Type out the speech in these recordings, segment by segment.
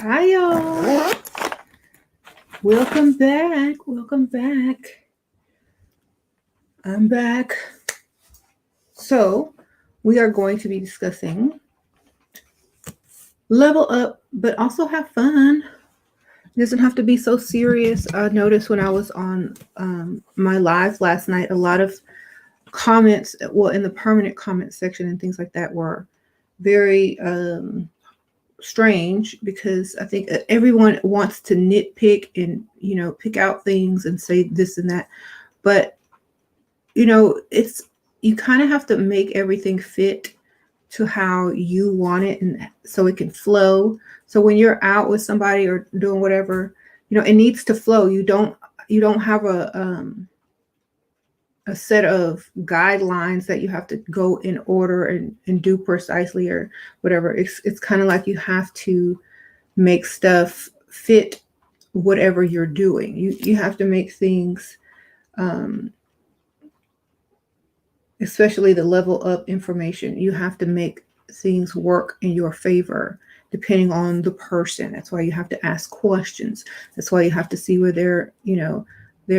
Hi, y'all. Welcome back. Welcome back. I'm back. So, we are going to be discussing level up, but also have fun. It doesn't have to be so serious. I noticed when I was on my live last night, a lot of comments, well, in the permanent comment section and things like that, were very strange because I think everyone wants to nitpick and pick out things and say this and that, but it's you kind of have to make everything fit to how you want it and so it can flow. So when you're out with somebody or doing whatever, it needs to flow. You don't have a set of guidelines that you have to go in order and do precisely or whatever. It's kind of like you have to make stuff fit whatever you're doing. You have to make things, especially the level up information, you have to make things work in your favor depending on the person. That's why you have to ask questions. That's why you have to see where their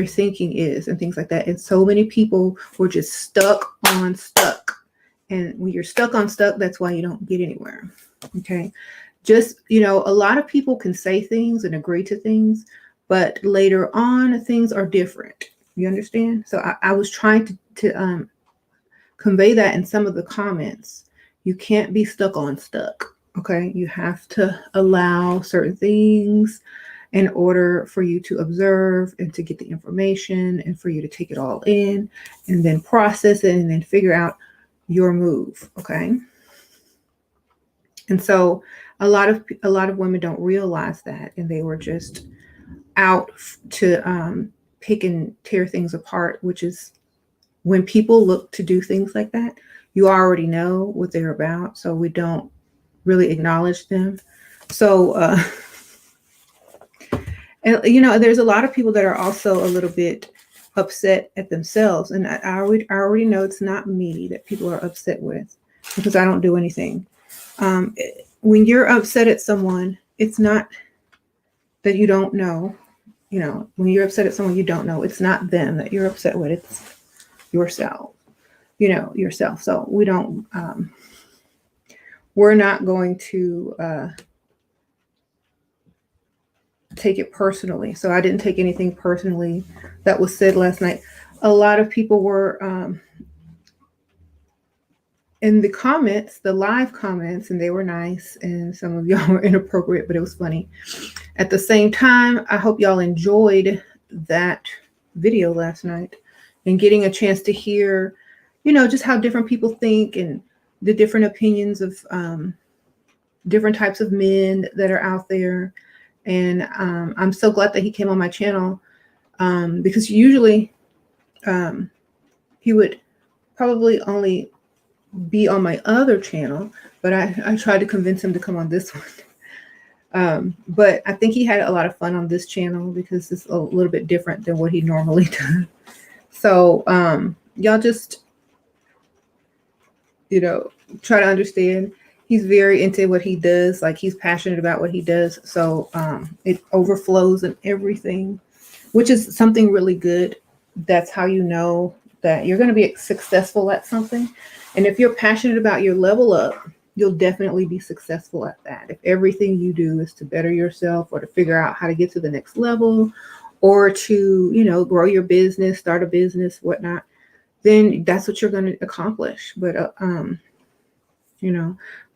thinking is and things like that. And so many people were just stuck on stuck. And when you're stuck on stuck, that's why you don't get anywhere. Okay. Just, a lot of people can say things and agree to things, but later on things are different. You understand? So I was trying to convey that in some of the comments. You can't be stuck on stuck. Okay. You have to allow certain things in order for you to observe and to get the information and for you to take it all in and then process it and then figure out your move. Okay. And so a lot of women don't realize that, and they were just out to pick and tear things apart, which is when people look to do things like that, you already know what they're about. So we don't really acknowledge them. So, and there's a lot of people that are also a little bit upset at themselves. And I already know it's not me that people are upset with because I don't do anything. When you're upset at someone, it's not that you don't know. When you're upset at someone you don't know, it's not them that you're upset with. It's yourself. Yourself. So we're not going to take it personally. So I didn't take anything personally that was said last night. A lot of people were in the comments, the live comments, and they were nice, and some of y'all were inappropriate, but it was funny. At the same time, I hope y'all enjoyed that video last night and getting a chance to hear, just how different people think and the different opinions of different types of men that are out there. And I'm so glad that he came on my channel because usually he would probably only be on my other channel, but I tried to convince him to come on this one. But I think he had a lot of fun on this channel because it's a little bit different than what he normally does. So y'all just, try to understand. He's very into what he does. Like, he's passionate about what he does. So it overflows in everything, which is something really good. That's how you know that you're going to be successful at something. And if you're passionate about your level up, you'll definitely be successful at that. If everything you do is to better yourself or to figure out how to get to the next level or to, grow your business, start a business, whatnot, then that's what you're going to accomplish. But,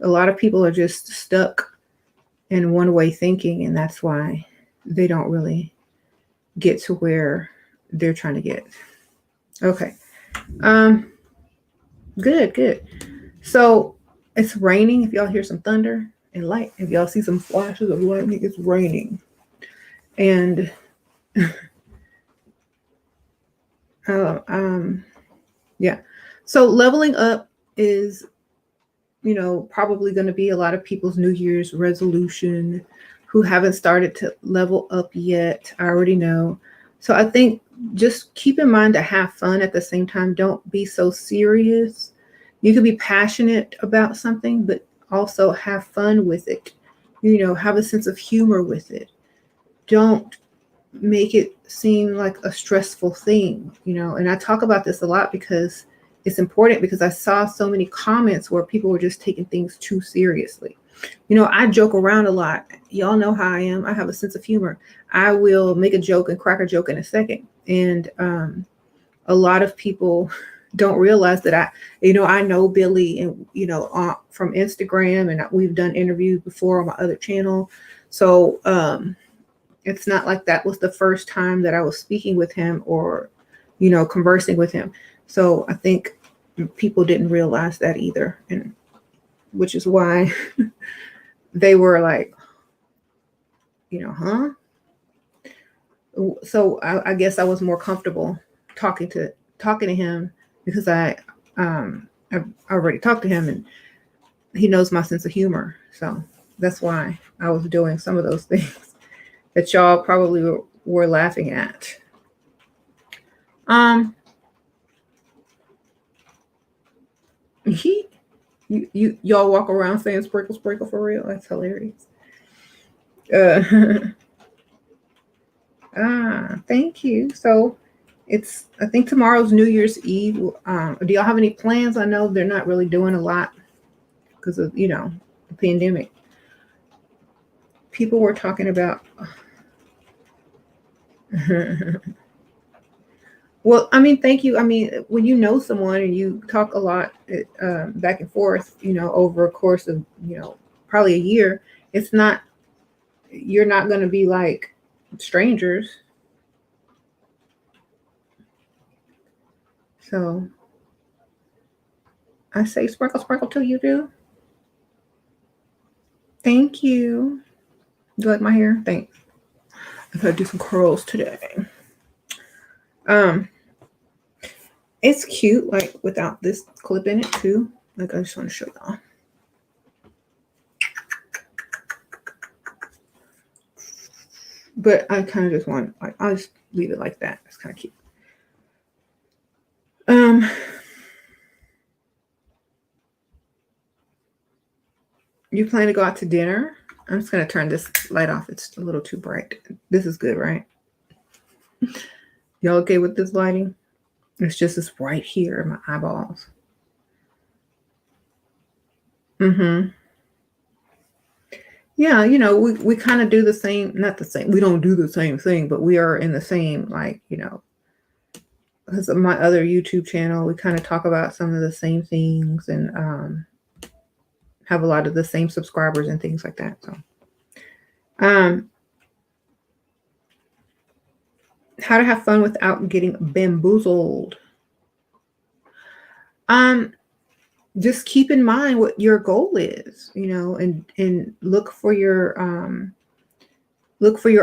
a lot of people are just stuck in one way thinking, and that's why they don't really get to where they're trying to get. Okay. Good. So it's raining. If y'all hear some thunder and light, if y'all see some flashes of lightning, it's raining. And yeah. So leveling up is, probably going to be a lot of people's New Year's resolution who haven't started to level up yet. I already know. So I think just keep in mind to have fun at the same time. Don't be so serious. You could be passionate about something, but also have fun with it. have a sense of humor with it. Don't make it seem like a stressful thing, and I talk about this a lot because it's important, because I saw so many comments where people were just taking things too seriously. I joke around a lot. Y'all know how I am. I have a sense of humor. I will make a joke and crack a joke in a second. And a lot of people don't realize that I know Billy, and, from Instagram, and we've done interviews before on my other channel. So it's not like that was the first time that I was speaking with him or, conversing with him. So I think people didn't realize that either. And which is why they were like, huh? So I guess I was more comfortable talking to him because I've already talked to him, and he knows my sense of humor. So that's why I was doing some of those things that y'all probably were laughing at. Y'all walk around saying sprinkle, sprinkle for real? That's hilarious. Thank you. So I think tomorrow's New Year's Eve. Do y'all have any plans? I know they're not really doing a lot because of, the pandemic. People were talking about, well, thank you. When you know someone and you talk a lot back and forth, over a course of, probably a year, you're not going to be like strangers. So I say sprinkle, sprinkle till you do. Thank you. You like my hair? Thanks. I gotta do some curls today. It's cute, like without this clip in it too. Like, I just want to show y'all. But I kind of just want, like, I'll just leave it like that. It's kind of cute. You plan to go out to dinner? I'm just going to turn this light off. It's a little too bright. This is good, right? Y'all okay with this lighting? It's just this right here in my eyeballs. Yeah, we kind of do the same, not the same. We don't do the same thing, but we are in the same, like, because of my other YouTube channel, we kind of talk about some of the same things and have a lot of the same subscribers and things like that. So, how to have fun without getting bamboozled. Just keep in mind what your goal is, and look for your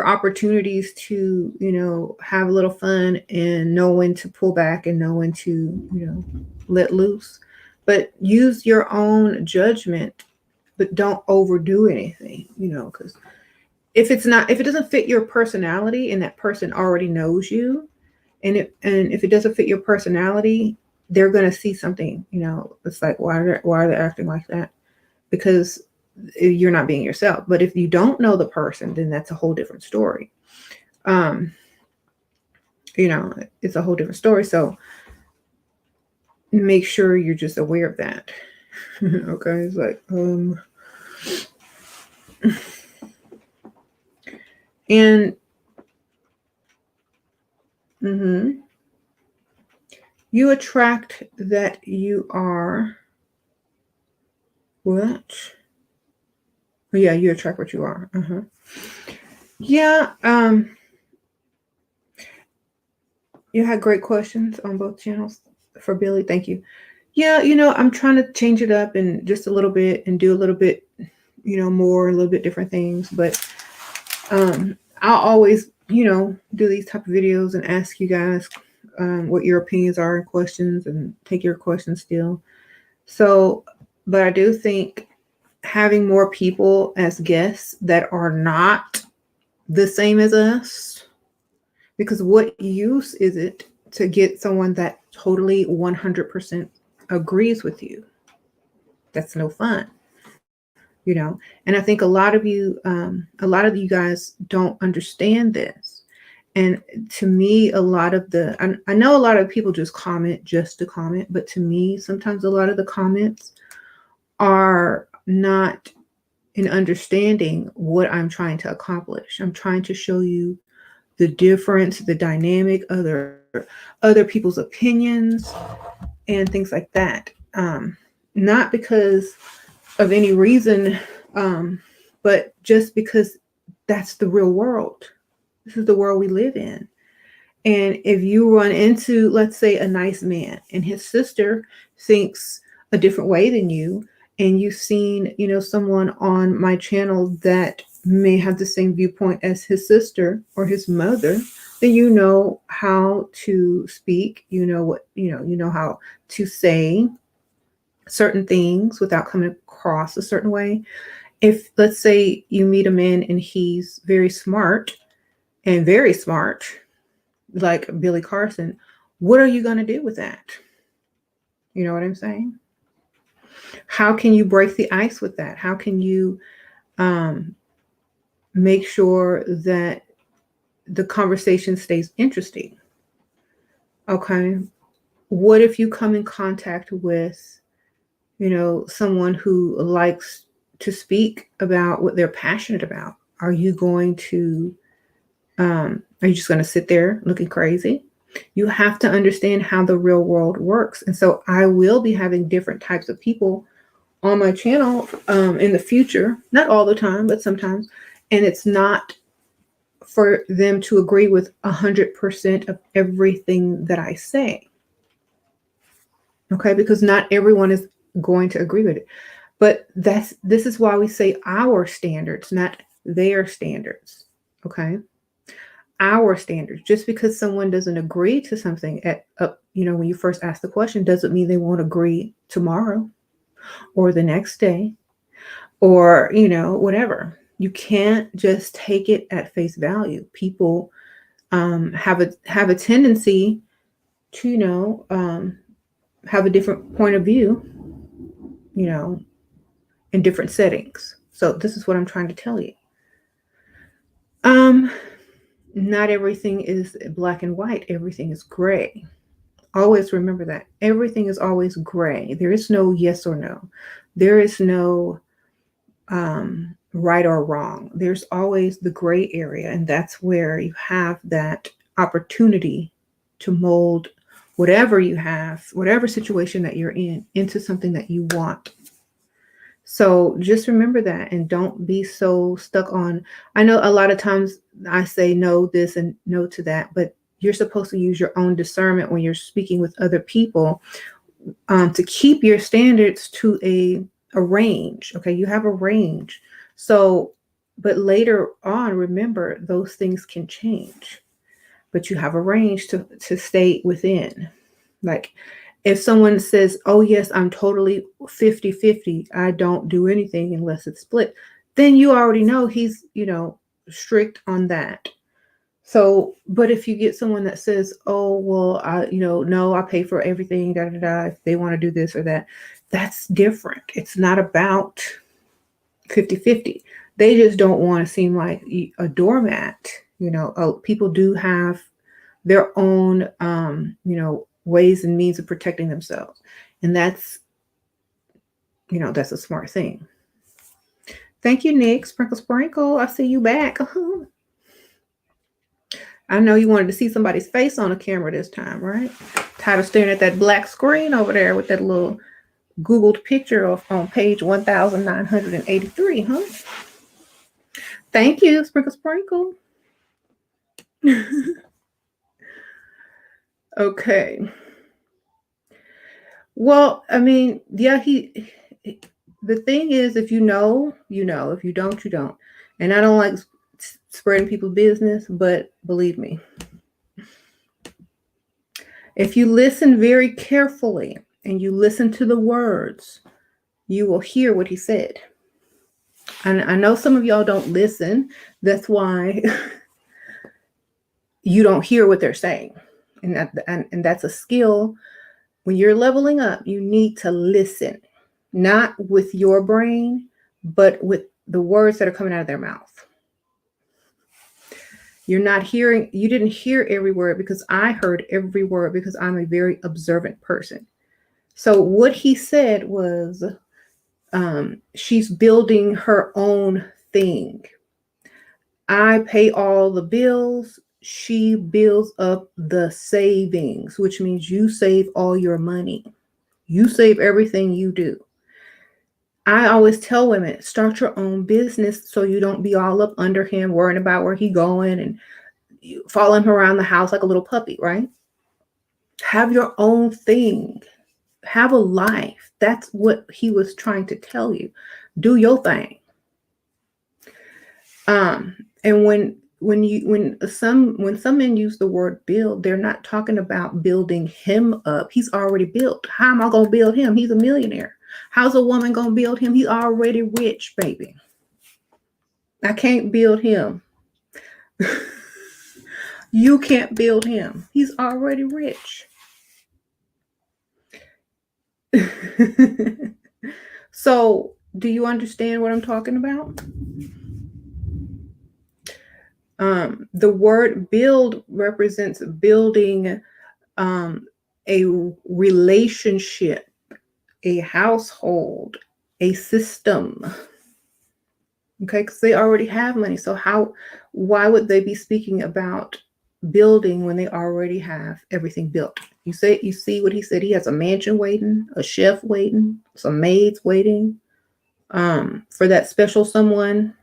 opportunities to, have a little fun and know when to pull back and know when to, let loose. But use your own judgment, but don't overdo anything, because if it doesn't fit your personality and that person already knows you, and if it doesn't fit your personality, they're going to see something, it's like, why are they acting like that? Because you're not being yourself. But if you don't know the person, then that's a whole different story. It's a whole different story. So make sure you're just aware of that. Okay. It's like, and, you attract that you are what? Yeah, you attract what you are. Yeah. You had great questions on both channels for Billy. Thank you. Yeah, I'm trying to change it up and just a little bit and do a little bit, more, a little bit different things. But I'll always, do these type of videos and ask you guys what your opinions are and questions, and take your questions still. So, but I do think having more people as guests that are not the same as us, because what use is it to get someone that totally 100% agrees with you? That's no fun. And I think a lot of you guys don't understand this. And to me, a lot of I know a lot of people just comment just to comment, but to me, sometimes a lot of the comments are not in understanding what I'm trying to accomplish. I'm trying to show you the difference, the dynamic, other people's opinions and things like that. Not because of any reason, but just because that's the real world. This is the world we live in. And if you run into, let's say, a nice man and his sister thinks a different way than you, and you've seen, someone on my channel that may have the same viewpoint as his sister or his mother, then you know how to speak, you know how to say certain things without coming across a certain way. If, let's say, you meet a man and he's very smart, like Billy Carson, what are you going to do with that? You know what I'm saying? How can you break the ice with that? How can you make sure that the conversation stays interesting? Okay. What if you come in contact with, someone who likes to speak about what they're passionate about? Are you going to, are you just going to sit there looking crazy? You have to understand how the real world works. And so I will be having different types of people on my channel in the future, not all the time, but sometimes. And it's not for them to agree with 100% of everything that I say. Okay, because not everyone is going to agree with it. But this is why we say our standards, not their standards. Okay, our standards. Just because someone doesn't agree to something when you first ask the question, doesn't mean they won't agree tomorrow or the next day or whatever. You can't just take it at face value. People have a tendency to have a different point of view, in different settings. So this is what I'm trying to tell you. Not everything is black and white. Everything is gray. Always remember that. Everything is always gray. There is no yes or no. There is no right or wrong. There's always the gray area. And that's where you have that opportunity to mold whatever you have, whatever situation that you're in, into something that you want. So just remember that, and don't be so stuck on, I know a lot of times I say no this and no to that, but you're supposed to use your own discernment when you're speaking with other people to keep your standards to a range. Okay, you have a range. So, but later on, remember, those things can change, but you have a range to stay within. Like, if someone says, oh, yes, I'm totally 50-50, I don't do anything unless it's split, then you already know he's, strict on that. So, but if you get someone that says, oh, well, no, I pay for everything, if they want to do this or that, that's different. It's not about 50-50. They just don't want to seem like a doormat. People do have their own, ways and means of protecting themselves. And that's a smart thing. Thank you, Nick. Sprinkle. I see you back. I know you wanted to see somebody's face on the camera this time, right? Tired of staring at that black screen over there with that little Googled picture on page 1983, huh? Thank you, Sprinkle. Okay. Well, I mean, yeah, the thing is, if you know, if you don't, you don't. And I don't like spreading people's business, but believe me, if you listen very carefully and you listen to the words, you will hear what he said. And I know some of y'all don't listen. That's why you don't hear what they're saying. And that's a skill. When you're leveling up, you need to listen, not with your brain, but with the words that are coming out of their mouth. You're not hearing, you didn't hear every word, because I heard every word because I'm a very observant person. So what he said was, she's building her own thing. I pay all the bills. She builds up the savings, which means you save all your money. You save everything you do. I always tell women, start your own business so you don't be all up under him, worrying about where he going and you following him around the house like a little puppy, right? Have your own thing. Have a life. That's what he was trying to tell you. Do your thing. And when some men use the word build, they're not talking about building him up. He's already built. How am I gonna build him? He's a millionaire. How's a woman gonna build him? He's already rich, baby. I can't build him. You can't build him. He's already rich. So, do you understand what I'm talking about? The word build represents building a relationship, a household, a system. Okay, because they already have money. So why would they be speaking about building when they already have everything built? You see what he said? He has a mansion waiting, a chef waiting, some maids waiting, for that special someone,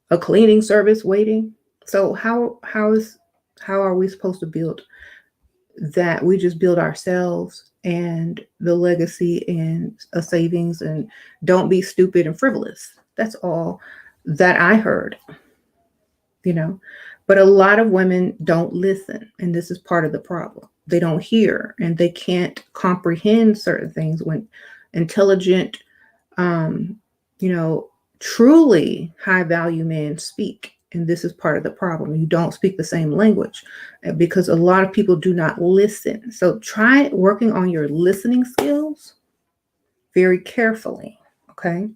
a cleaning service waiting. So how are we supposed to build that? We just build ourselves and the legacy and a savings, and don't be stupid and frivolous. That's all that I heard, but a lot of women don't listen. And this is part of the problem. They don't hear and they can't comprehend certain things when intelligent, truly high value men speak. And this is part of the problem. You don't speak the same language because a lot of people do not listen. So try working on your listening skills very carefully, okay?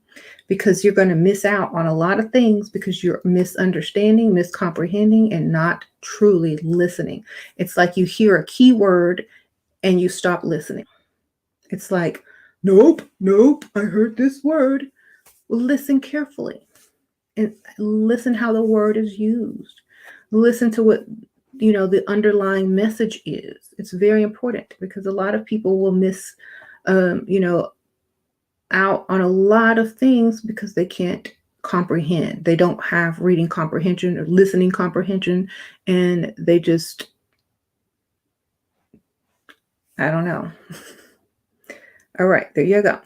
Because you're going to miss out on a lot of things because you're misunderstanding, miscomprehending, and not truly listening. It's like you hear a keyword and you stop listening. It's like, nope, I heard this word. Well, listen carefully. And listen how the word is used. Listen to what the underlying message is. It's very important because a lot of people will miss out on a lot of things because they can't comprehend. They don't have reading comprehension or listening comprehension, and they just, I don't know. All right, there you go.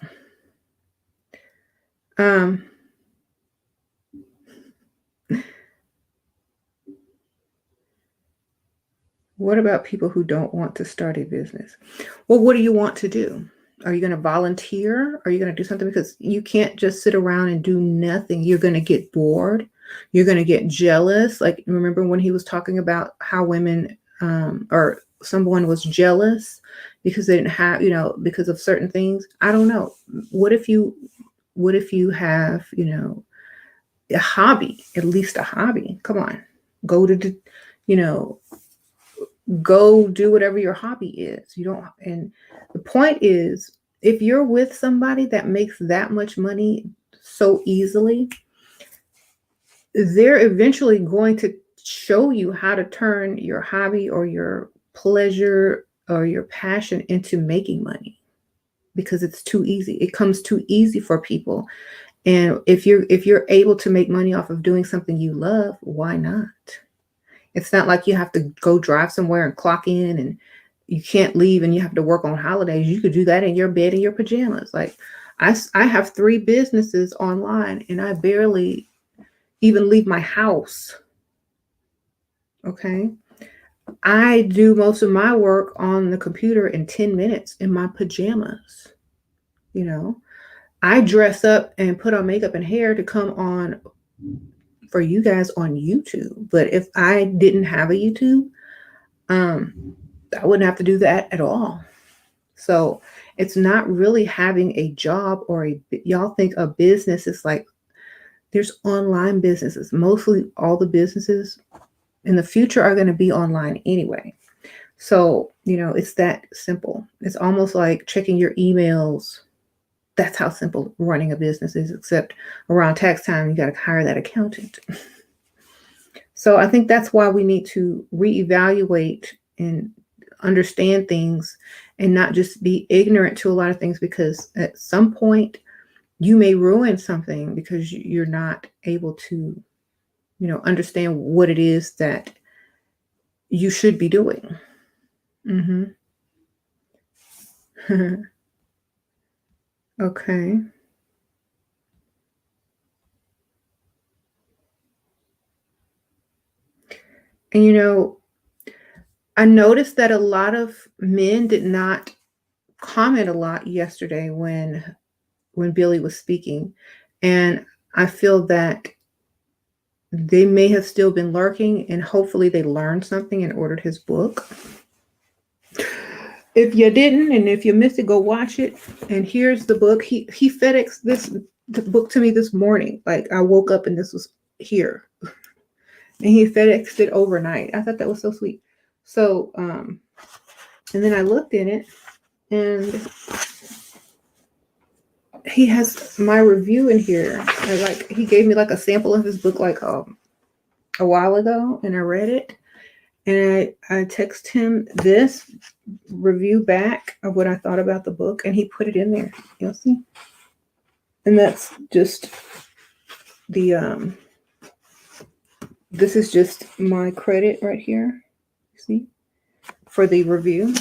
What about people who don't want to start a business? Well, what do you want to do? Are you going to volunteer? Are you going to do something? Because you can't just sit around and do nothing. You're going to get bored. You're going to get jealous. Like, remember when he was talking about how women or someone was jealous because they didn't have, because of certain things? I don't know. What if you have, a hobby, at least a hobby? Come on, go do whatever your hobby is. And the point is, if you're with somebody that makes that much money so easily, they're eventually going to show you how to turn your hobby or your pleasure or your passion into making money, because it's too easy. It comes too easy for people. And if you're able to make money off of doing something you love, why not? It's not like you have to go drive somewhere and clock in and you can't leave and you have to work on holidays. You could do that in your bed in your pajamas. Like I have 3 businesses online and I barely even leave my house. Okay. I do most of my work on the computer in 10 minutes in my pajamas. I dress up and put on makeup and hair to come on for you guys on YouTube. But if I didn't have a YouTube, I wouldn't have to do that at all. So, It's not really having a job or y'all think a business is like, there's online businesses. Mostly all the businesses in the future are going to be online anyway. So, it's that simple. It's almost like checking your emails. That's how simple running a business is, except around tax time, you got to hire that accountant. So I think that's why we need to reevaluate and understand things and not just be ignorant to a lot of things, because at some point you may ruin something because you're not able to, understand what it is that you should be doing. Mm-hmm. Okay. And I noticed that a lot of men did not comment a lot yesterday when Billy was speaking. And I feel that they may have still been lurking, and hopefully they learned something and ordered his book. If you didn't, and if you missed it, go watch it. And here's the book. He FedExed the book to me this morning. Like, I woke up and this was here. And he FedExed it overnight. I thought that was so sweet. So, and then I looked in it, and he has my review in here. He gave me like a sample of his book like a while ago, and I read it. And I text him this review back of what I thought about the book, and he put it in there. You'll see. And that's just the this is just my credit right here. See? For the review.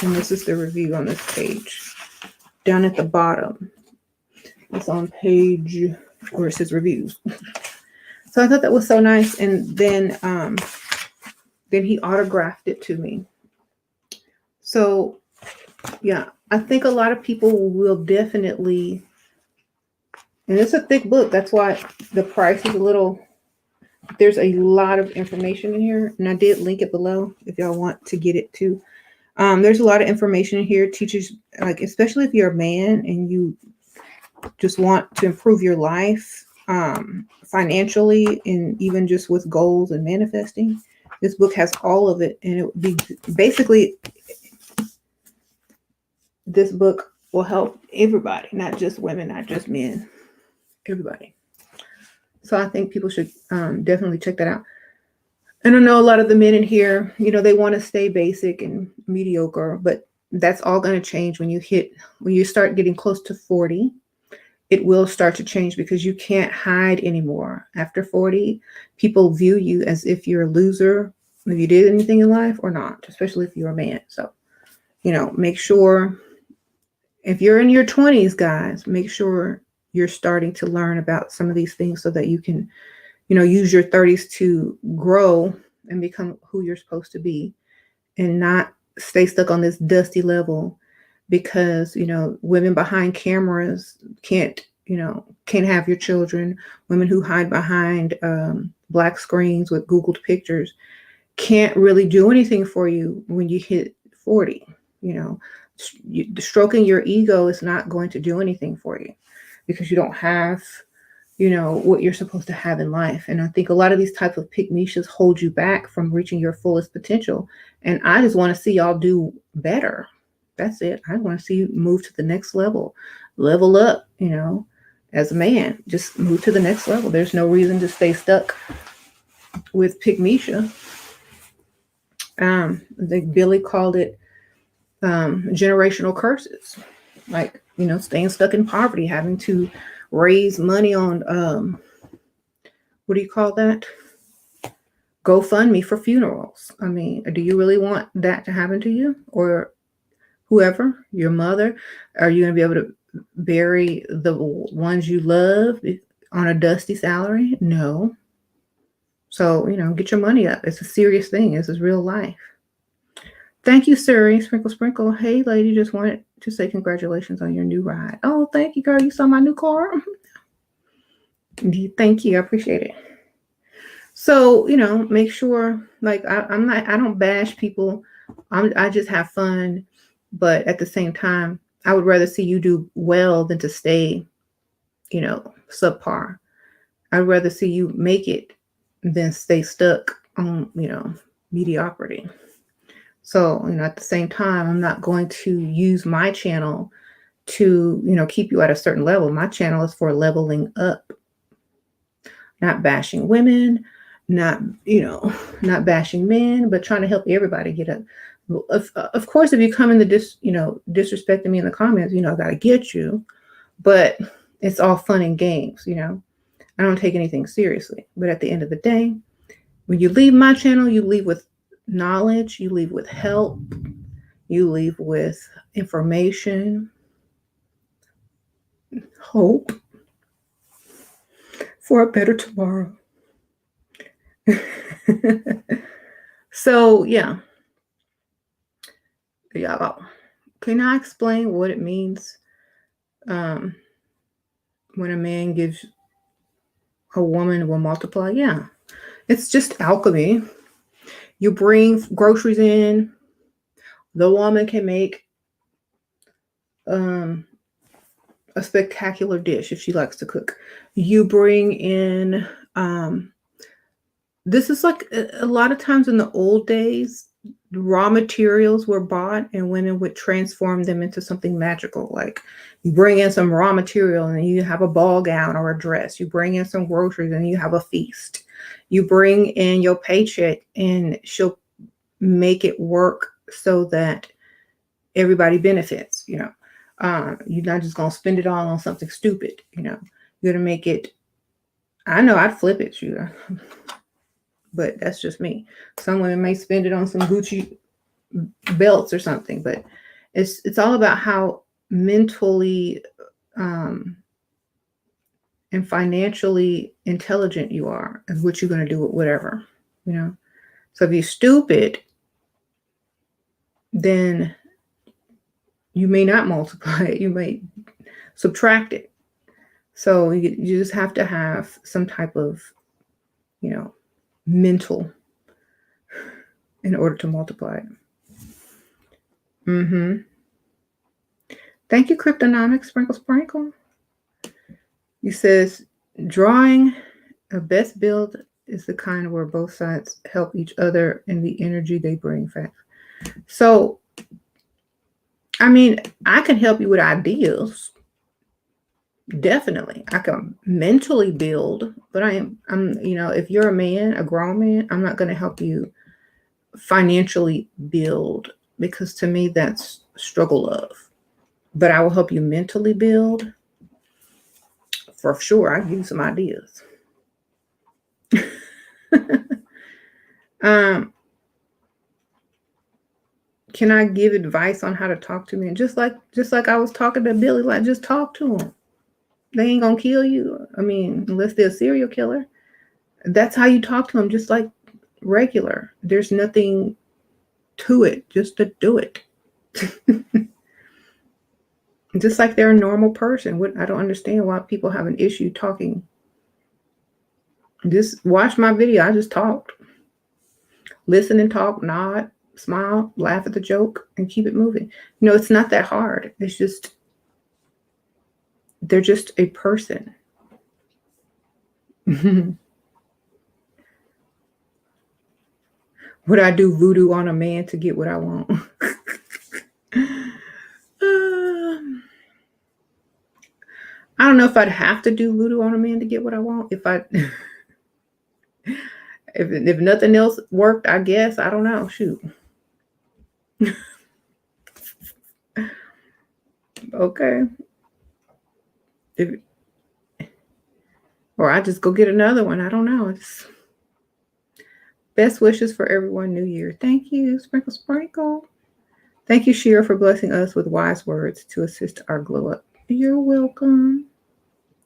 And this is the review on this page. Down at the bottom. It's on page where it says reviews. So I thought that was so nice. And then he autographed it to me. So yeah, I think a lot of people will definitely, and it's a thick book. That's why the price is a little, there's a lot of information in here. And I did link it below if y'all want to get it too. There's a lot of information in here. Teaches, like, especially if you're a man and you just want to improve your life financially, and even just with goals and manifesting. This book has all of it, and it would be basically, this book will help everybody, not just women, not just men, everybody. So I think people should definitely check that out. And I know a lot of the men in here, they want to stay basic and mediocre, but that's all going to change when you start getting close to 40. It will start to change, because you can't hide anymore. After 40, people view you as if you're a loser, if you did anything in life or not, especially if you're a man. So, make sure if you're in your 20s, guys, make sure you're starting to learn about some of these things so that you can, use your 30s to grow and become who you're supposed to be, and not stay stuck on this dusty level. Because, women behind cameras can't have your children. Women who hide behind black screens with Googled pictures can't really do anything for you when you hit 40. Stroking your ego is not going to do anything for you, because you don't have, what you're supposed to have in life. And I think a lot of these type of pick-me-shas hold you back from reaching your fullest potential. And I just want to see y'all do better. That's it. I want to see you move to the next level up, as a man. Just move to the next level. There's no reason to stay stuck with pygmesia. I think Billy called it generational curses. Like, staying stuck in poverty, having to raise money on, what do you call that? GoFundMe for funerals. I mean, do you really want that to happen to you? Or whoever, your mother? Are you going to be able to bury the ones you love on a dusty salary? No. So, get your money up. It's a serious thing. This is real life. Thank you, Siri. Sprinkle, sprinkle. Hey, lady, just wanted to say congratulations on your new ride. Oh, thank you, girl. You saw my new car? Thank you. I appreciate it. So, make sure, like, I don't bash people. I just have fun But at the same time, I would rather see you do well than to stay, subpar. I'd rather see you make it than stay stuck on, mediocrity. So, at the same time, I'm not going to use my channel to, keep you at a certain level. My channel is for leveling up, not bashing women, not, not bashing men, but trying to help everybody get up. Of course, if you come in the disrespecting me in the comments, I got to get you, but it's all fun and games. I don't take anything seriously, but at the end of the day, when you leave my channel, you leave with knowledge, you leave with help, you leave with information, hope for a better tomorrow. So, yeah. Can I explain what it means when a man gives a woman will multiply? Yeah. It's just alchemy. You bring groceries in. The woman can make a spectacular dish if she likes to cook. You bring in, this is like a lot of times in the old days, raw materials were bought and women would transform them into something magical. Like you bring in some raw material and you have a ball gown or a dress. You bring in some groceries and you have a feast. You bring in your paycheck and she'll make it work so that everybody benefits. You're not just going to spend it all on something stupid. You're going to make it. I know I'd flip it, but that's just me. Some women may spend it on some Gucci belts or something, but it's all about how mentally and financially intelligent you are and what you're going to do with whatever, So if you're stupid, then you may not multiply it. You may subtract it. So you just have to have some type of, mental in order to multiply it. Thank you, Cryptonomics, Sprinkle. He says, drawing a best build is the kind where both sides help each other and the energy they bring. Fact. So, I can help you with ideas. Definitely. I can mentally build, but I'm, if you're a man, a grown man, I'm not going to help you financially build because to me that's struggle love. But I will help you mentally build for sure. I'll give you some ideas. Can I give advice on how to talk to men? Just like I was talking to Billy, like just talk to them. They ain't gonna kill you. Unless they're a serial killer. That's how you talk to them, just like regular. There's nothing to it, just to do it. Just like they're a normal person. I don't understand why people have an issue talking. Just watch my video. I just talked. Listen and talk, nod, smile, laugh at the joke, and keep it moving. It's not that hard. It's just, they're just a person. Would I do voodoo on a man to get what I want? I don't know if I'd have to do voodoo on a man to get what I want. If nothing else worked, I guess. I don't know. Shoot. Okay. Or I just go get another one. I don't know. It's best wishes for everyone. New Year. Thank you, Sprinkle. Thank you, Shira, for blessing us with wise words to assist our glow up. You're welcome.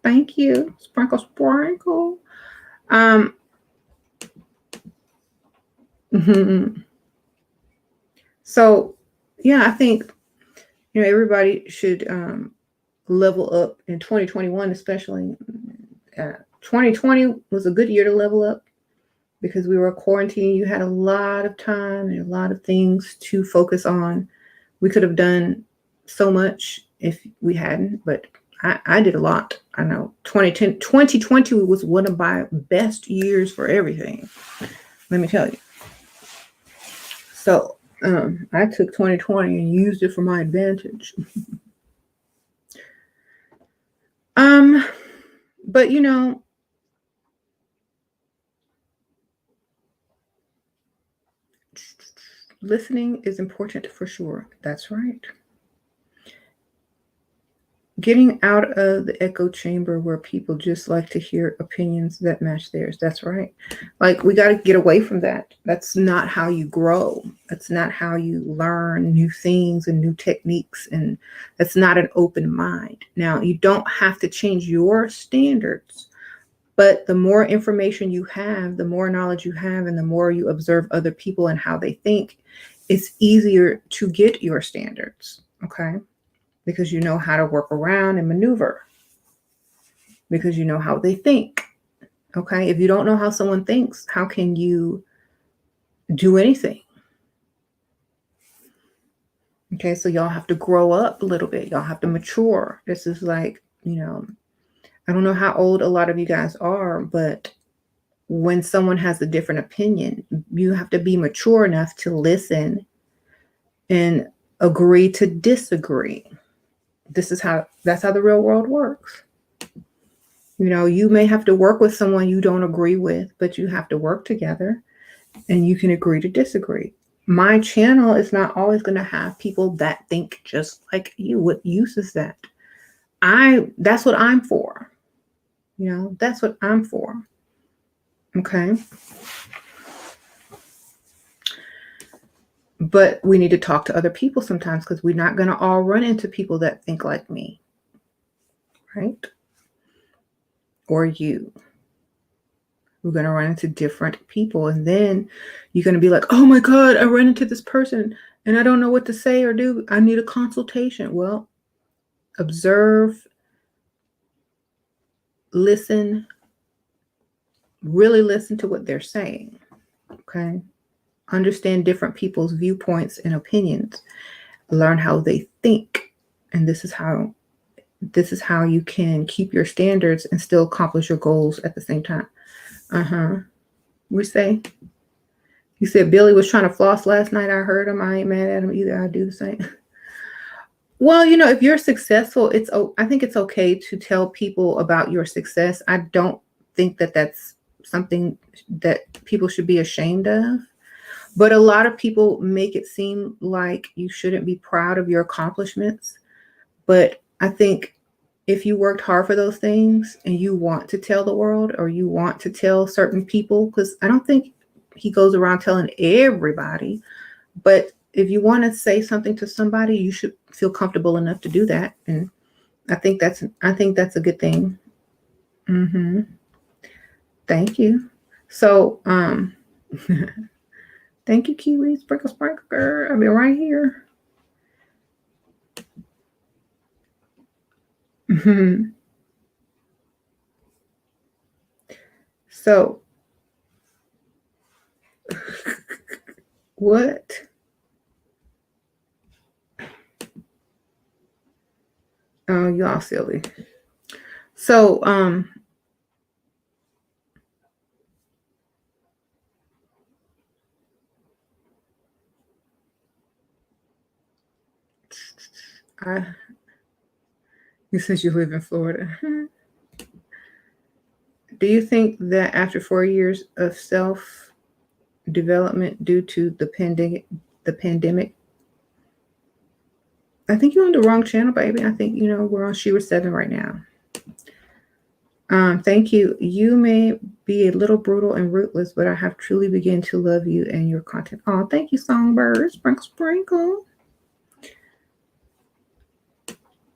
Thank you, Sprinkle. So, yeah, I think everybody should level up in 2021, especially. 2020 was a good year to level up because we were quarantined. You had a lot of time and a lot of things to focus on We could have done so much if we hadn't, but I did a lot. I know 2020 was one of my best years for everything. Let me tell you. So I took 2020 and used it for my advantage. But you know, listening is important for sure. That's right. Getting out of the echo chamber where people just like to hear opinions that match theirs. That's right. Like, we got to get away from that. That's not how you grow. That's not how you learn new things and new techniques. And that's not an open mind. Now, you don't have to change your standards, but the more information you have, the more knowledge you have, and the more you observe other people and how they think, it's easier to get your standards. Okay. Because you know how to work around and maneuver, because you know how they think. Okay. If you don't know how someone thinks, how can you do anything? Okay. So y'all have to grow up a little bit. Y'all have to mature. This is like, you know, I don't know how old a lot of you guys are, but when someone has a different opinion, you have to be mature enough to listen and agree to disagree. That's how the real world works. You know, you may have to work with someone you don't agree with, but you have to work together and you can agree to disagree. My channel is not always going to have people that think just like you. What use is that? That's what I'm for. You know, that's what I'm for. Okay. But we need to talk to other people sometimes, because we're not going to all run into people that think like me. Right? Or you. We're going to run into different people. And then you're going to be like, oh my God, I ran into this person and I don't know what to say or do. I need a consultation. Well, observe, listen, really listen to what they're saying. Okay. Understand different people's viewpoints and opinions. Learn how they think. And this is how you can keep your standards and still accomplish your goals at the same time. We say, you said Billy was trying to floss last night. I heard him. I ain't mad at him either. I do the same. Well, you know, if you're successful, I think it's okay to tell people about your success. I don't think that that's something that people should be ashamed of. But a lot of people make it seem like you shouldn't be proud of your accomplishments. But I think if you worked hard for those things and you want to tell the world, or you want to tell certain people, because I don't think he goes around telling everybody, but if you want to say something to somebody, you should feel comfortable enough to do that. And I think that's a good thing. Thank you. So, thank you, Kiwi Sprinkler. I'll be right here. So, what? Oh, y'all silly. So, you said you live in Florida. Do you think that after 4 years of self-development due to the pandemic, I think you're on the wrong channel, baby. I think, we're on SheRaSeven right now. Thank you. You may be a little brutal and rootless, but I have truly begun to love you and your content. Oh, thank you, Songbird. Sprinkle, sprinkle.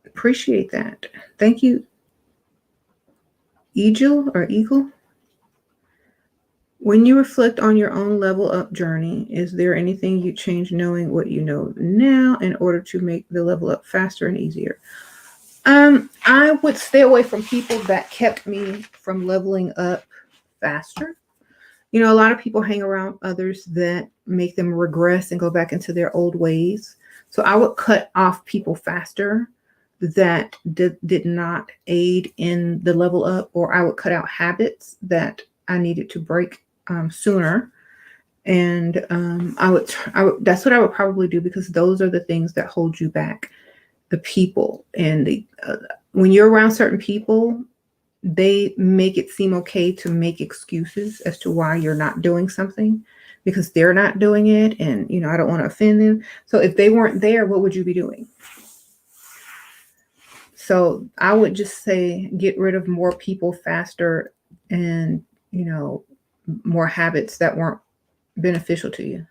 Appreciate that. Thank you, Eagle. When you reflect on your own level up journey, is there anything you change knowing what you know now in order to make the level up faster and easier? I would stay away from people that kept me from leveling up faster. A lot of people hang around others that make them regress and go back into their old ways. So I would cut off people faster that did not aid in the level up, or I would cut out habits that I needed to break sooner. And I would, that's what I would probably do, because those are the things that hold you back. The people, and when you're around certain people, they make it seem okay to make excuses as to why you're not doing something, because they're not doing it. And, I don't want to offend them. So if they weren't there, what would you be doing? So I would just say, get rid of more people faster, and, more habits that weren't beneficial to you.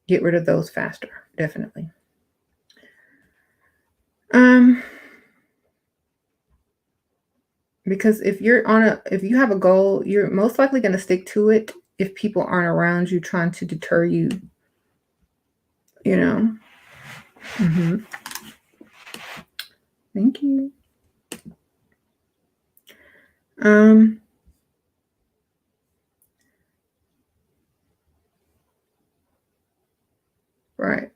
Get rid of those faster, definitely. Because if you have a goal, you're most likely going to stick to it if people aren't around you trying to deter you. Thank you. Right.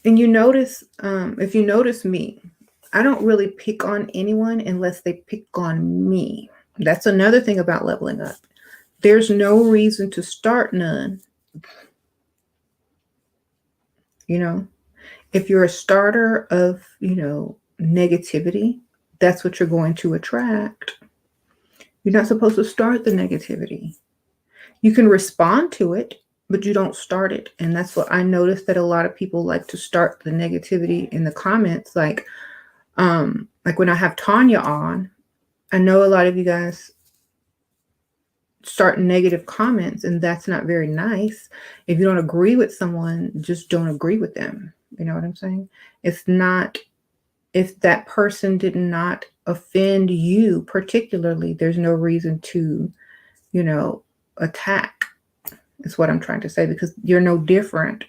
And if you notice me, I don't really pick on anyone unless they pick on me. That's another thing about leveling up. There's no reason to start none. If you're a starter of, negativity, that's what you're going to attract. You're not supposed to start the negativity. You can respond to it, but you don't start it. And that's what I noticed, that a lot of people like to start the negativity in the comments. Like when I have Tanya on, I know a lot of you guys start negative comments, and that's not very nice. If you don't agree with someone, just don't agree with them. You know what I'm saying? It's not, if that person did not offend you particularly, there's no reason to, attack. Is what I'm trying to say, because you're no different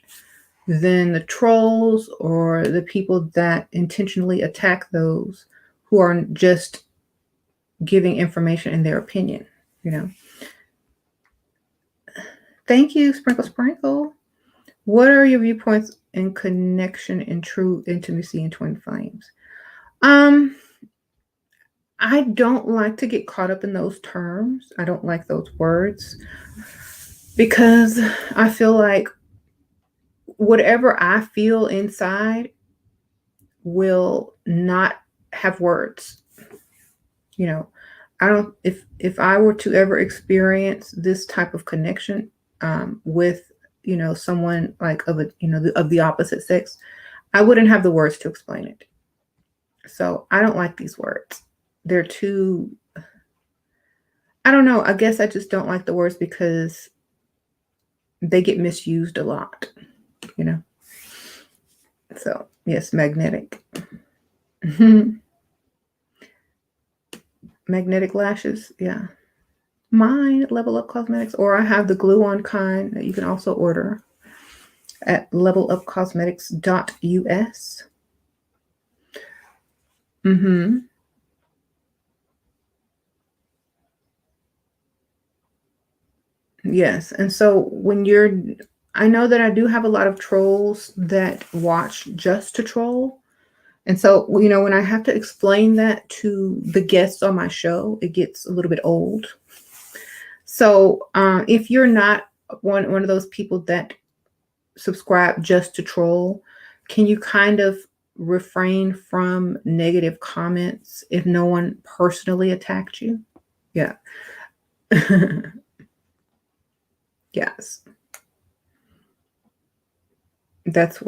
than the trolls or the people that intentionally attack those who are just giving information in their opinion. Thank you, Sprinkle Sprinkle. What are your viewpoints in connection and true intimacy in twin flames? I don't like to get caught up in those terms. I don't like those words, because I feel like whatever I feel inside will not have words. I don't, if I were to ever experience this type of connection with, someone like of the opposite sex, I wouldn't have the words to explain it. So I don't like these words. They're too, I don't know. I guess I just don't like the words because they get misused a lot, So yes, magnetic. Magnetic lashes. Yeah. Mine, Level Up Cosmetics, or I have the glue-on kind that you can also order at levelupcosmetics.us. Yes. And so I know that I do have a lot of trolls that watch just to troll. And so, when I have to explain that to the guests on my show, it gets a little bit old. So if you're not one of those people that subscribe just to troll, can you kind of refrain from negative comments if no one personally attacked you? Yeah. Yes. That's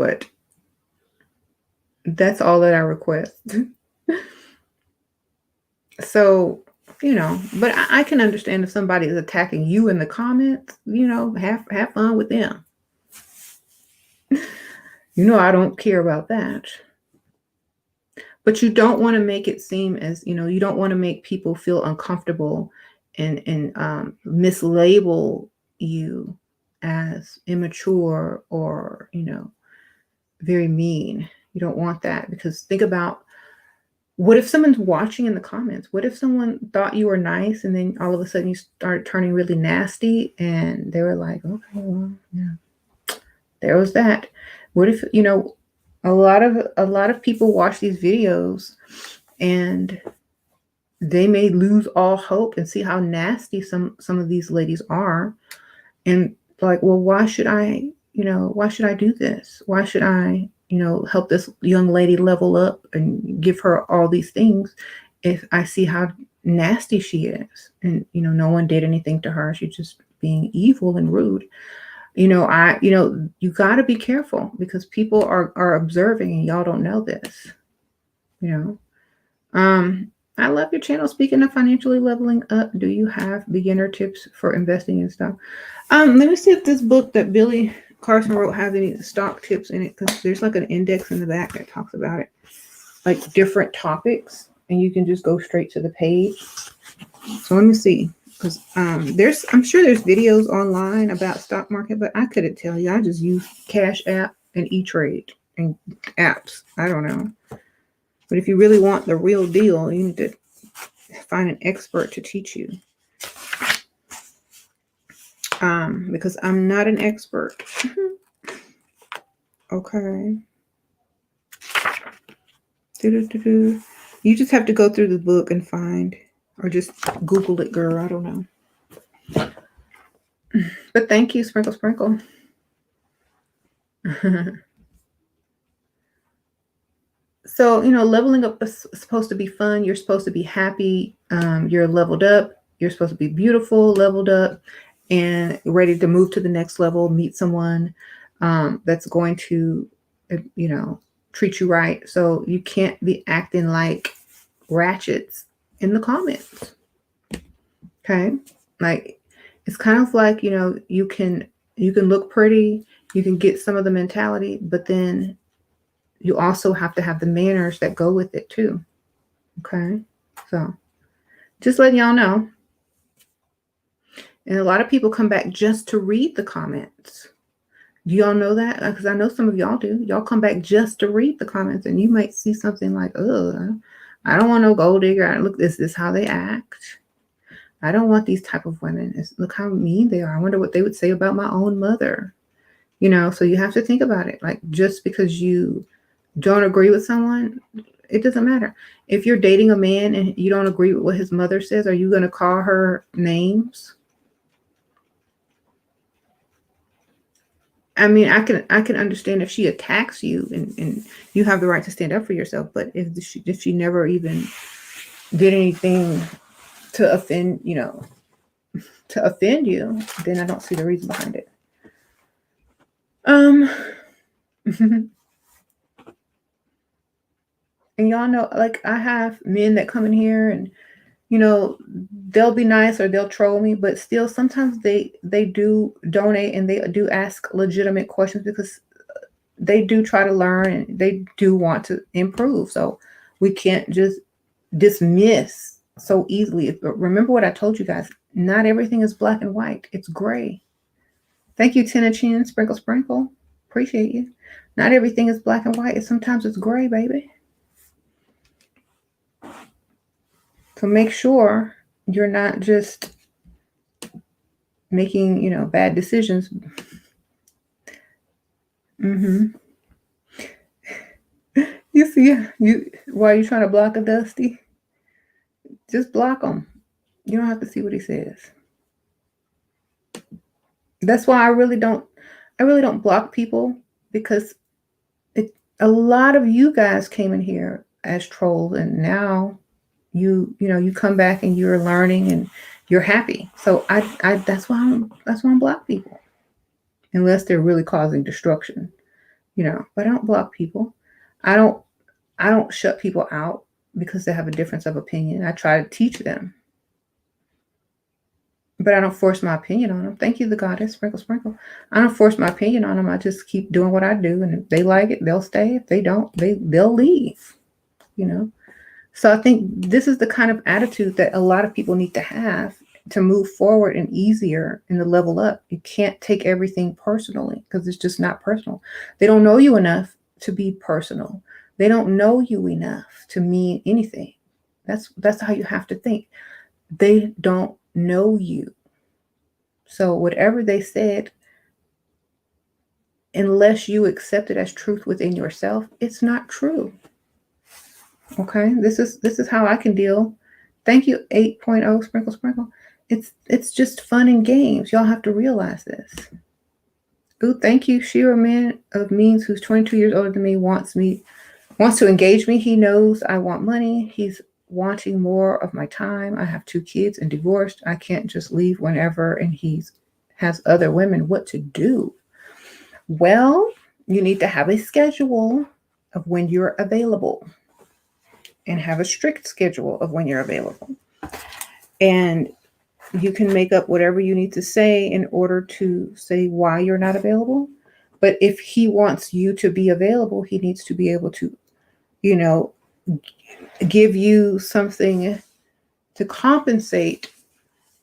all that I request. So, but I can understand if somebody is attacking you in the comments, have fun with them. I don't care about that. But you don't want to make it seem as, you don't want to make people feel uncomfortable and mislabel you as immature or, very mean. You don't want that, because think about What if someone's watching in the comments? What if someone thought you were nice and then all of a sudden you started turning really nasty and they were like, okay, well, yeah, there was that. What if, a lot of people watch these videos and they may lose all hope and see how nasty some of these ladies are, and like, well, why should I do this? Why should I, help this young lady level up and give her all these things if I see how nasty she is? And, no one did anything to her. She's just being evil and rude. You got to be careful because people are observing and y'all don't know this, you know. I love your channel. Speaking of financially leveling up, do you have beginner tips for investing in stock? Let me see if this book that Billy Carson wrote has any stock tips in it, because there's like an index in the back that talks about it, like different topics, and you can just go straight to the page. So let me see, because I'm sure there's videos online about stock market, but I couldn't tell you. I just use Cash App and E-Trade and apps. I don't know. But if you really want the real deal, you need to find an expert to teach you. Because I'm not an expert. Okay. You just have to go through the book and find, or just Google it, girl. I don't know. But thank you, Sprinkle Sprinkle. So, leveling up is supposed to be fun. You're supposed to be happy. You're leveled up. You're supposed to be beautiful, leveled up, and ready to move to the next level, meet someone that's going to, treat you right. So you can't be acting like ratchets in the comments. Okay? Like, it's kind of like, you can look pretty, you can get some of the mentality, but then you also have to have the manners that go with it too. Okay? So just letting y'all know. And a lot of people come back just to read the comments. Do y'all know that? Because I know some of y'all do. Y'all come back just to read the comments, and you might see something like, "Oh, I don't want no gold digger. Look, this is how they act. I don't want these type of women. Look how mean they are. I wonder what they would say about my own mother." So you have to think about it. Like, just because you don't agree with someone, it doesn't matter. If you're dating a man and you don't agree with what his mother says, are you going to call her names? I mean, I can understand if she attacks you and you have the right to stand up for yourself. But if she never even did anything to offend you, then I don't see the reason behind it. And y'all know, like, I have men that come in here and, they'll be nice or they'll troll me, but still sometimes they do donate and they do ask legitimate questions because they do try to learn and they do want to improve. So we can't just dismiss so easily. But remember what I told you guys, not everything is black and white. It's gray. Thank you, Tina Chin, Sprinkle Sprinkle. Appreciate you. Not everything is black and white. Sometimes it's gray, baby. So make sure you're not just making, bad decisions. You see, why are you trying to block a Dusty? Just block him. You don't have to see what he says. That's why I really don't block people, because a lot of you guys came in here as trolls, and now you come back and you're learning and you're happy. So I that's why I block people, unless they're really causing destruction, but I don't block people. I don't shut people out because they have a difference of opinion. I try to teach them, but I don't force my opinion on them. Thank you, the goddess, Sprinkle Sprinkle. I don't force my opinion on them. I just keep doing what I do, and if they like it, they'll stay. If they don't, they'll leave. So I think this is the kind of attitude that a lot of people need to have to move forward and easier in the level up. You can't take everything personally, because it's just not personal. They don't know you enough to be personal. They don't know you enough to mean anything. That's how you have to think. They don't know you. So whatever they said, unless you accept it as truth within yourself, it's not true. Okay? This is how I can deal. Thank you, 8.0 Sprinkle Sprinkle. It's just fun and games. Y'all have to realize this. Ooh, thank you, Shira Man of Means, who's 22 years older than me, wants to engage me. He knows I want money. He's wanting more of my time. I have 2 kids and divorced. I can't just leave whenever, and he has other women. What to do? Well, you need to have a schedule of when you're available and have a strict schedule of when you're available. And you can make up whatever you need to say in order to say why you're not available. But if he wants you to be available, he needs to be able to, give you something to compensate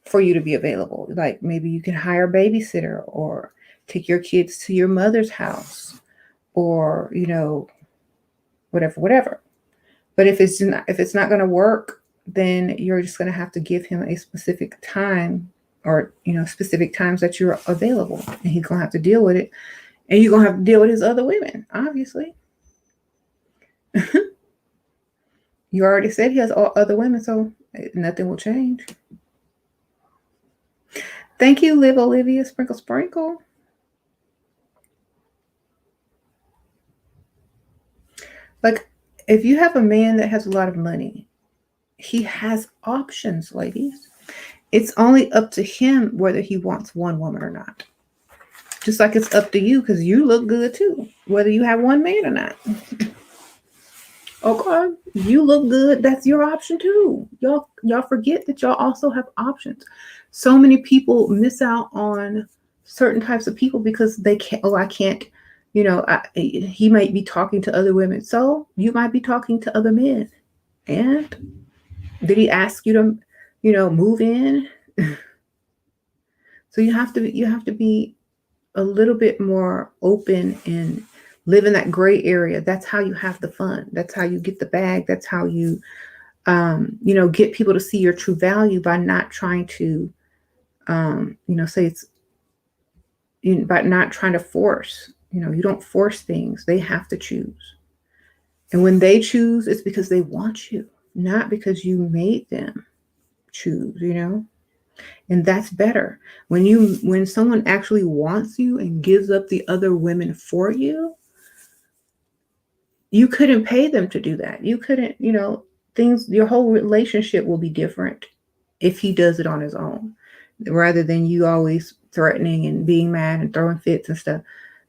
for you to be available. Like maybe you can hire a babysitter or take your kids to your mother's house or, whatever. But if it's not going to work, then you're just going to have to give him a specific time or, specific times that you're available, and he's going to have to deal with it. And you're going to have to deal with his other women, obviously. You already said he has all other women, so nothing will change. Thank you, Liv Olivia, Sprinkle Sprinkle. Like, if you have a man that has a lot of money, he has options, ladies. It's only up to him whether he wants one woman or not. Just like it's up to you, because you look good too, whether you have one man or not. Okay, you look good. That's your option too. Y'all forget that y'all also have options. So many people miss out on certain types of people because they can't. Oh, I can't. He might be talking to other women, so you might be talking to other men. And did he ask you to, move in? So you have to be a little bit more open and live in that gray area. That's how you have the fun. That's how you get the bag. That's how you, get people to see your true value by not trying to, say it's, by not trying to force. You don't force things. They have to choose. And when they choose, it's because they want you, not because you made them choose, And that's better. When someone actually wants you and gives up the other women for you, you couldn't pay them to do that. You couldn't, your whole relationship will be different if he does it on his own, rather than you always threatening and being mad and throwing fits and stuff,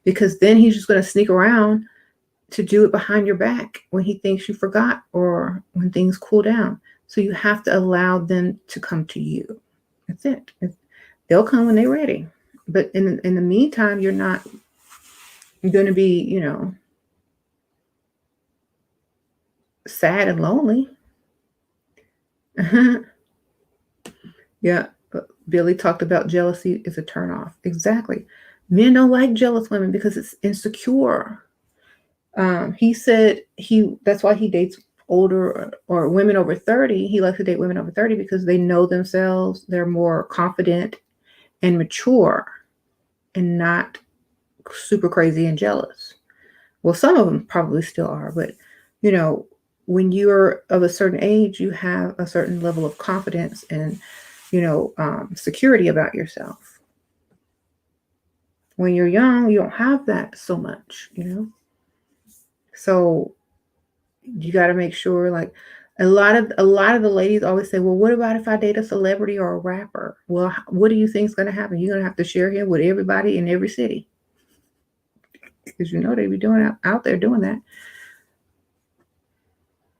because then he's just going to sneak around to do it behind your back when he thinks you forgot or when things cool down. So you have to allow them to come to you. That's it. They'll come when they're ready. But in the meantime, you're not going to be, sad and lonely. Yeah. Billy talked about jealousy is a turnoff. Exactly. Men don't like jealous women because it's insecure. He said that's why he dates older or women over 30. He likes to date women over 30 because they know themselves. They're more confident and mature and not super crazy and jealous. Well, some of them probably still are, but when you're of a certain age, you have a certain level of confidence and, security about yourself. When you're young, you don't have that so much, So you got to make sure, like a lot of the ladies always say, well, what about if I date a celebrity or a rapper? Well, what do you think is going to happen? You're going to have to share him with everybody in every city. Because they be doing out there doing that.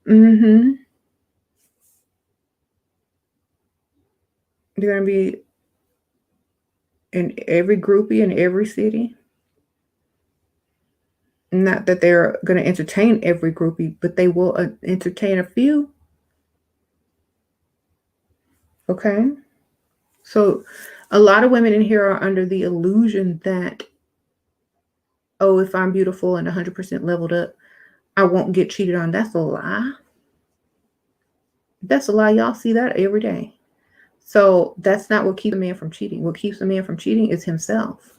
Mm-hmm. They're going to be in every groupie in every city. Not that they're going to entertain every groupie, but they will entertain a few. Okay. So a lot of women in here are under the illusion that, oh, if I'm beautiful and 100% leveled up, I won't get cheated on. That's a lie. That's a lie. Y'all see that every day. So that's not what keeps a man from cheating. What keeps a man from cheating is himself.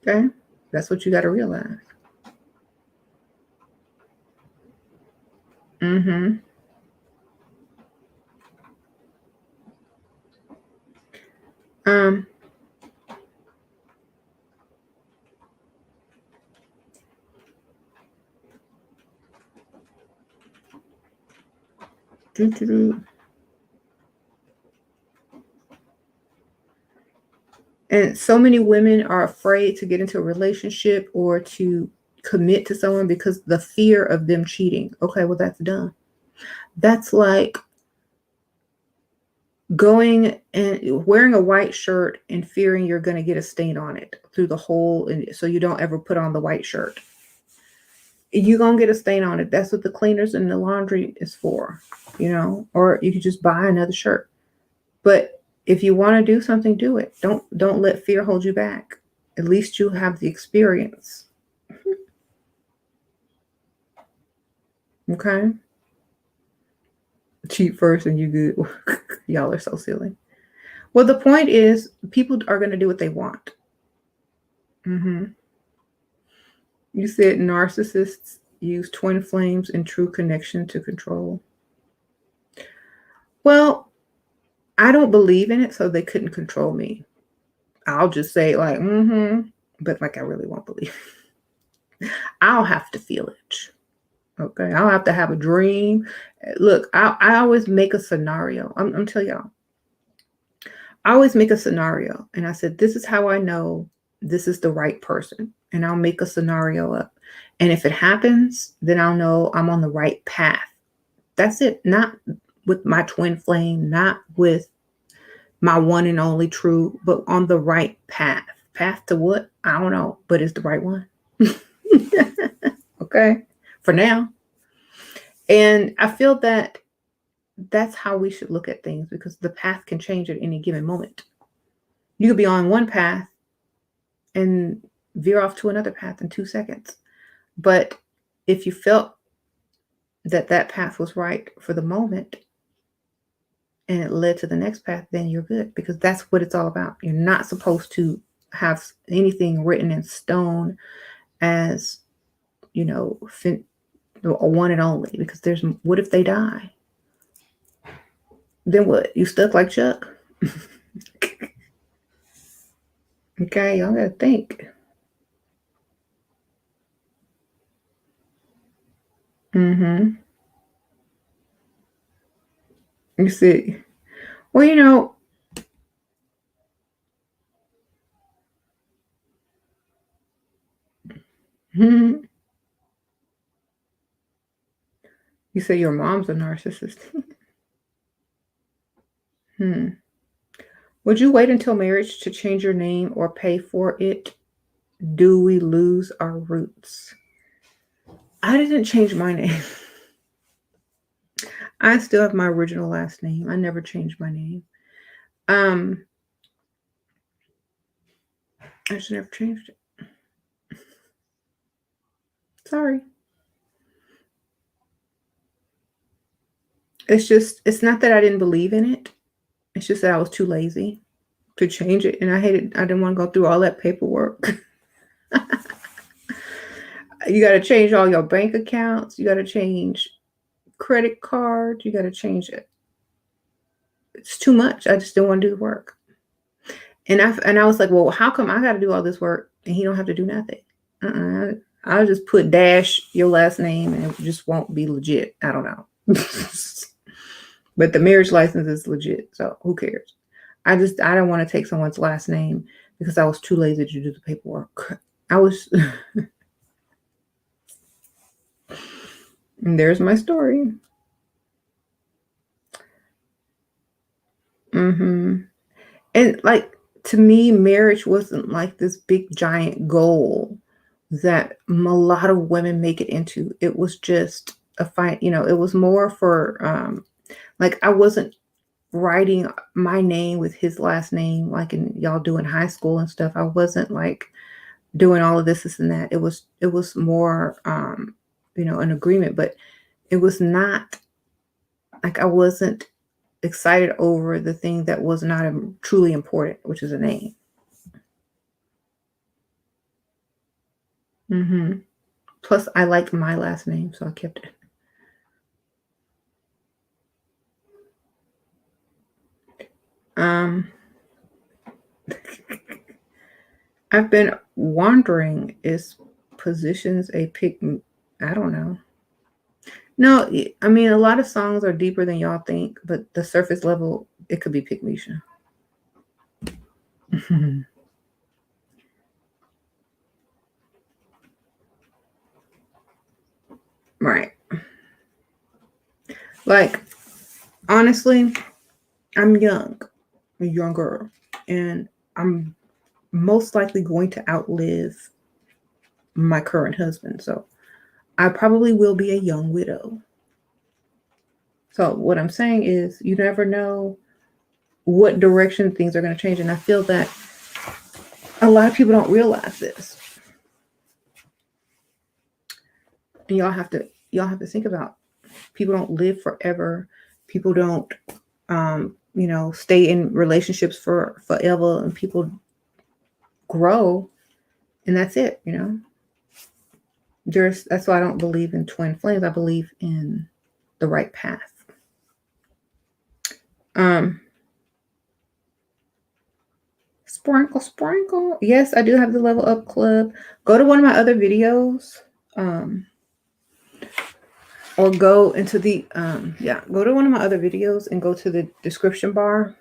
Okay? That's what you got to realize. Mm-hmm. Um, doo-doo-doo. And so many women are afraid to get into a relationship or to commit to someone because the fear of them cheating. Okay, well, that's dumb. That's like going and wearing a white shirt and fearing you're going to get a stain on it through the hole, and so you don't ever put on the white shirt. You're going to get a stain on it. That's what the cleaners and the laundry is for, or you could just buy another shirt. But if you want to do something, do it. Don't let fear hold you back. At least you have the experience. Okay? Cheat first and you good. Y'all are so silly. Well, the point is, people are going to do what they want. Mm-hmm. You said narcissists use twin flames and true connection to control. Well, I don't believe in it, so they couldn't control me. I'll just say like, but like I really won't believe. I'll have to feel it. Okay, I'll have to have a dream. Look, I always make a scenario. I'm telling y'all. I always make a scenario, and I said, this is how I know this is the right person, and I'll make a scenario up. And if it happens, then I'll know I'm on the right path. That's it. Not with my twin flame, not with my one and only true, but on the right path. Path to what? I don't know, but it's the right one. Okay, for now. And I feel that that's how we should look at things, because the path can change at any given moment. You could be on one path and veer off to another path in 2 seconds. But if you felt that path was right for the moment and it led to the next path, then you're good, because that's what it's all about. You're not supposed to have anything written in stone as, a one and only, because what if they die? Then what? You stuck like Chuck? Okay, y'all gotta think. Mm-hmm. You see. Well, you say your mom's a narcissist. Would you wait until marriage to change your name or pay for it? Do we lose our roots? I didn't change my name. I still have my original last name. I never changed my name. I just never changed it. Sorry. It's not that I didn't believe in it. It's just that I was too lazy to change it. And I didn't want to go through all that paperwork. You got to change all your bank accounts. You got to change credit cards. You got to change it. It's too much. I just didn't want to do the work. And I was like, well, how come I got to do all this work and he don't have to do nothing? I'll just put dash your last name and it just won't be legit. I don't know. But the marriage license is legit. So who cares? I don't want to take someone's last name because I was too lazy to do the paperwork. And there's my story. And like, to me, marriage wasn't like this big giant goal that a lot of women make it into. It was just a fight. It was more for like, I wasn't writing my name with his last name like y'all do in high school and stuff. I wasn't like doing all of this and that. It was more, an agreement, but it was not like I wasn't excited over the thing that was not truly important, which is a name. Plus, I liked my last name, so I kept it. I've been wondering, is positions a pick? I don't know. No, I mean, a lot of songs are deeper than y'all think, but the surface level, it could be pick Misha. Right. Like, honestly, I'm younger, and I'm most likely going to outlive my current husband. So I probably will be a young widow. So what I'm saying is, you never know what direction things are going to change. And I feel that a lot of people don't realize this. And y'all have to think about, people don't live forever. People don't, stay in relationships for forever, and people grow, and that's it. That's why I don't believe in twin flames. I believe in the right path. Sprinkle. Yes, I do have the Level Up Club. Go to one of my other videos. Or go into the go to one of my other videos and go to the description bar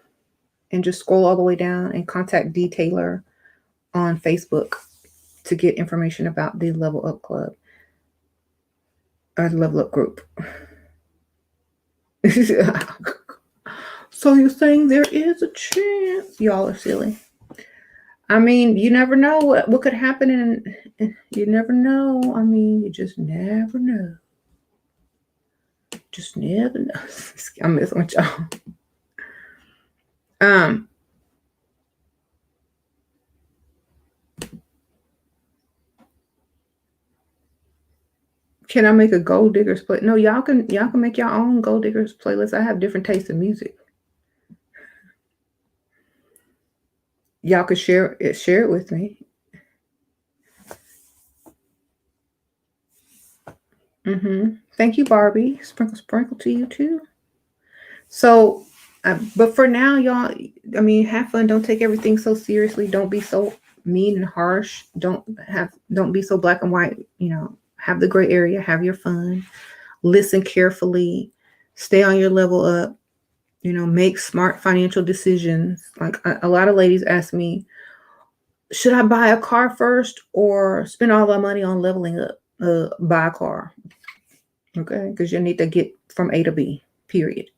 and just scroll all the way down and contact D Taylor on Facebook to get information about the Level Up Club or the Level Up group. So you're saying there is a chance? Y'all are silly. I mean, you never know what could happen, and you never know. I mean, you just never know. Just never know. I'm messing with y'all. Can I make a Gold Diggers play? No, y'all can make your own Gold Diggers playlist. I have different tastes in music. Y'all could share it with me. Thank you, Barbie. Sprinkle to you too. So, but for now, y'all, I mean, have fun. Don't take everything so seriously. Don't be so mean and harsh. Don't be so black and white. Have the gray area. Have your fun. Listen carefully. Stay on your level up. Make smart financial decisions. Like a lot of ladies ask me, should I buy a car first or spend all my money on leveling up? Buy a car. Okay, because you need to get from A to B, period.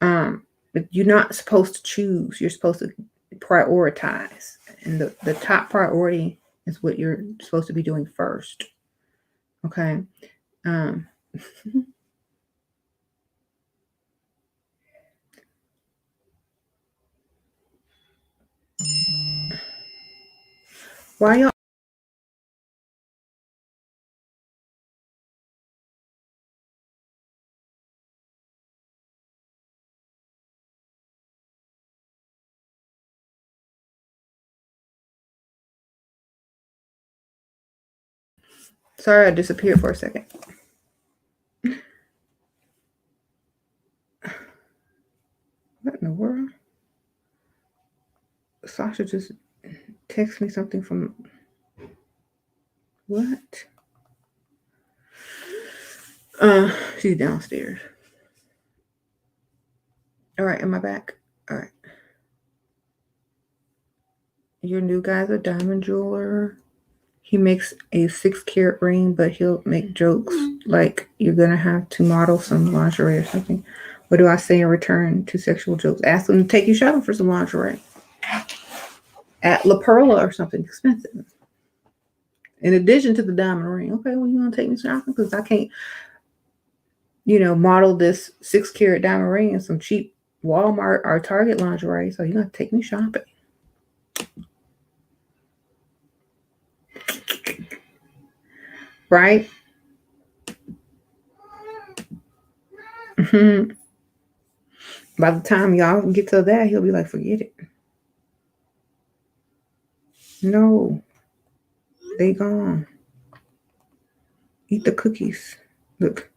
But you're not supposed to choose. You're supposed to prioritize. And the top priority is what you're supposed to be doing first. Okay. Why y'all? Sorry, I disappeared for a second. What in the world? Sasha just texted me something from what? She's downstairs. All right, am I back? All right. Your new guy's a diamond jeweler. He makes a 6-carat ring, but he'll make jokes like you're gonna have to model some lingerie or something. What do I say in return to sexual jokes? Ask him to take you shopping for some lingerie at La Perla or something expensive. In addition to the diamond ring. Okay, well, you gonna take me shopping? Because I can't, model this 6-carat diamond ring in some cheap Walmart or Target lingerie. So you're gonna take me shopping. Right? Mhm. By the time y'all get to that, he'll be like, forget it. No, they gone. Eat the cookies. Look.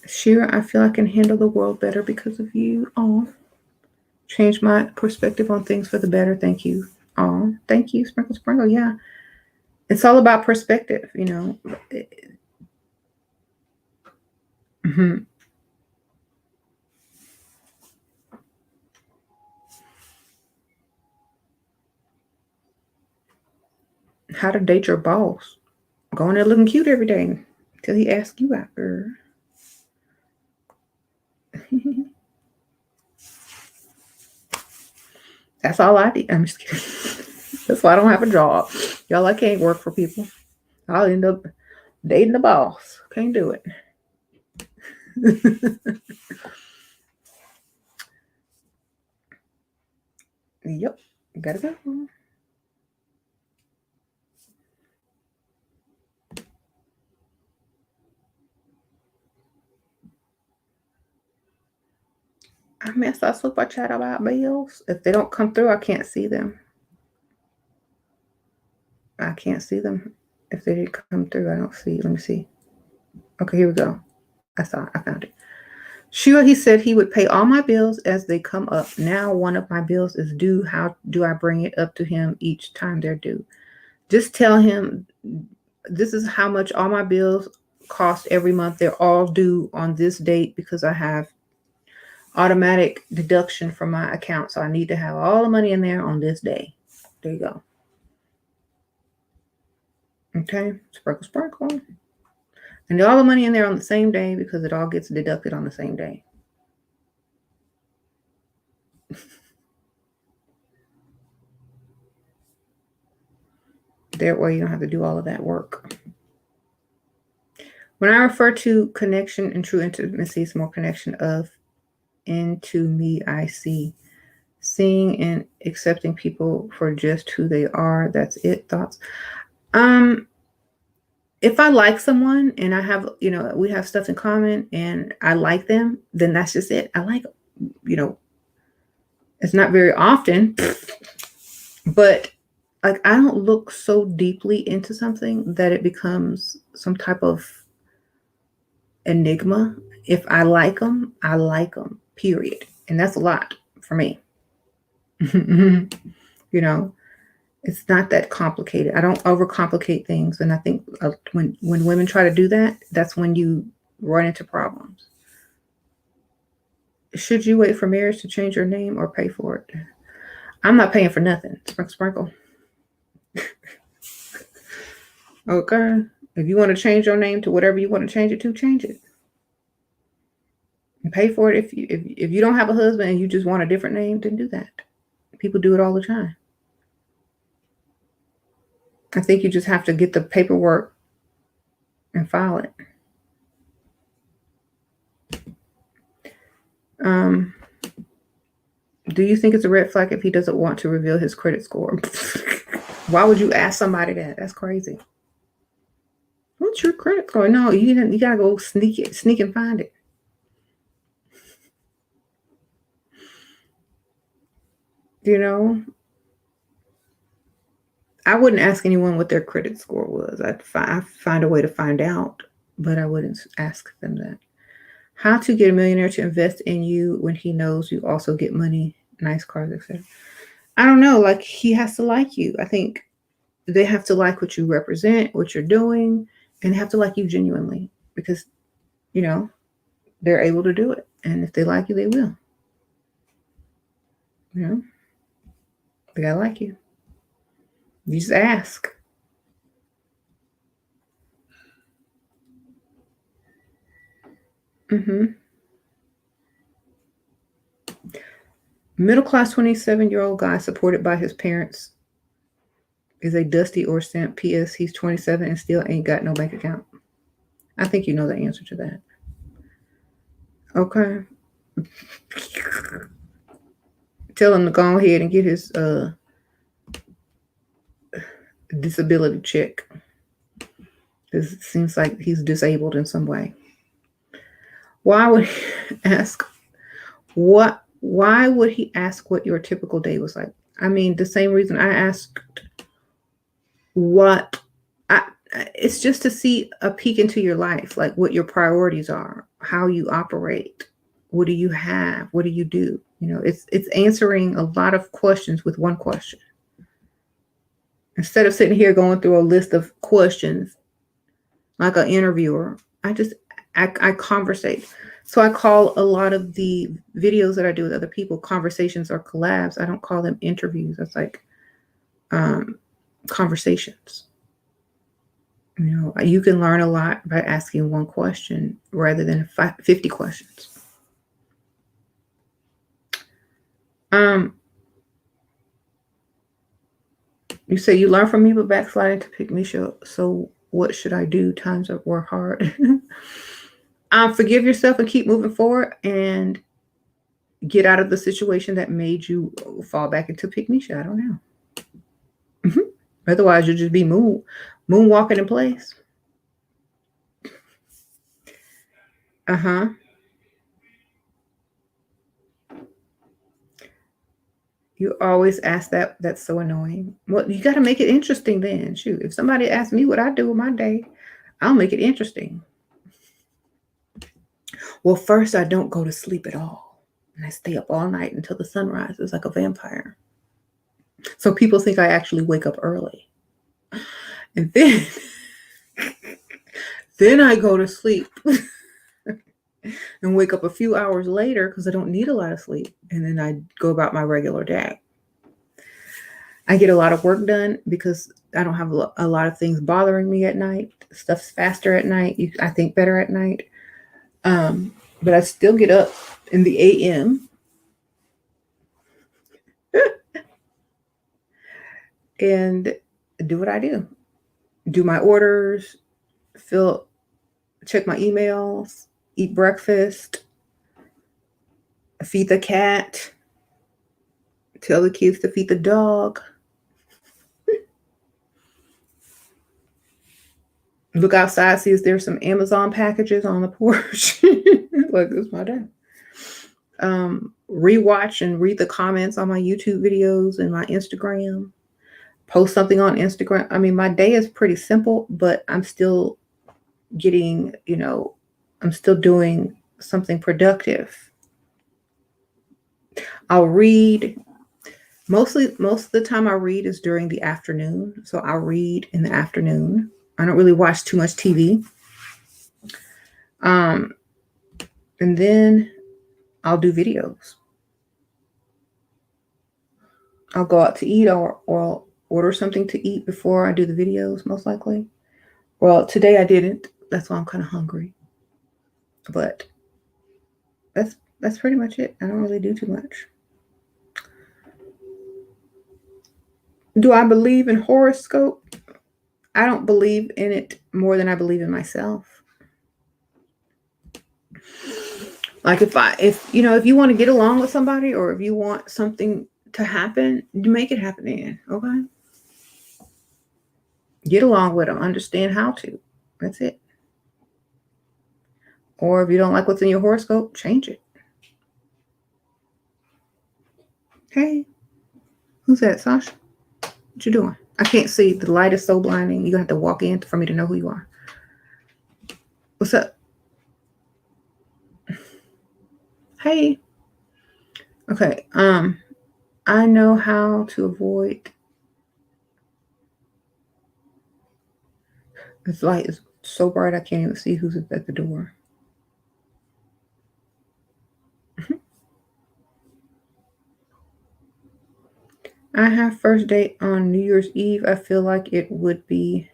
Shira, I feel I can handle the world better because of you. Oh, change my perspective on things for the better. Thank you. Oh, thank you, Sprinkle Sprinkle. Yeah, it's all about perspective, you know. Mhm. How to date your boss? Going there looking cute every day until he asks you out, girl. That's all I did. I'm just kidding. That's why I don't have a job. Y'all, I can't work for people. I'll end up dating the boss. Can't do it. Yep. Gotta go. I messed up super chat about bills. If they don't come through, I can't see them. I can't see them. If they didn't come through, I don't see. Let me see. Okay, here we go. I saw it. I found it. Sure, he said he would pay all my bills as they come up. Now one of my bills is due. How do I bring it up to him each time they're due? Just tell him this is how much all my bills cost every month. They're all due on this date because I have automatic deduction from my account. So I need to have all the money in there on this day. There you go. Okay, sprinkle, sprinkle. And all the money in there on the same day because it all gets deducted on the same day. That way you don't have to do all of that work. When I refer to connection and true intimacy, it's more connection of into me I see. Seeing and accepting people for just who they are. That's it. Thoughts. If I like someone and I have, we have stuff in common and I like them, then that's just it. I like, it's not very often, but like I don't look so deeply into something that it becomes some type of enigma. If I like them, I like them, period. And that's a lot for me. you know, it's not that complicated. I don't overcomplicate things. And I think when women try to do that, that's when you run into problems. Should you wait for marriage to change your name or pay for it? I'm not paying for nothing. Sprinkle, sprinkle. Okay. If you want to change your name to whatever you want to change it to, change it. And pay for it. If you don't have a husband and you just want a different name, then do that. People do it all the time. I think you just have to get the paperwork and file it. Do you think it's a red flag if he doesn't want to reveal his credit score? Why would you ask somebody that? That's crazy. What's your credit score? No, you gotta go sneak and find it. I wouldn't ask anyone what their credit score was. I'd find a way to find out, but I wouldn't ask them that. How to get a millionaire to invest in you when he knows you also get money, nice cars, etc. I don't know. Like he has to like you. I think they have to like what you represent, what you're doing, and they have to like you genuinely because, they're able to do it. And if they like you, they will. They gotta like you. You just ask. Middle class 27-year-old guy supported by his parents is a dusty or simp. P.S. He's 27 and still ain't got no bank account. I think you know the answer to that. Okay. Tell him to go ahead and get his disability check. It seems like he's disabled in some way. Why would he ask what? Why would he ask what your typical day was like? I mean, the same reason I asked what. It's just to see a peek into your life, like what your priorities are, how you operate, what do you have, what do you do? You know, it's answering a lot of questions with one question. Instead of sitting here going through a list of questions like an interviewer, I conversate. So I call a lot of the videos that I do with other people conversations or collabs. I don't call them interviews. That's like conversations. You know, you can learn a lot by asking one question rather than 50 questions. You say you learn from me, but backsliding to pick me. So what should I do? Times were hard. Forgive yourself and keep moving forward and get out of the situation that made you fall back into pick me. I don't know. Otherwise, you'll just be moonwalking in place. You always ask that. That's so annoying. Well, you got to make it interesting then. Shoot, if somebody asks me what I do with my day, I'll make it interesting. Well, first, I don't go to sleep at all. And I stay up all night until the sun rises like a vampire. So people think I actually wake up early. And then, then I go to sleep and wake up a few hours later because I don't need a lot of sleep. And then I go about my regular day. I get a lot of work done because I don't have a lot of things bothering me at night. Stuff's faster at night. I think better at night. But I still get up in the AM and do what I do. Do my orders, check my emails, eat breakfast, feed the cat, tell the kids to feed the dog. Look outside, see if there's some Amazon packages on the porch. Like, it's my day. Rewatch and read the comments on my YouTube videos and my Instagram. Post something on Instagram. I mean, my day is pretty simple, but I'm still getting, I'm still doing something productive. I'll read. Most of the time I read is during the afternoon. So I'll read in the afternoon. I don't really watch too much TV. And then I'll do videos. I'll go out to eat or order something to eat before I do the videos, most likely. Well, today I didn't. That's why I'm kind of hungry. But that's pretty much it. I don't really do too much. Do I believe in horoscope? I don't believe in it more than I believe in myself. Like if you want to get along with somebody or if you want something to happen, you make it happen then, okay? Get along with them, understand how to. That's it. Or if you don't like what's in your horoscope, change it. Hey, who's that, Sasha? What you doing? I can't see. The light is so blinding. You're going to have to walk in for me to know who you are. What's up? Hey. Okay. I know how to avoid. This light is so bright I can't even see who's at the door. I have first date on New Year's Eve. I feel like it would be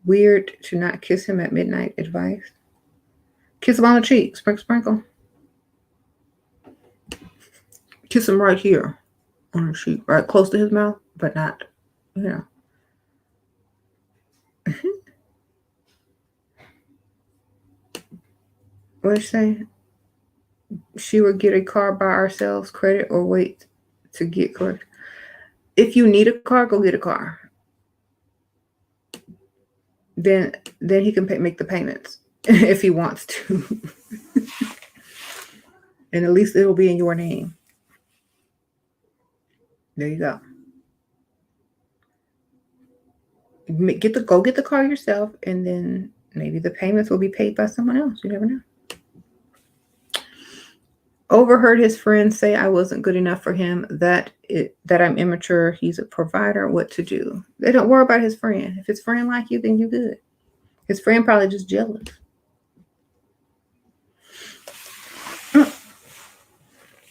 weird to not kiss him at midnight. Advice. Kiss him on the cheek. Sprinkle, sprinkle. Kiss him right here on the cheek. Right close to his mouth, but not, What did you say? She would get a car by ourselves credit or wait to get credit. If you need a car, go get a car. Then he can make the payments if he wants to. And at least it'll be in your name. There you go. Go get the car yourself, and then maybe the payments will be paid by someone else. You never know. Overheard his friends say I wasn't good enough for him, that I'm immature, he's a provider, what to do. They don't worry about his friend. If his friend like you, then you're good. His friend probably just jealous.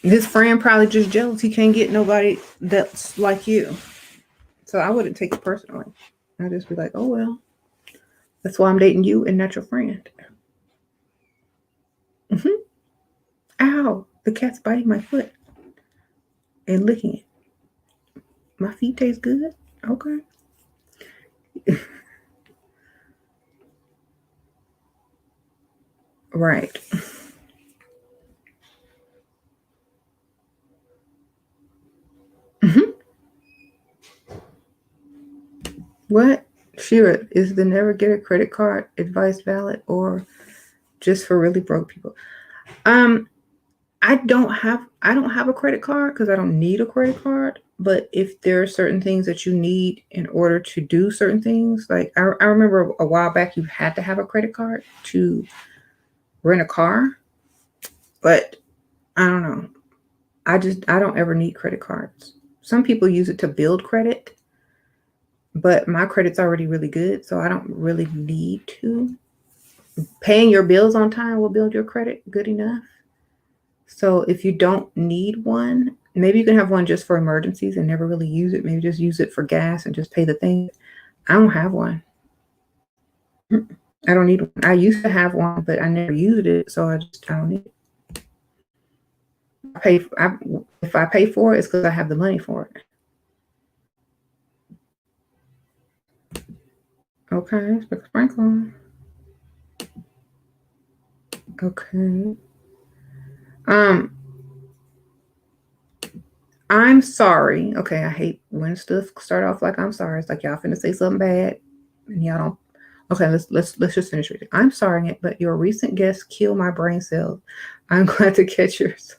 His friend probably just jealous. He can't get nobody that's like you. So I wouldn't take it personally. I'd just be like, oh, well, that's why I'm dating you and not your friend. Ow, the cat's biting my foot and licking it. My feet taste good? Okay. Right. What? Shira, is the never get a credit card advice valid or just for really broke people? I don't have a credit card because I don't need a credit card. But if there are certain things that you need in order to do certain things, like I remember a while back you had to have a credit card to rent a car. But I don't know. I don't ever need credit cards. Some people use it to build credit, but my credit's already really good, so I don't really need to. Paying your bills on time will build your credit good enough. So if you don't need one, maybe you can have one just for emergencies and never really use it. Maybe just use it for gas and just pay the thing. I don't have one. I don't need one. I used to have one, but I never used it, so I don't need it. If I pay for it, it's because I have the money for it. Okay, sprinkle. Okay. I'm sorry. Okay, I hate when stuff start off like I'm sorry. It's like y'all finna say something bad, and y'all don't. Okay, let's just finish reading. I'm sorry, but your recent guest killed my brain cells. I'm glad to catch yours.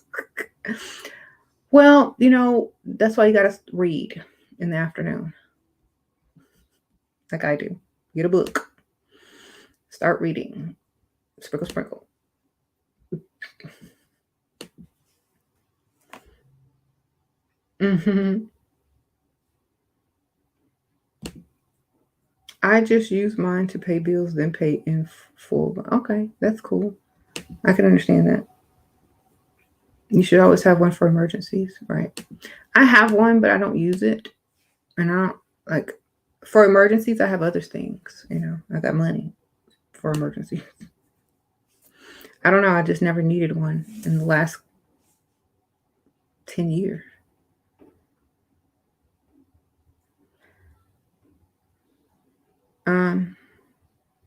Well, that's why you gotta read in the afternoon, like I do. Get a book. Start reading. Sprinkle, sprinkle. I just use mine to pay bills, then pay in full. Okay, that's cool. I can understand that. You should always have one for emergencies, right? I have one, but I don't use it. And I don't, like, for emergencies, I have other things. I got money for emergencies. I don't know. I just never needed one in the last 10 years.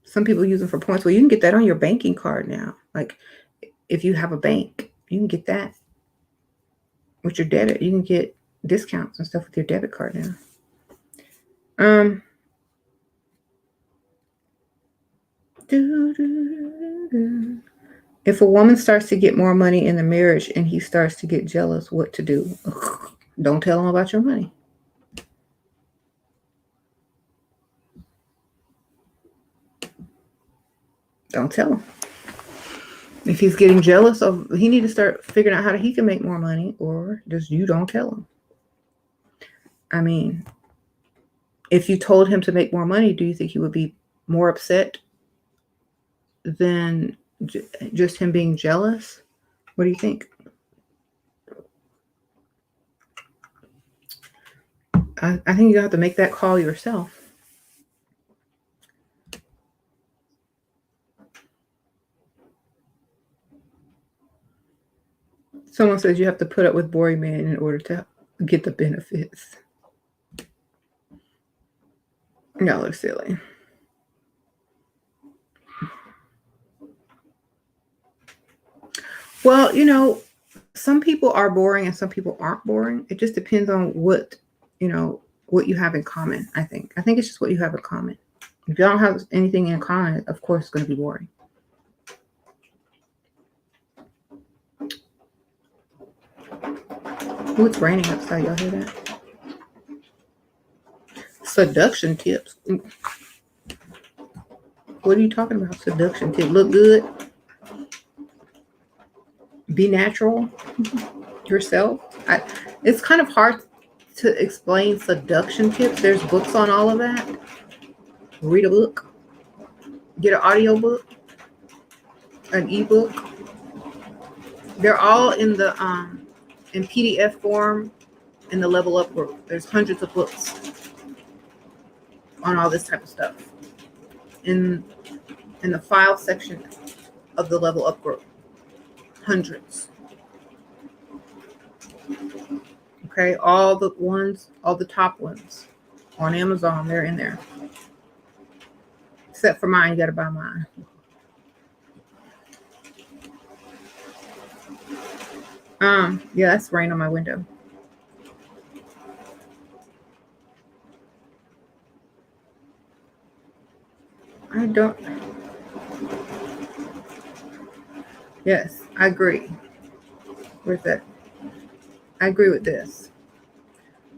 Some people use them for points. Well, you can get that on your banking card now. Like, if you have a bank, you can get that with your debit. You can get discounts and stuff with your debit card now. If a woman starts to get more money in the marriage and he starts to get jealous, what to do? Don't tell him about your money. Don't tell him. If he's getting jealous he need to start figuring out how he can make more money, or just you don't tell him. I mean, if you told him to make more money, do you think he would be more upset than just him being jealous? What do you think? I think you have to make that call yourself. Someone says you have to put up with boring men in order to get the benefits. Y'all are silly. Well, some people are boring and some people aren't boring. It just depends on what, what you have in common, I think. I think it's just what you have in common. If you don't have anything in common, of course it's going to be boring. Oh, it's raining outside. Y'all hear that? Seduction tips. What are you talking about? Seduction tip. Look good. Be natural. Yourself. It's kind of hard to explain seduction tips. There's books on all of that. Read a book. Get an audio book. An ebook. They're all in the in PDF form in the Level Up group. There's hundreds of books on all this type of stuff in the file section of the Level Up group. Hundreds. Okay, all the top ones on Amazon, they're in there. Except for mine, you gotta buy mine. Yeah, that's rain on my window. I don't. Yes, I agree with that. I agree with this.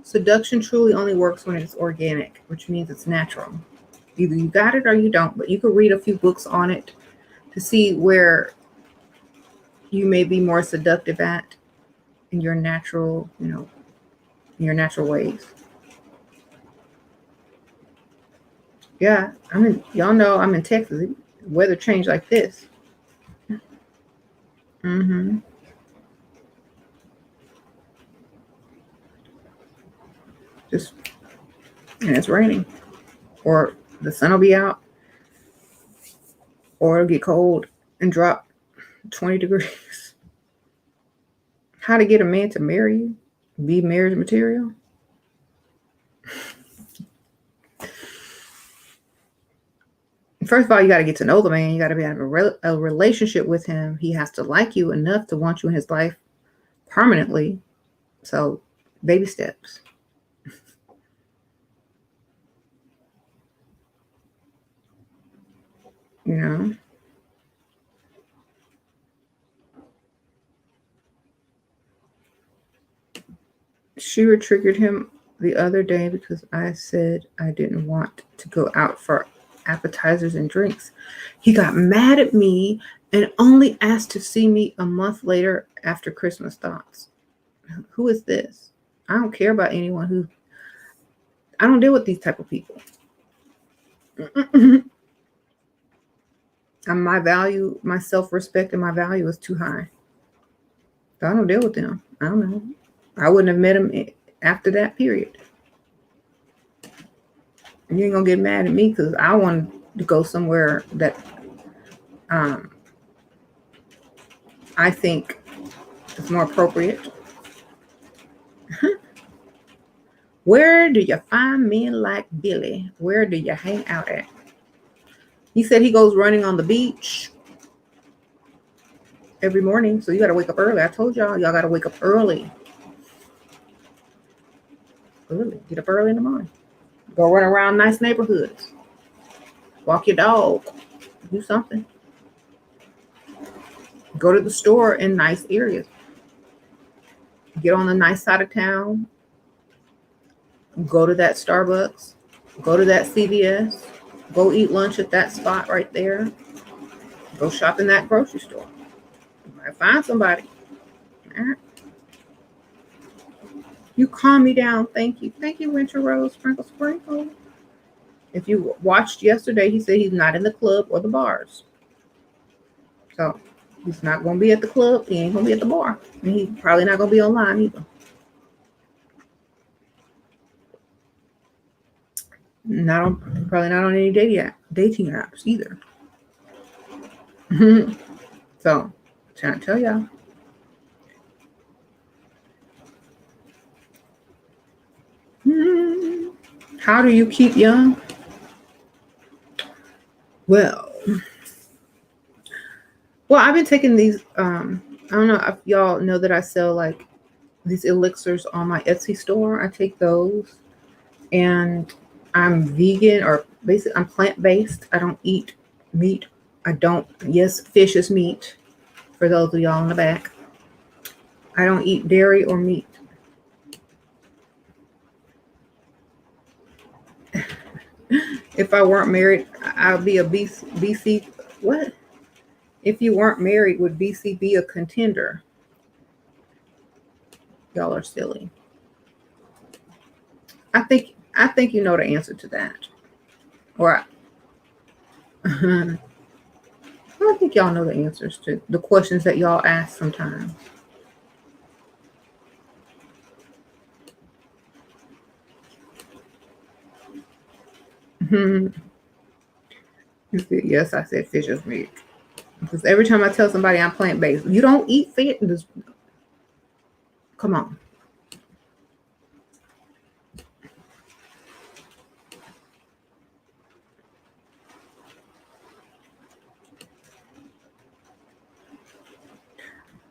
Seduction truly only works when it's organic, which means it's natural. Either you got it or you don't, but you could read a few books on it to see where you may be more seductive at in your natural, in your natural ways. Yeah, y'all know I'm in Texas. Weather changed like this. Mm-hmm. And it's raining. Or the sun will be out. Or it'll get cold and drop 20 degrees. How to get a man to marry you? Be marriage material? First of all, you got to get to know the man. You got to have a relationship with him. He has to like you enough to want you in his life permanently. So, baby steps. Shira triggered him the other day because I said I didn't want to go out for appetizers and drinks. He got mad at me and only asked to see me a month later after Christmas thoughts. Who is this? I don't care about anyone I don't deal with these type of people. And my value, my self-respect and my value is too high. So I don't deal with them. I don't know. I wouldn't have met him after that period. You ain't gonna get mad at me because I wanted to go somewhere that I think is more appropriate. Where do you find men like Billy? Where do you hang out at? He said he goes running on the beach every morning. So you got to wake up early. I told y'all got to wake up early. Get up early in the morning. Go run around nice neighborhoods. Walk your dog. Do something. Go to the store in nice areas. Get on the nice side of town. Go to that Starbucks. Go to that CVS. Go eat lunch at that spot right there. Go shop in that grocery store. You might find somebody. All right. You calm me down. Thank you. Thank you, Winter Rose. Sprinkle, sprinkle. If you watched yesterday, he said he's not in the club or the bars. So he's not going to be at the club. He ain't going to be at the bar. And he's probably not going to be online either. Probably not on any dating apps either. So, trying to tell y'all. How do you keep young? Well, I've been taking these I don't know if y'all know that I sell like these elixirs on my Etsy store. I take those, and I'm vegan, or basically I'm plant-based. I don't eat meat. I don't, yes, fish is meat for those of y'all in the back. I don't eat dairy or meat. If I weren't married, I'd be a BC. What? If you weren't married, would BC be a contender? Y'all are silly. I think you know the answer to that. Or I think y'all know the answers to the questions that y'all ask sometimes. Yes, I said fish is meat. Because every time I tell somebody I'm plant based, you don't eat fish. Come on.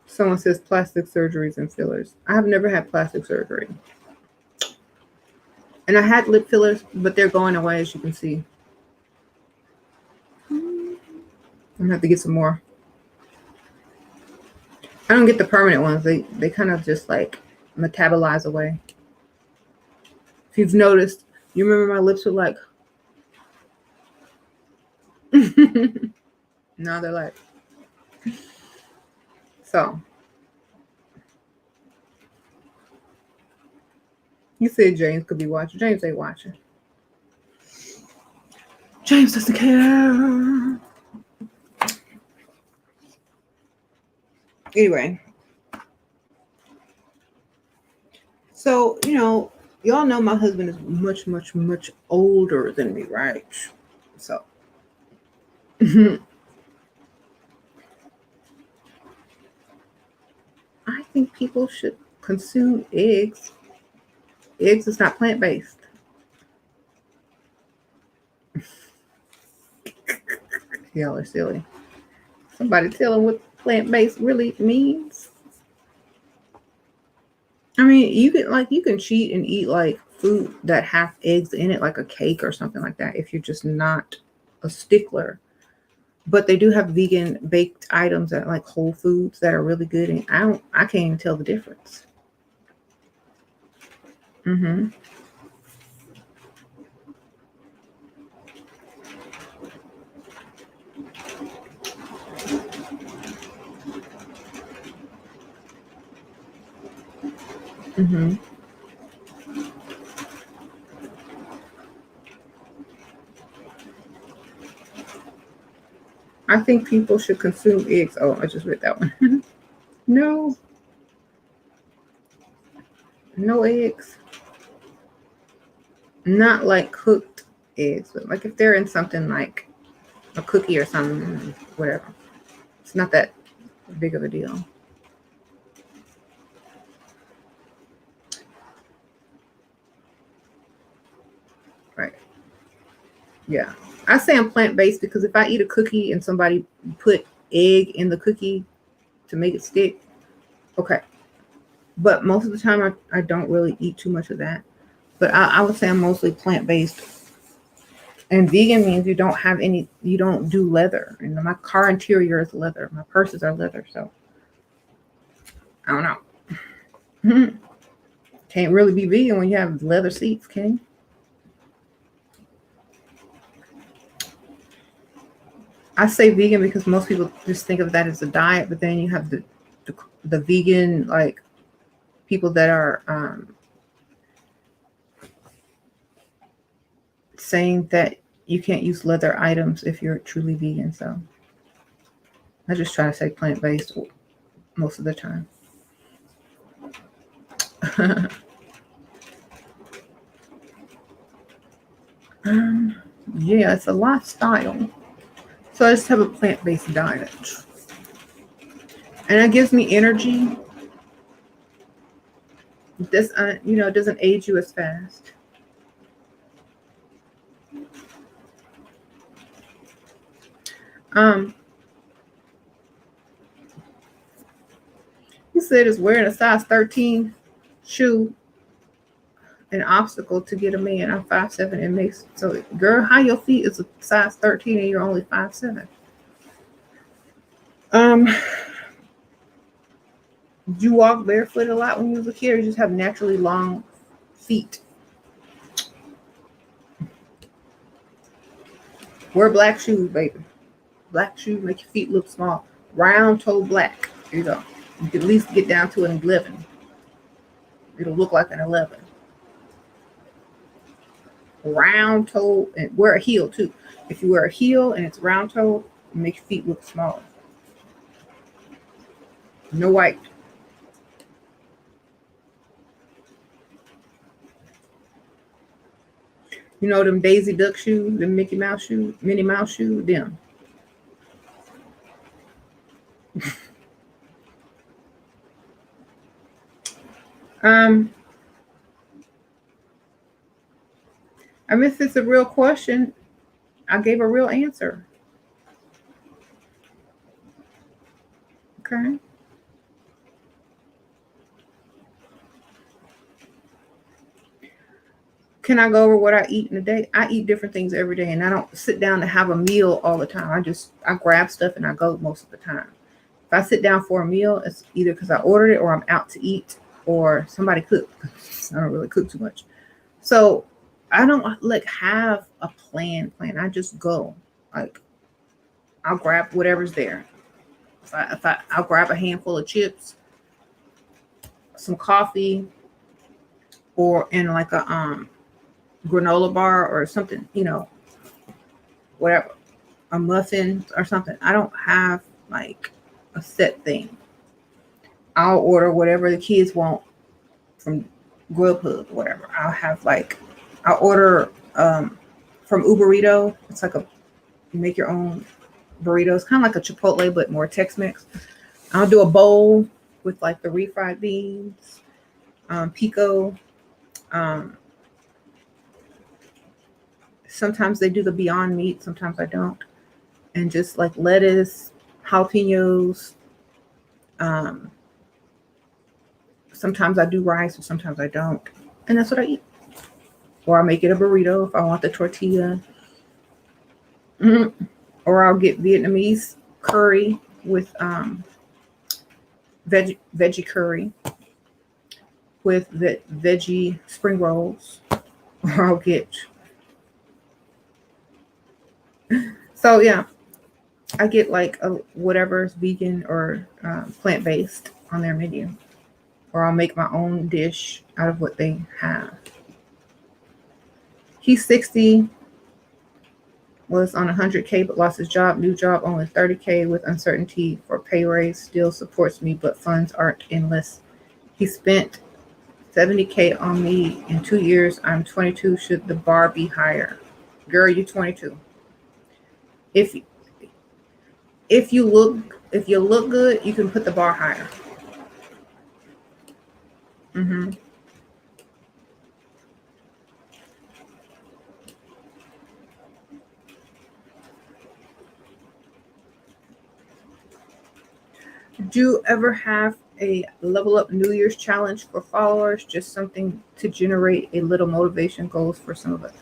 Someone says plastic surgeries and fillers. I have never had plastic surgery. And I had lip fillers, but they're going away, as you can see. I'm gonna have to get some more. I don't get the permanent ones. They kind of just like metabolize away. If you've noticed, you remember my lips were like now they're like so. You said James could be watching. James ain't watching. James doesn't care. Anyway, so y'all know my husband is much, much, much older than me, right? So I think people should consume eggs. Eggs is not plant-based. Y'all are silly. Somebody tell them what plant-based really means. I mean, you can cheat and eat like food that have eggs in it, like a cake or something like that, if you're just not a stickler. But they do have vegan baked items at like Whole Foods that are really good, and I can't even tell the difference. Mhm. Mhm. I think people should consume eggs. Oh, I just read that one. No, no eggs. Not like cooked eggs, but like if they're in something like a cookie or something, whatever. It's not that big of a deal. Right. Yeah. I say I'm plant based because if I eat a cookie and somebody put egg in the cookie to make it stick, okay. But most of the time, I don't really eat too much of that. But I would say I'm mostly plant based. And vegan means you don't do leather. And my car interior is leather. My purses are leather. So I don't know. Can't really be vegan when you have leather seats, can you? I say vegan because most people just think of that as a diet, but then you have the vegan like people that are saying that you can't use leather items if you're truly vegan. So I just try to say plant based most of the time. um, yeah, it's a lifestyle. So I just have a plant based diet, and it gives me energy. This, it doesn't age you as fast. Um, He said is wearing a size 13 shoe an obstacle to get a man. I'm 5'7" and makes so girl, how your feet is a size 13 and you're only 5'7"? Did you walk barefoot a lot when you was a kid, or you just have naturally long feet? Wear black shoes, baby. Black shoes make your feet look small. Round toe black. There you go. You can at least get down to an 11. It'll look like an 11. Round toe, and wear a heel too. If you wear a heel and it's round toe, it makes your feet look smaller. No white. You know them Daisy Duck shoes, them Mickey Mouse shoes, Minnie Mouse shoes, them. I mean, if it's a real question, I gave a real answer. Okay. Can I go over what I eat in a day? I eat different things every day, and I don't sit down to have a meal all the time. I grab stuff and I go most of the time. If I sit down for a meal, it's either because I ordered it or I'm out to eat or somebody cooked. I don't really cook too much. So I don't like have a plan. I just go. Like I'll grab whatever's there. I'll grab a handful of chips, some coffee, or in like a granola bar or something, whatever, a muffin or something. I don't have like a set thing. I'll order whatever the kids want from Grubhub, whatever. I'll order from Uberito. It's like you make your own burritos, kind of like a Chipotle, but more Tex-Mex. I'll do a bowl with like the refried beans, pico. Sometimes they do the Beyond Meat, sometimes I don't. And just like lettuce, jalapenos. Sometimes I do rice, or sometimes I don't. And that's what I eat. Or I'll make it a burrito if I want the tortilla. Or I'll get Vietnamese curry with veggie curry with veggie spring rolls. Or I'll get... So yeah, I get like whatever's vegan or plant-based on their menu. Or I'll make my own dish out of what they have. He's 60, was on 100K but lost his job. New job only 30K with uncertainty for pay raise. Still supports me, but funds aren't endless. He spent 70K on me in 2 years. I'm 22. Should the bar be higher? Girl, you're 22. If you look good, you can put the bar higher. Do you ever have a level up New Year's challenge for followers? Just something to generate a little motivation goals for some of us.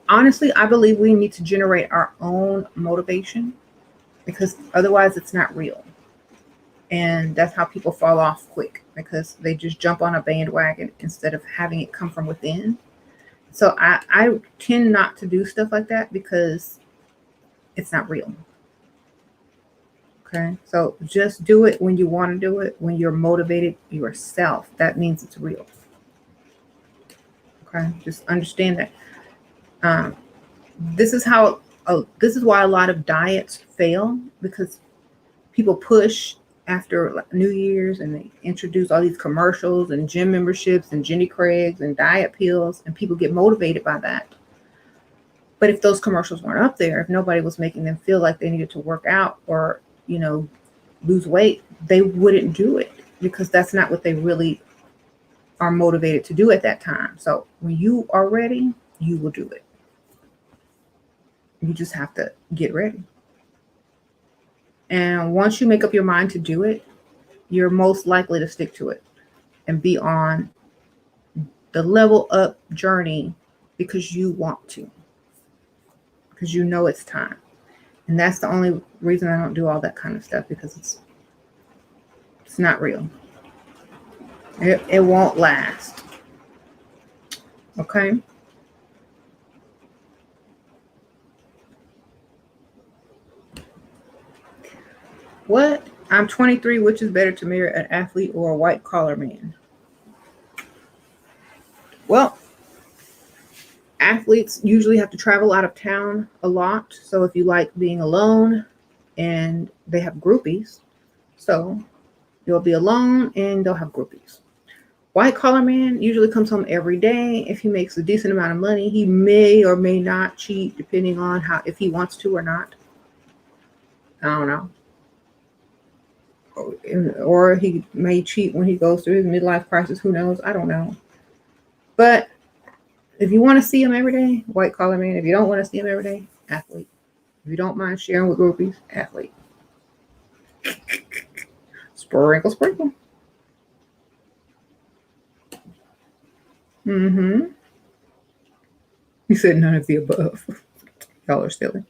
Honestly, I believe we need to generate our own motivation, because otherwise it's not real. And that's how people fall off quick, because they just jump on a bandwagon instead of having it come from within. So I tend not to do stuff like that because it's not real. Okay, so just do it when you want to do it, when you're motivated yourself. That means it's real. Okay, just understand that. This is why a lot of diets fail, because people push after New Year's and they introduce all these commercials and gym memberships and Jenny Craig's and diet pills, and people get motivated by that. But if those commercials weren't up there, if nobody was making them feel like they needed to work out or lose weight, they wouldn't do it, because that's not what they really are motivated to do at that time. So when you are ready, you will do it. You just have to get ready. And once you make up your mind to do it, you're most likely to stick to it and be on the level up journey because you want to, because you know it's time. And that's the only reason I don't do all that kind of stuff, because it's not real. It won't last. Okay. What? I'm 23. Which is better to marry, an athlete or a white collar man? Well, athletes usually have to travel out of town a lot. So if you like being alone, and they have groupies, so you'll be alone and they'll have groupies. White collar man usually comes home every day. If he makes a decent amount of money, he may or may not cheat, depending on if he wants to or not. I don't know. Or he may cheat when he goes through his midlife crisis. Who knows? I don't know. But if you want to see him every day, white collar man. If you don't want to see him every day, athlete. If you don't mind sharing with groupies, athlete. Sprinkle, sprinkle. Mm-hmm. You said none of the above. Y'all are silly.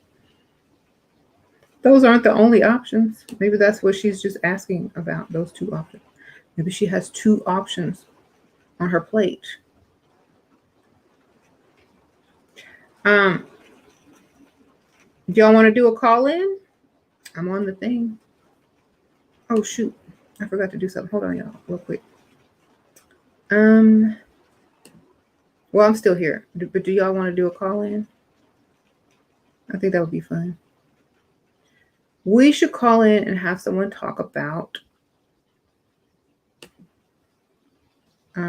Those aren't the only options. Maybe that's what she's just asking about, those two options. Maybe she has two options on her plate. Do y'all want to do a call in? I'm on the thing. Oh shoot. I forgot to do something. Hold on, y'all, real quick. Well, I'm still here. But do y'all want to do a call in? I think that would be fun. We should call in and have someone talk about, I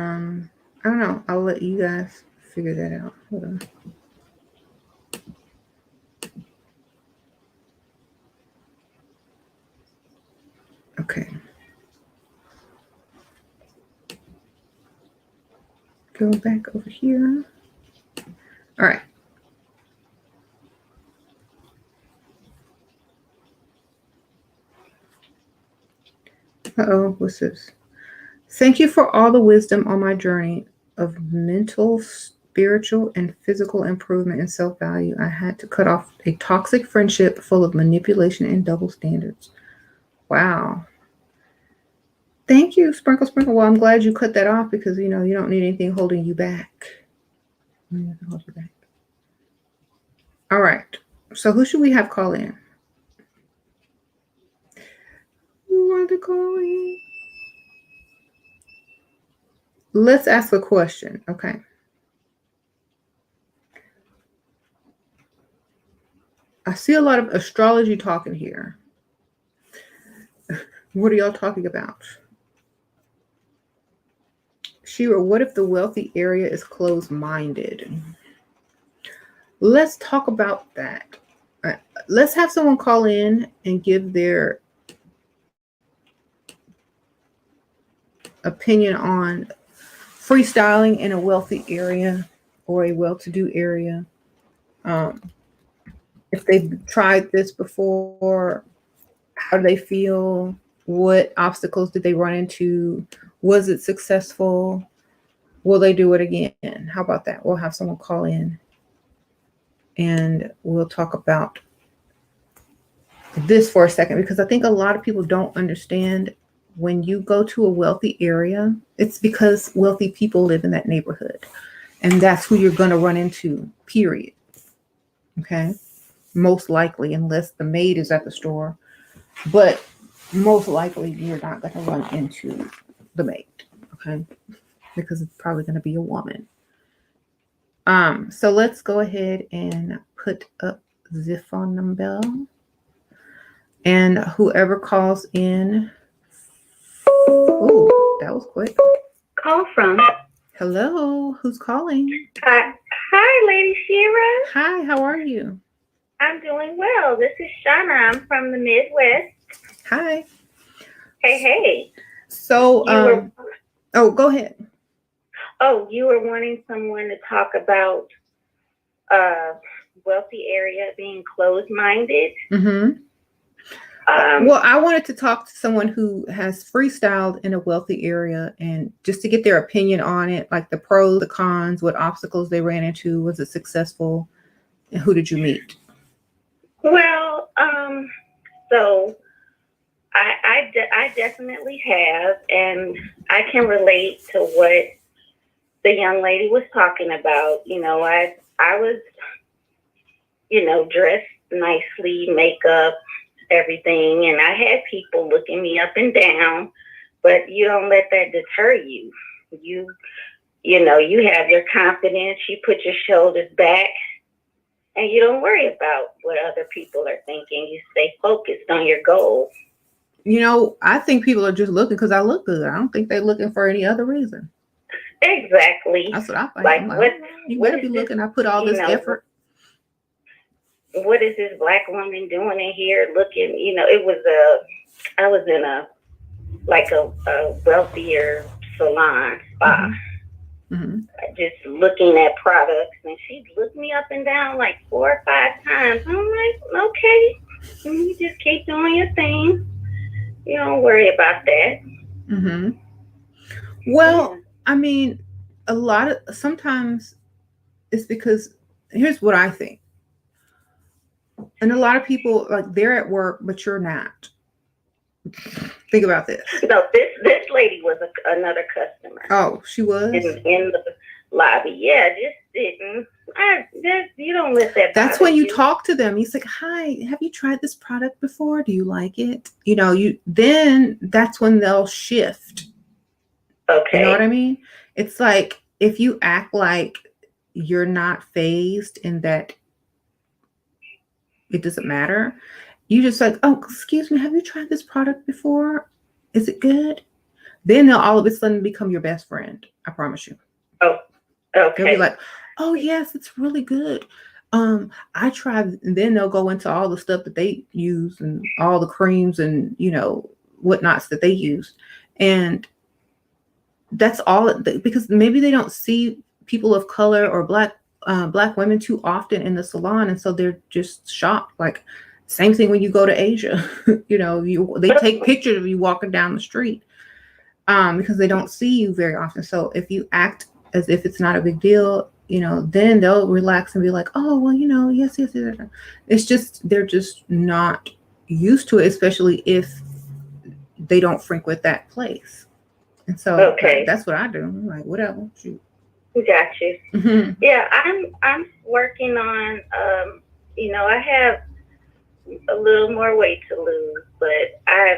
don't know. I'll let you guys figure that out. Hold on. Okay. Go back over here. All right. Uh-oh, what's this? Thank you for all the wisdom on my journey of mental, spiritual, and physical improvement and self-value. I had to cut off a toxic friendship full of manipulation and double standards. Wow. Thank you, Sprinkle Sprinkle. Well, I'm glad you cut that off, because you don't need anything holding you back. Hold you back. All right. So who should we have call in? Who want to call in? Let's ask a question. Okay. I see a lot of astrology talking here. What are y'all talking about? Shira, what if the wealthy area is closed-minded? Let's talk about that. Let's have someone call in and give their opinion on freestyling in a wealthy area or a well-to-do area. If they've tried this before, how do they feel? What obstacles did they run into? Was it successful? Will they do it again? How about that? We'll have someone call in and we'll talk about this for a second, because I think a lot of people don't understand, when you go to a wealthy area, it's because wealthy people live in that neighborhood, and that's who you're going to run into, period. Okay. Most likely, unless the maid is at the store, but most likely you're not going to run into the maid. Okay. Because it's probably going to be a woman. So let's go ahead and put up the phone number, and whoever calls in. Oh, that was quick. Call from. Hello, who's calling? Hi, Lady Shira. Hi, how are you? I'm doing well. This is Shauna. I'm from the Midwest. Hi. Hey. So, oh, go ahead. Oh, you were wanting someone to talk about wealthy area being closed-minded? Mm-hmm. Well, I wanted to talk to someone who has freestyled in a wealthy area and just to get their opinion on it, like the pros, the cons, what obstacles they ran into, was it successful, and who did you meet? Well, so I definitely have, and I can relate to what the young lady was talking about. I was, dressed nicely, makeup, everything, and I had people looking me up and down, but you don't let that deter you. You have your confidence, you put your shoulders back, and you don't worry about what other people are thinking. You stay focused on your goal. I think people are just looking because I look good. I don't think they're looking for any other reason. Exactly. That's what I think. Like, I'm like, what? you What better is be this? looking. I put all this effort. What is this black woman doing in here? Looking, I was in a wealthier salon spa. Mm-hmm. Just looking at products, and she looked me up and down like 4 or 5 times. I'm like, okay, you just keep doing your thing. You don't worry about that. Mm-hmm. Well, I mean, sometimes it's because here's what I think. And a lot of people, like, they're at work, but you're not. Think about this. No, this lady was another customer. Oh, she was? In the lobby. Yeah, just sitting. You don't let that. That's when you talk to them. You say, "Hi, have you tried this product before? Do you like it?" Then that's when they'll shift. Okay. You know what I mean? It's like if you act like you're not phased in that it doesn't matter. You just like, "Oh, excuse me, have you tried this product before? Is it good?" Then they'll all of a sudden become your best friend. I promise you. Oh, okay. They'll be like, "Oh yes, it's really good. I tried," and then they'll go into all the stuff that they use and all the creams and whatnots that they use, and that's all because maybe they don't see people of color or black women too often in the salon, and so they're just shocked. Like, same thing when you go to Asia. They take pictures of you walking down the street because they don't see you very often. So if you act as if it's not a big deal, then they'll relax and be like, "Oh, well, yes. It's just they're just not used to it, especially if they don't frequent that place." And so that's what I do. I'm like, whatever. Shoot. Got you. Mm-hmm. Yeah, I'm working on. I have a little more weight to lose, but I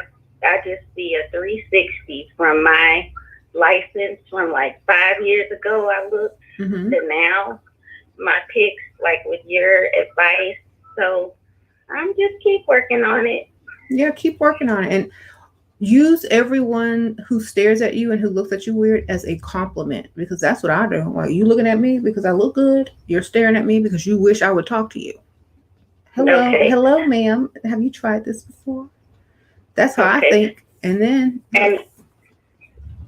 just see a 360 from my license from like 5 years ago. I looked to now. My pics, like with your advice. So I'm just keep working on it. Yeah, keep working on it. And use everyone who stares at you and who looks at you weird as a compliment, because that's what I do. Like, you looking at me because I look good. You're staring at me because you wish I would talk to you. Hello, ma'am. Have you tried this before? That's how I think. And then.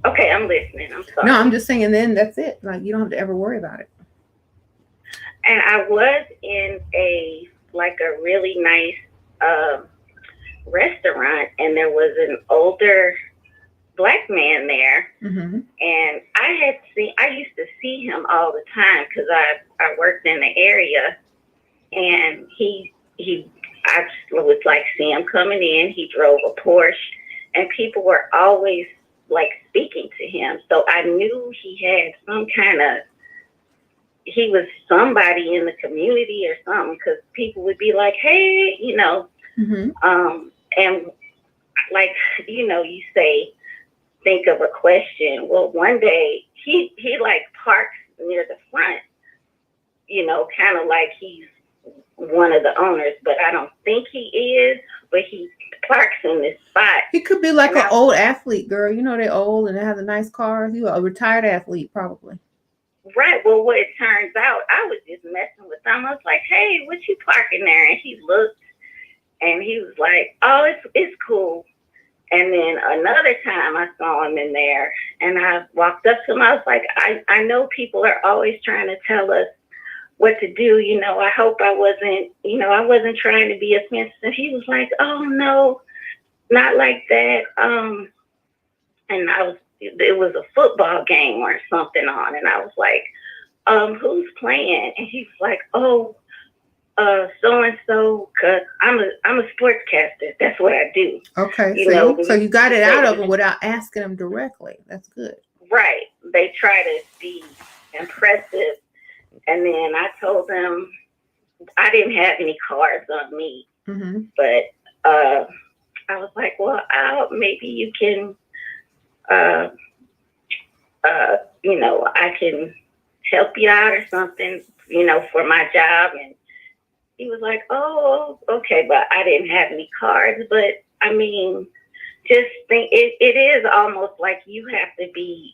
Okay, I'm listening. I'm sorry. No, I'm just saying. And then that's it. Like, you don't have to ever worry about it. And I was in a really nice restaurant, and there was an older black man there, and I used to see him all the time because I worked in the area, and I would see him coming in. He drove a Porsche, and people were always speaking to him, so I knew he had he was somebody in the community or something, because people would be like, "Hey," and you say, think of a question. Well, one day he parks near the front, kind of like he's one of the owners, but I don't think he is, but he parks in this spot. He could be like an old athlete, girl. They're old and they have a nice car. He's a retired athlete, probably. Right. Well, what it turns out, I was just messing with him. I was like, "Hey, what you parking there?" And he looked, and he was like, "Oh, it's cool." And then another time I saw him in there, and I walked up to him. I was like, I know people are always trying to tell us what to do. I hope I wasn't trying to be offensive. He was like, "Oh, no, not like that. And it was a football game or something on, and I was like, who's playing? And he was like, oh, so and so, cause I'm a sportscaster. That's what I do. Okay, You know, so you got it out of them without asking them directly. That's good. Right. They try to be impressive, and then I told them I didn't have any cards on me, but I was like, well, maybe you can, I can help you out or something, for my job. And he was like, oh, okay, but I didn't have any cards. But I mean, just think it is almost like you have to be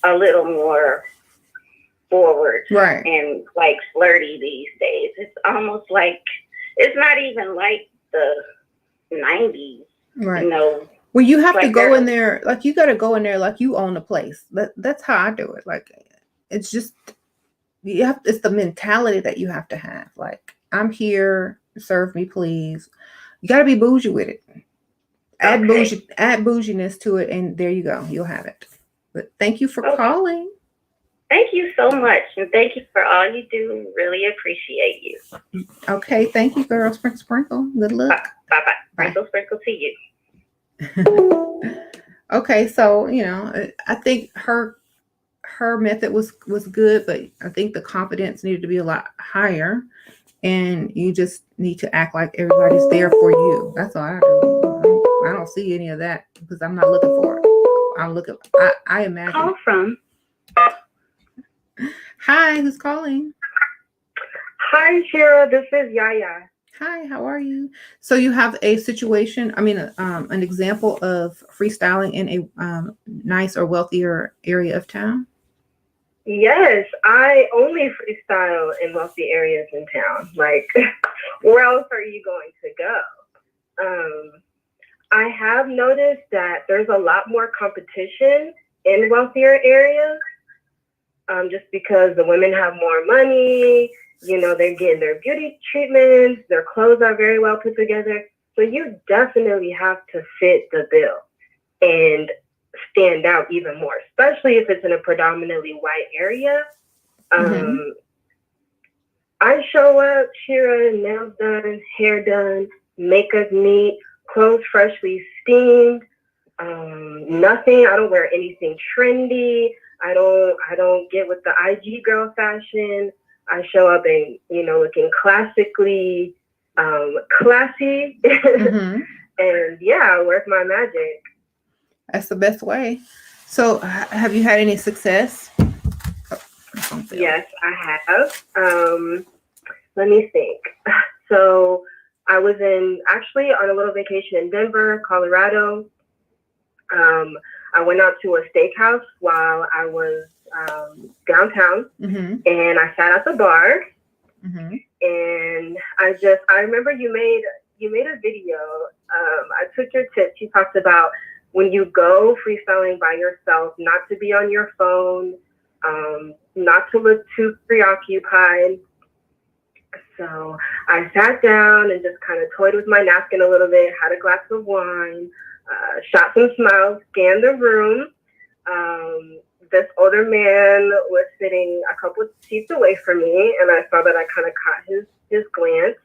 a little more forward, right, and like flirty these days. It's almost like it's not even like the 90s, right. Well, you have to go in there, like you got to go in there like you own the place. That's how I do it. Like, it's just it's the mentality that you have to have. Like, I'm here, serve me, please. You got to be bougie with it. Add bouginess to it, and there you go. You'll have it. But thank you for calling. Thank you so much, and thank you for all you do. Really appreciate you. Okay, thank you, girl. Sprinkle, sprinkle. Good luck. Bye. Sprinkle, sprinkle to you. Okay, so I think her method was good, but I think the confidence needed to be a lot higher, and you just need to act like everybody's there for you. That's all I do. I don't see any of that because I'm not looking for it. I'm looking. I imagine. Call from. Hi, who's calling? Hi, Shira. This is Yaya. Hi, how are you? So you have a situation, an example of freestyling in a nice or wealthier area of town? Yes, I only freestyle in wealthy areas in town. Like, where else are you going to go? I have noticed that there's a lot more competition in wealthier areas, just because the women have more money. They're getting their beauty treatments, their clothes are very well put together. So you definitely have to fit the bill and stand out even more, especially if it's in a predominantly white area. I show up, Shira, nails done, hair done, makeup neat, clothes freshly steamed, nothing. I don't wear anything trendy. I don't get with the IG girl fashion. I show up in, looking classically classy. And I work my magic. That's the best way. So have you had any success? Yes, I have. Let me think. So I was actually on a little vacation in Denver, Colorado. I went out to a steakhouse while I was downtown, and I sat at the bar, and I remember you made a video. I took your tips. You talked about when you go freestyling by yourself, not to be on your phone, not to look too preoccupied. So I sat down and just kind of toyed with my napkin a little bit, had a glass of wine, shot some smiles, scanned the room. This older man was sitting a couple of seats away from me, and I saw that I kind of caught his glance,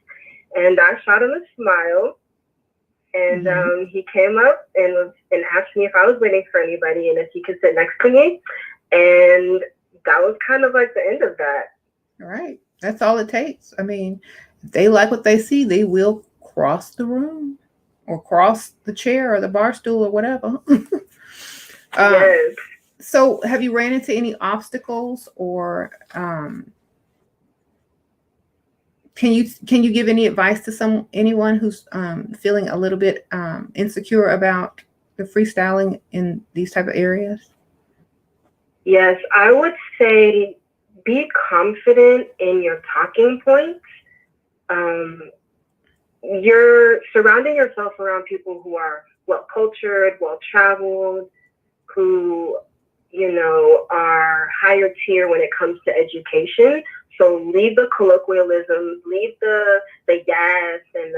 and I shot him a smile. And he came up and asked me if I was waiting for anybody and if he could sit next to me. And that was kind of like the end of that. All right. That's all it takes. I mean, if they like what they see, they will cross the room or cross the chair or the bar stool or whatever. Yes. So have you ran into any obstacles, or can you give any advice to anyone who's feeling a little bit insecure about the freestyling in these type of areas? Yes, I would say be confident in your talking points. You're surrounding yourself around people who are well cultured, well traveled, who are higher tier when it comes to education. So leave the colloquialisms, leave the yes and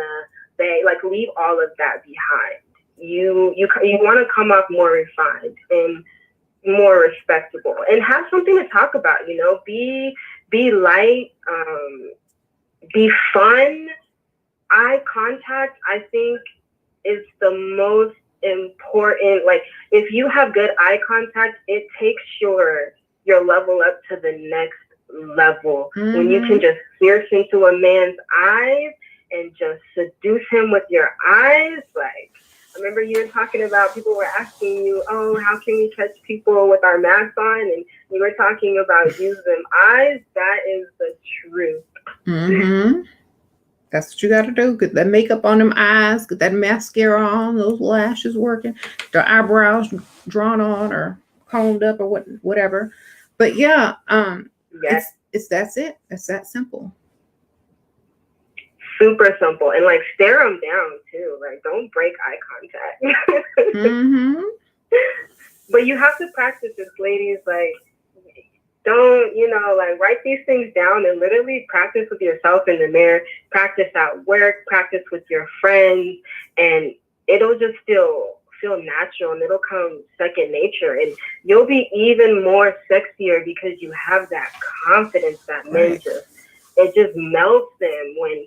leave all of that behind. you want to come off more refined and more respectable and have something to talk about. You know, be light, be fun. Eye contact, I think, is the most important. Like, if you have good eye contact, it takes your level up to the next level. Mm-hmm. When you can just pierce into a man's eyes and just seduce him with your eyes. Like, I remember you were talking about, people were asking you, oh, how can we catch people with our masks on? And you were talking about using eyes. That is the truth. Mm-hmm. That's what you got to do. Get that makeup on them eyes, get that mascara on, those lashes working, the eyebrows drawn on or combed up or whatever. But yeah, Yes. it's that's it. It's that simple. Super simple. And like, stare them down too. Like, don't break eye contact. Mm-hmm. But you have to practice this, ladies. Like, don't, like, write these things down and literally practice with yourself in the mirror, practice at work, practice with your friends, and it'll just feel natural, and it'll come second nature, and you'll be even more sexier because you have that confidence that men it just melts them when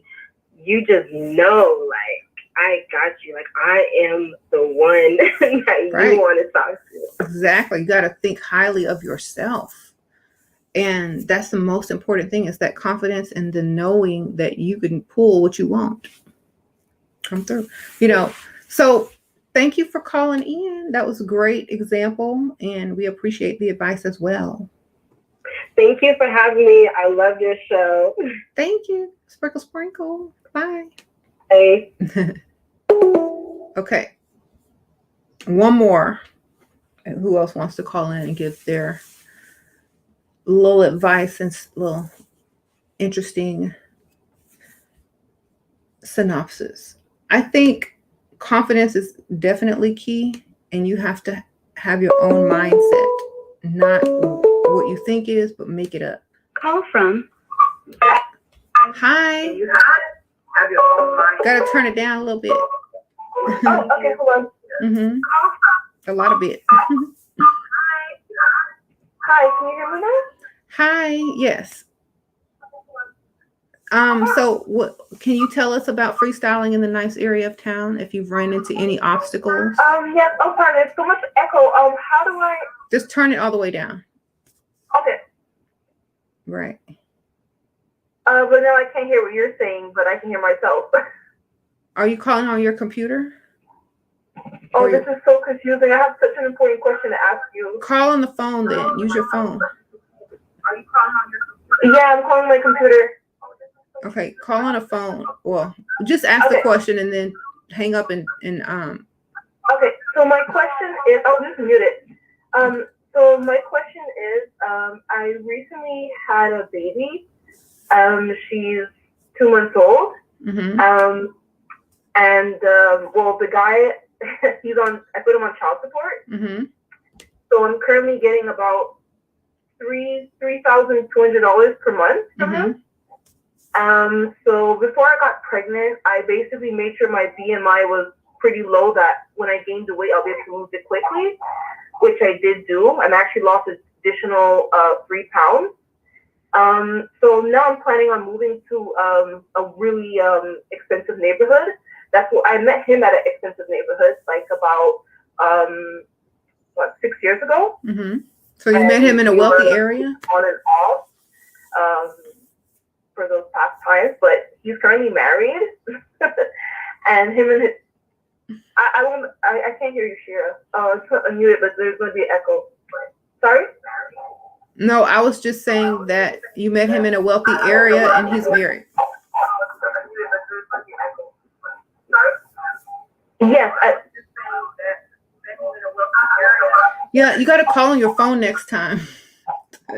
you just know, like, I got you. Like, I am the one that you want to talk to. Exactly. You got to think highly of yourself. And that's the most important thing, is that confidence and the knowing that you can pull what you want. Come through. So thank you for calling in. That was a great example, and we appreciate the advice as well. Thank you for having me. I love your show. Thank you. Sprinkle, sprinkle. Bye. Hey. Okay. One more. And who else wants to call in and give their little advice and little interesting synopsis? I think confidence is definitely key, and you have to have your own mindset, not what you think it is, but make it up. Call from. Hi. You have your own mindset. Gotta turn it down a little bit. Oh, okay, hold on. Mm-hmm. A lot of bit. Hi, can you hear me now? Hi. Yes. So what can you tell us about freestyling in the nice area of town, if you've run into any obstacles? Yes, I'm sorry, there's so much echo. How do I? Just turn it all the way down. Okay. Right. But now I can't hear what you're saying, but I can hear myself. Are you calling on your computer? Oh, this is so confusing. I have such an important question to ask you. Call on the phone then. Use your phone. Are you calling on your computer? Yeah, I'm calling my computer. Okay, call on a phone. Well, just ask the question and then hang up and Okay, so my question is, I'll just mute it. So my question is, I recently had a baby. She's 2 months old. Mm-hmm. Well, the guy, I put him on child support. Mm-hmm. So I'm currently getting about $3,200 per month from him. So before I got pregnant, I basically made sure my BMI was pretty low, that when I gained the weight, I'll be able to lose it quickly, which I did do. I actually lost an additional 3 pounds. So now I'm planning on moving to a really expensive neighborhood. That's what I met him at, an expensive neighborhood, like about 6 years ago. Mm-hmm. So you met him in a wealthy area? On and off for those past times, but he's currently married. And him and his, I can't hear you, Shira. It's unmuted, but there's going to be an echo. Sorry? No, I was just saying that you met him in a wealthy area and he's married. Yes. Yeah, you got to call on your phone next time.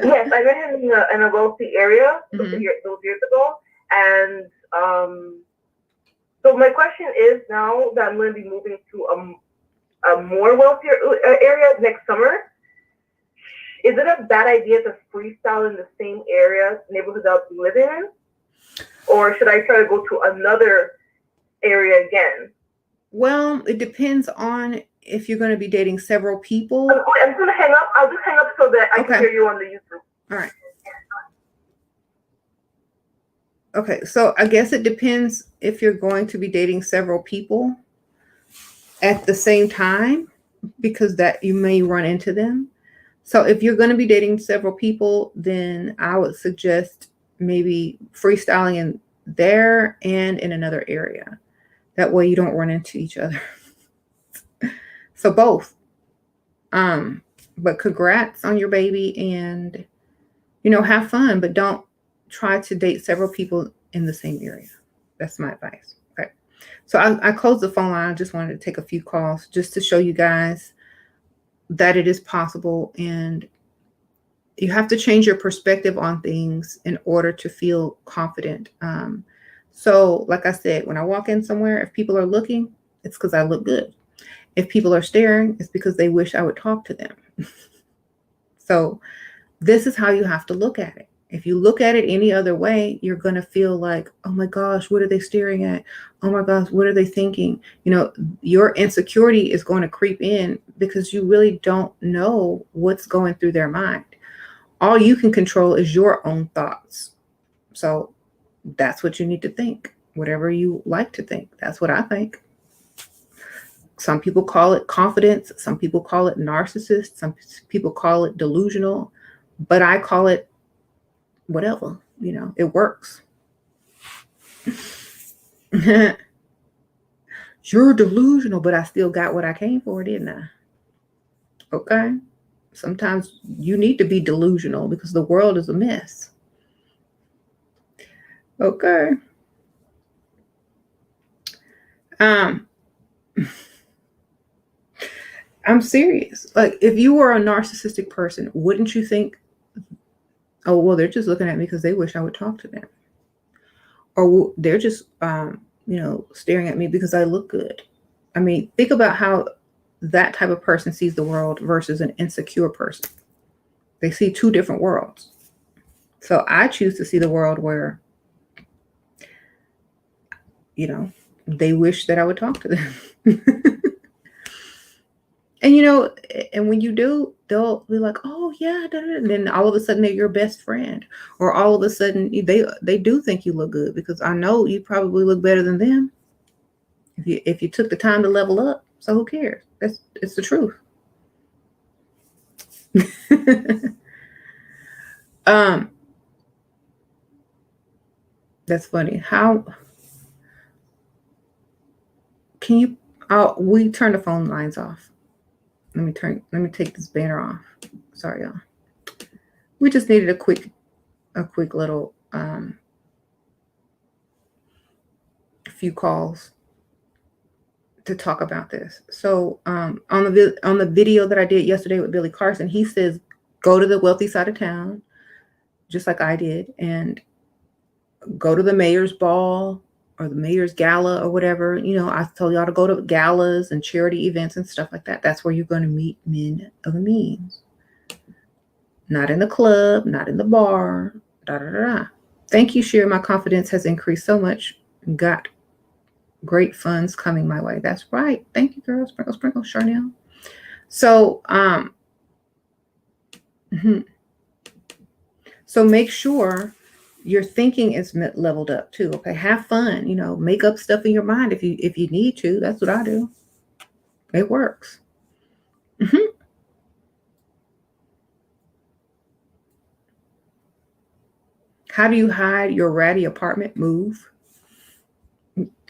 Yes, I met him in a wealthy area Mm-hmm. those years ago. And so my question is, now that I'm going to be moving to a more wealthier area next summer, is it a bad idea to freestyle in the same neighborhood that I'm living in? Or should I try to go to another area again? Well, it depends on if you're going to be dating several people. I'm going to hang up. I'll just hang up so that I Okay. can hear you on the YouTube. All right. Okay, so I guess it depends if you're going to be dating several people at the same time, because that you may run into them. So if you're going to be dating several people, then I would suggest maybe freestyling in there and in another area. That way you don't run into each other. So both. But congrats on your baby, and have fun, but don't try to date several people in the same area. That's my advice. Okay. So I closed the phone line. I just wanted to take a few calls just to show you guys that it is possible, and you have to change your perspective on things in order to feel confident. So like I said, when I walk in somewhere, if people are looking, it's because I look good. If people are staring, it's because they wish I would talk to them. So this is how you have to look at it. If you look at it any other way, you're going to feel like, oh my gosh, what are they staring at? Oh my gosh, what are they thinking? Your insecurity is going to creep in because you really don't know what's going through their mind. All you can control is your own thoughts. So that's what you need to think. Whatever you like to think. That's what I think. Some people call it confidence. Some people call it narcissist. Some people call it delusional. But I call it whatever. It works. You're delusional, but I still got what I came for, didn't I? Okay. Sometimes you need to be delusional because the world is a mess. Okay. I'm serious. Like, if you were a narcissistic person, wouldn't you think, oh, well, they're just looking at me because they wish I would talk to them? Or they're just, staring at me because I look good. I mean, think about how that type of person sees the world versus an insecure person. They see two different worlds. So I choose to see the world where, they wish that I would talk to them. And, and when you do, they'll be like, oh, yeah. And then all of a sudden they're your best friend. Or all of a sudden they do think you look good, because I know you probably look better than them if you took the time to level up. So who cares? It's the truth. That's funny. How can you? We turn the phone lines off. Let me take this banner off. Sorry, y'all. We just needed a quick little few calls to talk about this. So on the video that I did yesterday with Billy Carson, he says go to the wealthy side of town, just like I did, and go to the mayor's ball or the mayor's gala or whatever. I told y'all to go to galas and charity events and stuff like that. That's where you're going to meet men of means. Not in the club, not in the bar. Da, da, da, da. Thank you, Share. My confidence has increased so much. Got great funds coming my way. That's right. Thank you, girl. Sprinkle, sprinkle, Charnel. So, so make sure your thinking is leveled up too. Okay. Have fun, make up stuff in your mind if you need to. That's what I do. It works. How do you hide your ratty apartment? Move.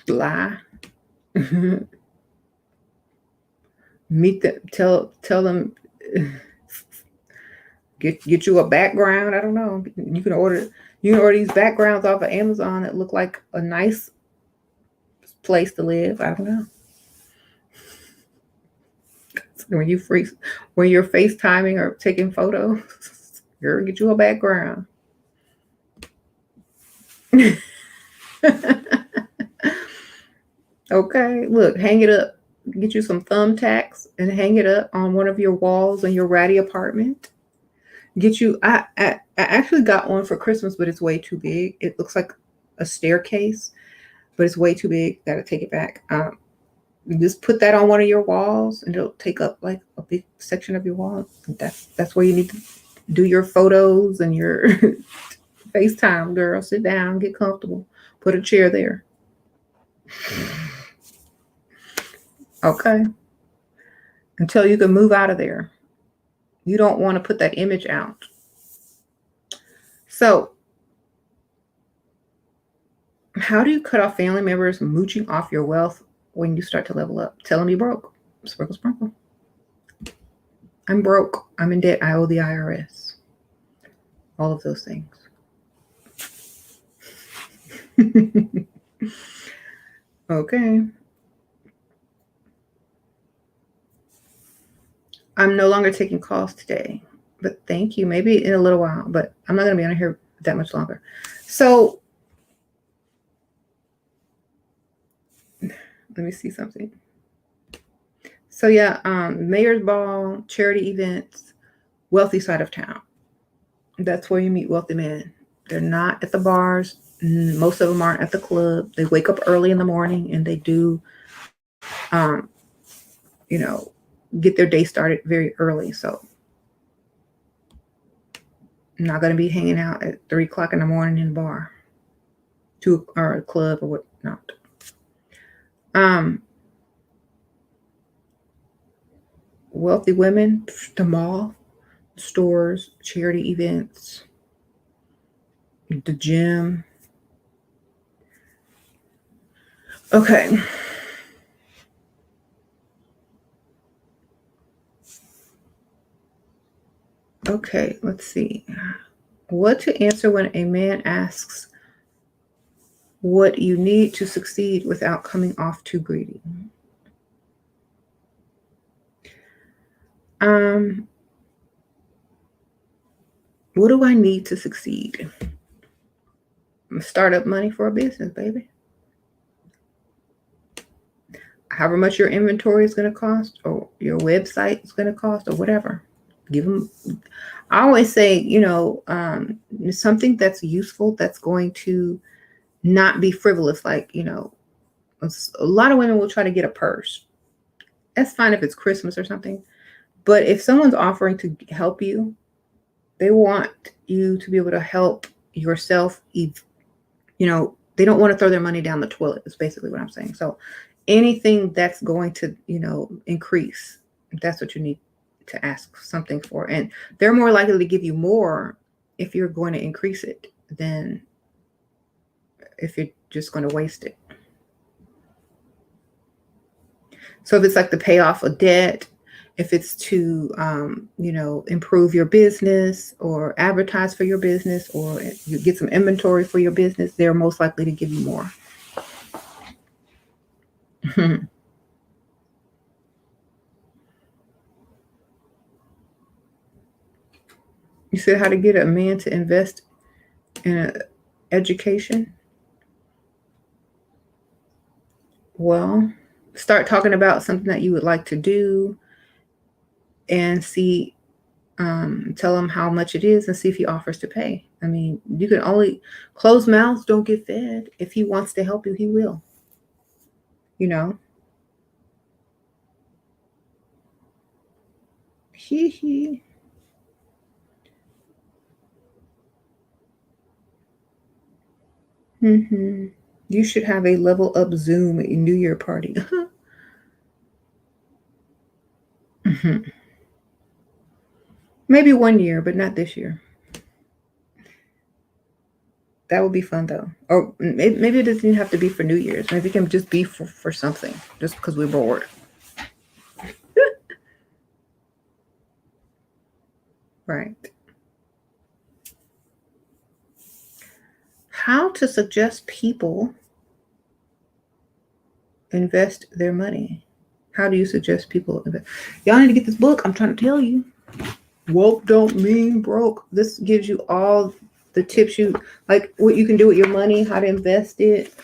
Lie. Meet them. Tell them. Get you a background. I don't know. You can order these backgrounds off of Amazon that look like a nice place to live. I don't know. When you're FaceTiming or taking photos, girl, get you a background. Okay, look, hang it up. Get you some thumbtacks and hang it up on one of your walls in your ratty apartment. I actually got one for Christmas, but it's way too big. It looks like a staircase, but it's way too big. Gotta take it back. Just put that on one of your walls and it'll take up like a big section of your wall. That's where you need to do your photos and your FaceTime, girl. Sit down, get comfortable. Put a chair there. Okay. Until you can move out of there. You don't want to put that image out. So, how do you cut off family members mooching off your wealth when you start to level up? Tell them you broke. Sprinkle, sprinkle. I'm broke. I'm in debt. I owe the IRS. All of those things. Okay. I'm no longer taking calls today, but thank you. Maybe in a little while, but I'm not going to be on here that much longer. So let me see something. So yeah, mayor's ball, charity events, wealthy side of town. That's where you meet wealthy men. They're not at the bars. Most of them aren't at the club. They wake up early in the morning and they do, get their day started very early. So I'm not going to be hanging out at 3 o'clock in the morning in a bar, or a club or whatnot. Wealthy women, the mall, stores, charity events, the gym. Okay. Okay, let's see. What to answer when a man asks what you need to succeed without coming off too greedy. What do I need to succeed? Startup money for a business, baby. However much your inventory is going to cost, or your website is going to cost, or whatever. Give them. I always say, something that's useful, that's going to not be frivolous. Like, a lot of women will try to get a purse. That's fine if it's Christmas or something. But if someone's offering to help you, they want you to be able to help yourself. They don't want to throw their money down the toilet. Is basically what I'm saying. So anything that's going to, increase, that's what you need to ask something for. And they're more likely to give you more if you're going to increase it than if you're just going to waste it. So if it's like to pay off a debt, if it's to, improve your business or advertise for your business, or you get some inventory for your business, they're most likely to give you more. You said how to get a man to invest in education. Well, start talking about something that you would like to do and see, tell him how much it is and see if he offers to pay. I mean, you can only, closed mouths don't get fed. If he wants to help you, he will. Hee. You should have a level up Zoom at your New Year party. Maybe 1 year, but not this year. That would be fun though. Or maybe it doesn't even have to be for New Year's. Maybe it can just be for something, just because we're bored. Right. How to suggest people invest their money. How do you suggest people invest? Y'all need to get this book. I'm trying to tell you. Woke don't mean broke. This gives you all the tips what you can do with your money, how to invest it,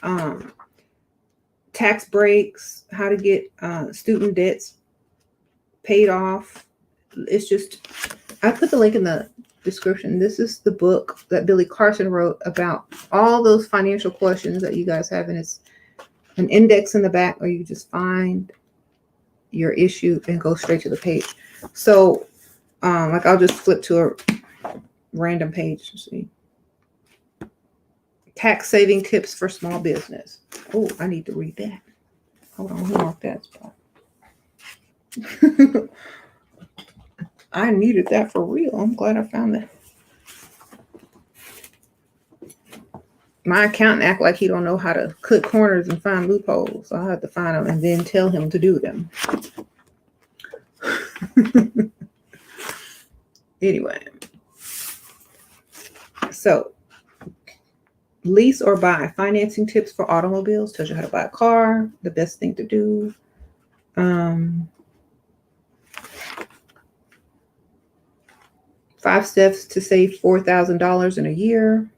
tax breaks, how to get student debts paid off. It's just, I put the link in the description. This is the book that Billy Carson wrote about all those financial questions that you guys have, and an index in the back, or you just find your issue and go straight to the page. So like I'll just flip to a random page to see. Tax saving tips for small business. Oh, I need to read that. Hold on, who marked that spot? I needed that for real. I'm glad I found that. My accountant act like he don't know how to cut corners and find loopholes. So I have to find them and then tell him to do them. Anyway. So, lease or buy. Financing tips for automobiles. Tells you how to buy a car. The best thing to do. 5 steps to save $4,000 in a year.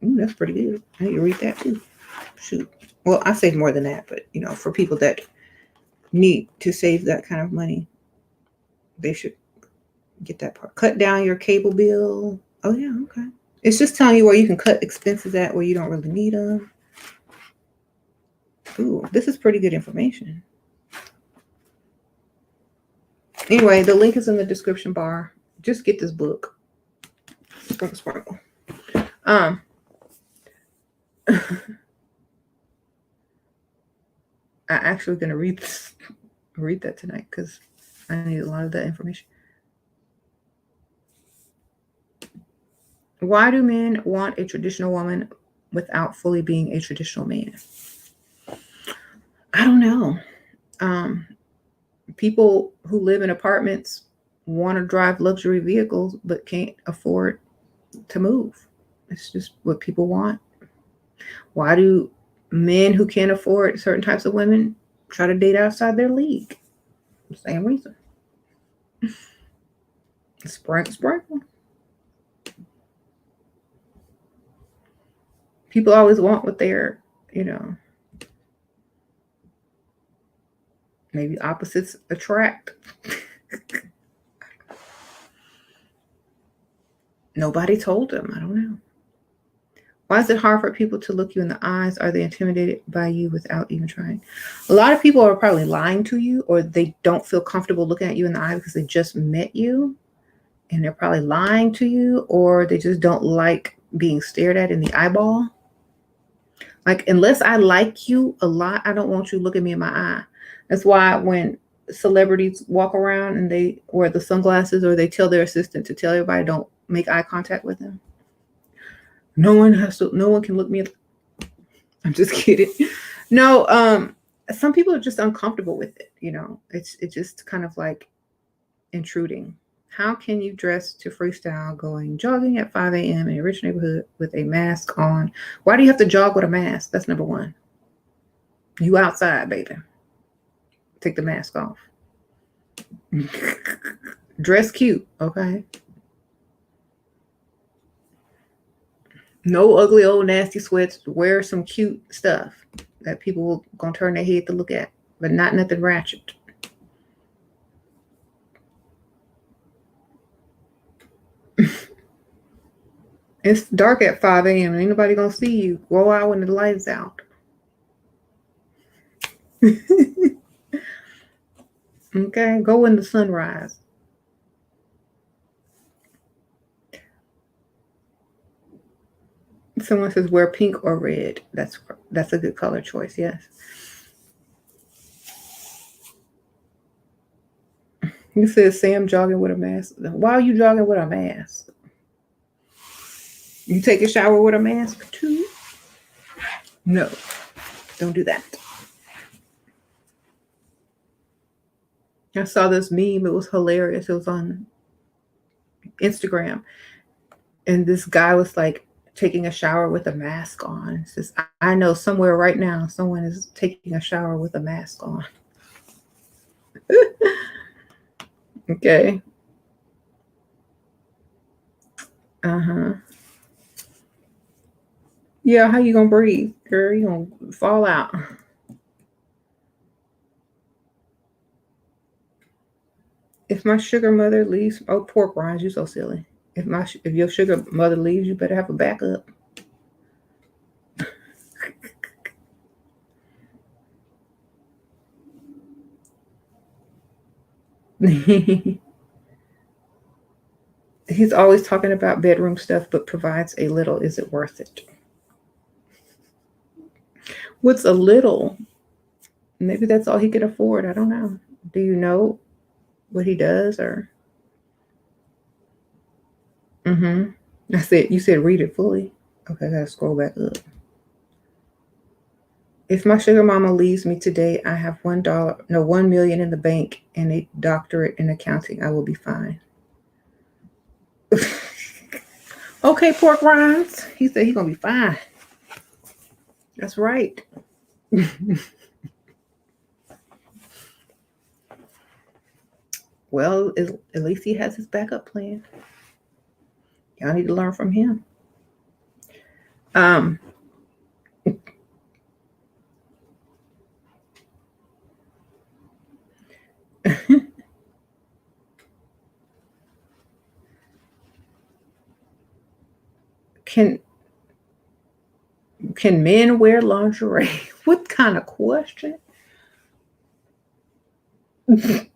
Ooh, that's pretty good. I need to read that too. Shoot. Well, I save more than that, but for people that need to save that kind of money, they should get that part. Cut down your cable bill. Oh yeah, okay. It's just telling you where you can cut expenses at where you don't really need them. Ooh, this is pretty good information. Anyway, the link is in the description bar. Just get this book. Sprinkle, sprinkle. I'm actually gonna read that tonight because I need a lot of that information. Why do men want a traditional woman without fully being a traditional man? I don't know. People who live in apartments want to drive luxury vehicles but can't afford to move. It's just what people want. Why do men who can't afford certain types of women try to date outside their league? Same reason. Sprinkle. People always want what they're, maybe opposites attract. Nobody told them. I don't know. Why is it hard for people to look you in the eyes? Are they intimidated by you without even trying? A lot of people are probably lying to you, or they don't feel comfortable looking at you in the eye because they just met you and they're probably lying to you, or they just don't like being stared at in the eyeball. Like, unless I like you a lot, I don't want you to look at me in my eye. That's why when celebrities walk around and they wear the sunglasses, or they tell their assistant to tell everybody don't make eye contact with them. No one can look me. I'm just kidding. No, some people are just uncomfortable with it. It's just kind of like intruding. How can you dress to freestyle going jogging at 5 a.m. in a rich neighborhood with a mask on? Why do you have to jog with a mask? That's number one. You outside, baby. Take the mask off. Dress cute, okay? No ugly old nasty sweats. Wear some cute stuff that people will gonna turn their head to look at, but not nothing ratchet. It's dark at 5 a.m. Ain't nobody gonna see you. Go out when the light's out. Okay, go when the sun rises. Someone says wear pink or red. That's a good color choice. Yes. You said Sam jogging with a mask. Why are you jogging with a mask? You take a shower with a mask too? No, don't do that. I saw this meme. It was hilarious. It was on Instagram. And this guy was like taking a shower with a mask on. It says, I know somewhere right now someone is taking a shower with a mask on. Okay. Yeah, how you gonna breathe, girl? You gonna fall out. If my sugar mother leaves, pork rinds, you so silly. If your sugar mother leaves, you better have a backup. He's always talking about bedroom stuff, but provides a little. Is it worth it? What's a little? Maybe that's all he can afford. I don't know. Do you know what he does? Or I said, you said read it fully. Okay, I gotta scroll back up. If my sugar mama leaves me today, I have $1 million in the bank and a doctorate in accounting. I will be fine. Okay, pork rinds. He said he's gonna be fine. That's right. Well, at least he has his backup plan. Y'all need to learn from him. Can men wear lingerie? What kind of question? They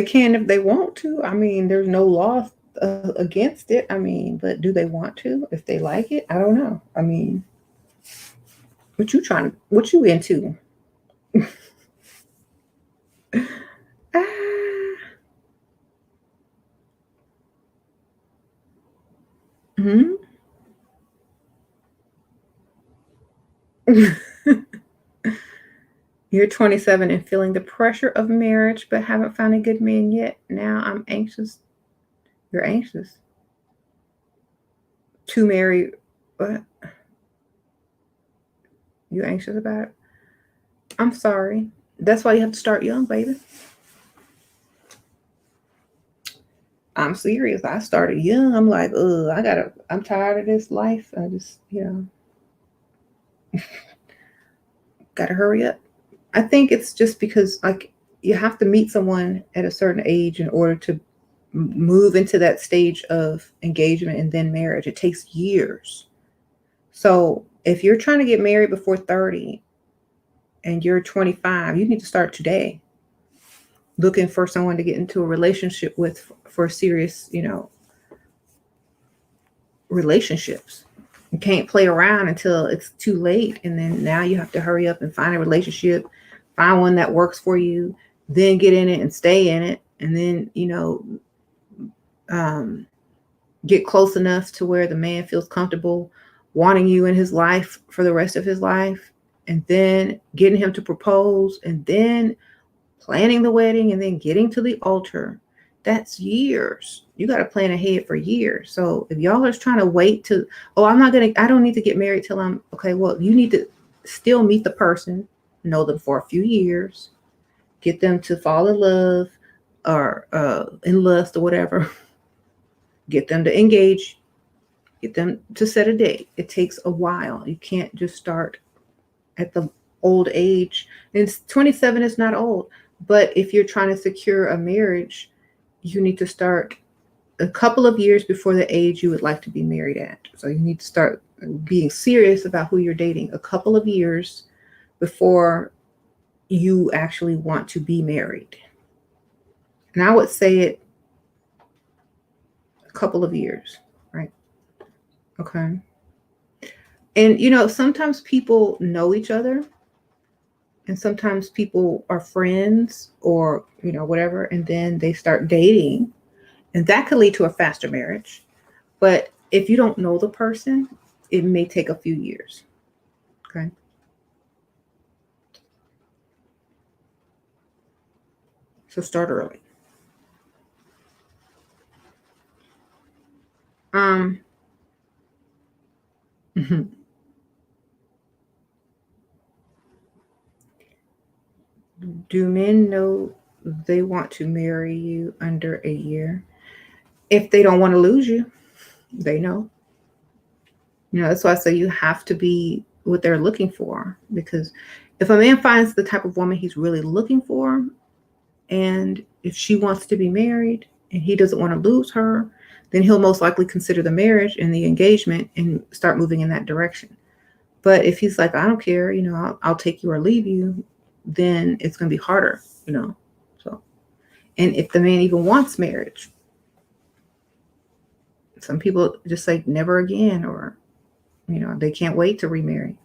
can if they want to. I mean, there's no law against it. I mean, but do they want to? If they like it, I don't know. I mean, what you into? Hmm. You're 27 and feeling the pressure of marriage, but haven't found a good man yet. Now I'm anxious. You're anxious to marry. What? You anxious about it? I'm sorry. That's why you have to start young, baby. I'm serious. I started young. I'm like, I'm tired of this life. I just, gotta hurry up. I think it's just because like you have to meet someone at a certain age in order to move into that stage of engagement and then marriage. It takes years. So if you're trying to get married before 30 and you're 25, you need to start today looking for someone to get into a relationship with for serious, relationships. You can't play around until it's too late. And then now you have to hurry up and find a relationship, find one that works for you, then get in it and stay in it. And then, get close enough to where the man feels comfortable wanting you in his life for the rest of his life. And then getting him to propose and then planning the wedding and then getting to the altar. That's years. You got to plan ahead for years. So if y'all are trying to wait to, I don't need to get married till I'm okay. Well, you need to still meet the person, know them for a few years, get them to fall in love or in lust or whatever, get them to engage, get them to set a date. It takes a while. You can't just start at the old age. And 27 is not old, but if you're trying to secure a marriage, you need to start a couple of years before the age you would like to be married at. So you need to start being serious about who you're dating a couple of years before you actually want to be married. And I would say it a couple of years, right? Okay. And sometimes people know each other and sometimes people are friends or, whatever, and then they start dating. And that could lead to a faster marriage. But if you don't know the person, it may take a few years. Okay. So start early. Do men know they want to marry you under a year? If they don't want to lose you, they know. That's why I say you have to be what they're looking for. Because if a man finds the type of woman he's really looking for, and if she wants to be married and he doesn't want to lose her, then he'll most likely consider the marriage and the engagement and start moving in that direction. But if he's like, I don't care, I'll take you or leave you, then it's going to be harder, And if the man even wants marriage. Some people just say never again, or, they can't wait to remarry.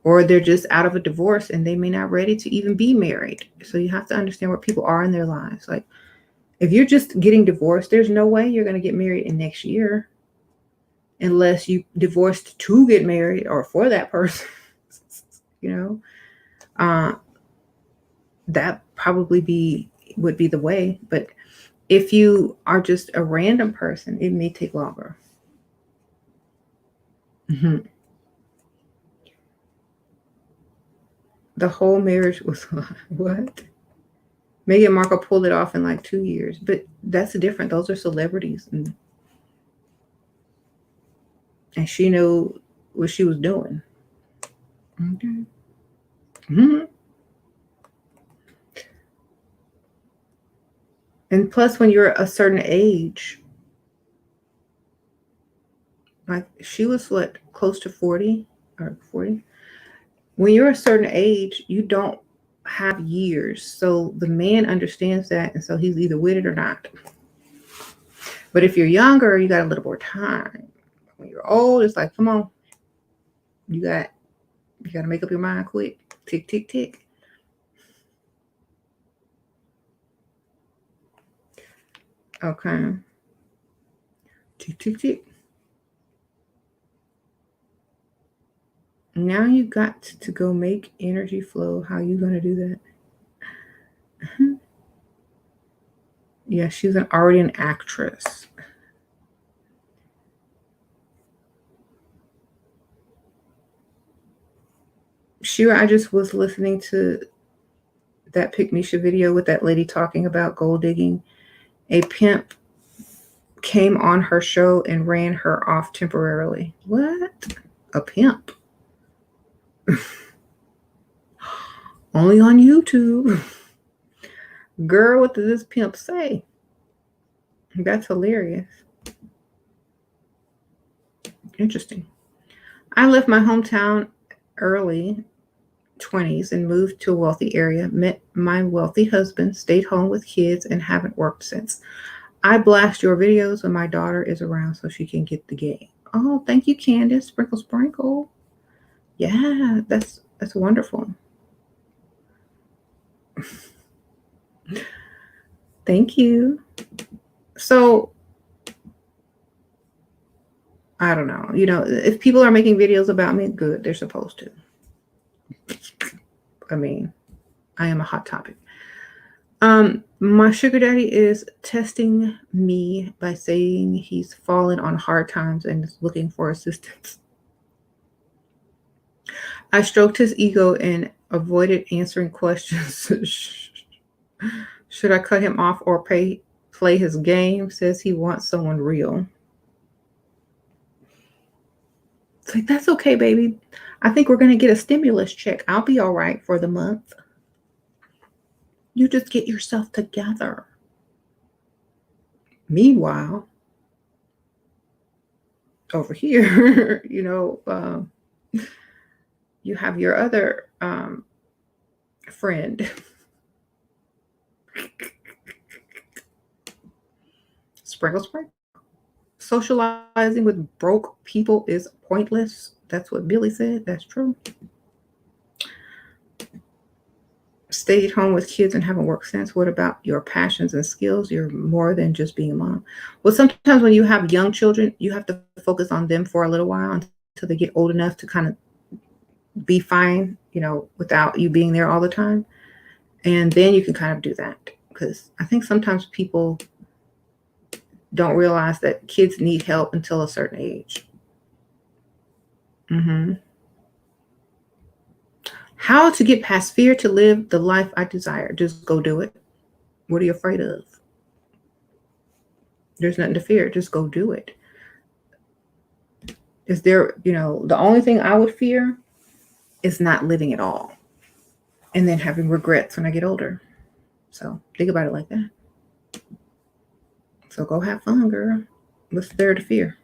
Or they're just out of a divorce and they may not ready to even be married. So you have to understand where people are in their lives. Like, if you're just getting divorced, there's no way you're going to get married in next year unless you divorced to get married or for that person. That probably would be the way. But if you are just a random person, it may take longer. Mm-hmm. The whole marriage was what? Meghan Markle pulled it off in like 2 years, but that's different. Those are celebrities, and she knew what she was doing. Okay. Mm-hmm. And plus, when you're a certain age, like she was what, close to 40 or 40. When you're a certain age, you don't have years, so the man understands that, and so he's either with it or not. But if you're younger, you got a little more time. When you're old, it's like, come on, you got to make up your mind quick. Tick, tick, tick. Okay. Tick, tick, tick. Now you got to go make energy flow. How you going to do that? Yeah, she's already an actress. Shira, I just was listening to that Pick Misha video with that lady talking about gold digging. A pimp came on her show and ran her off temporarily. What? A pimp? Only on YouTube. Girl, what does this pimp say? That's hilarious. Interesting. I left my hometown early 20s and moved to a wealthy area, met my wealthy husband, stayed home with kids, and haven't worked since. I blast your videos when my daughter is around so she can get the game. Oh, thank you, Candace. Sprinkle, sprinkle. Yeah, that's wonderful. Thank you. So, I don't know. If people are making videos about me, good. They're supposed to. I mean, I am a hot topic. My sugar daddy is testing me by saying he's fallen on hard times and is looking for assistance. I stroked his ego and avoided answering questions. Should I cut him off or play his game? Says he wants someone real. It's like, that's okay, baby. I think we're going to get a stimulus check. I'll be all right for the month. You just get yourself together. Meanwhile, over here, you have your other friend. Sprinkle, sprinkle. Socializing with broke people is pointless. That's what Billy said. That's true. Stayed home with kids and haven't worked since. What about your passions and skills? You're more than just being a mom. Well, sometimes when you have young children, you have to focus on them for a little while until they get old enough to kind of be fine, without you being there all the time. And then you can kind of do that. Because I think sometimes people don't realize that kids need help until a certain age. How to get past fear to live the life I desire. Just go do it. What are you afraid of? There's nothing to fear. Just go do it. Is there, the only thing I would fear is not living at all and then having regrets when I get older. So think about it like that. So go have fun, girl. What's there to fear?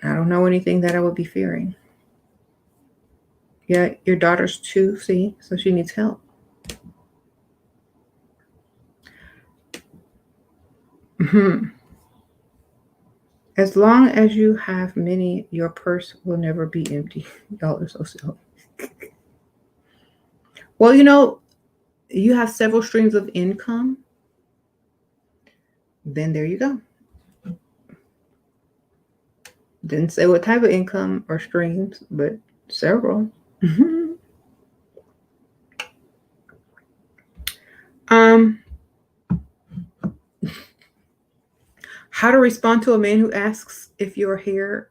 I don't know anything that I would be fearing. Yeah, your daughter's 2, see? So she needs help. As long as you have many, your purse will never be empty. Y'all are so silly. Well, you have several streams of income. Then there you go. Didn't say what type of income or streams, but several. How to respond to a man who asks if your hair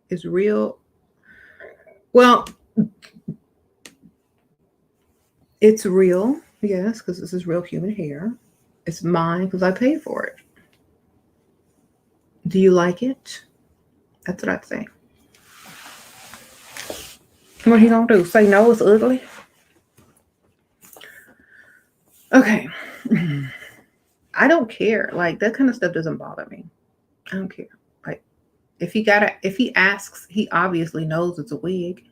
is real. Well, it's real, yes, because this is real human hair. It's mine because I paid for it. Do you like it? That's what I'd say. What he gonna do? Say no, it's ugly? Okay. I don't care. Like, that kind of stuff doesn't bother me. I don't care. Like, if he asks, he obviously knows it's a wig.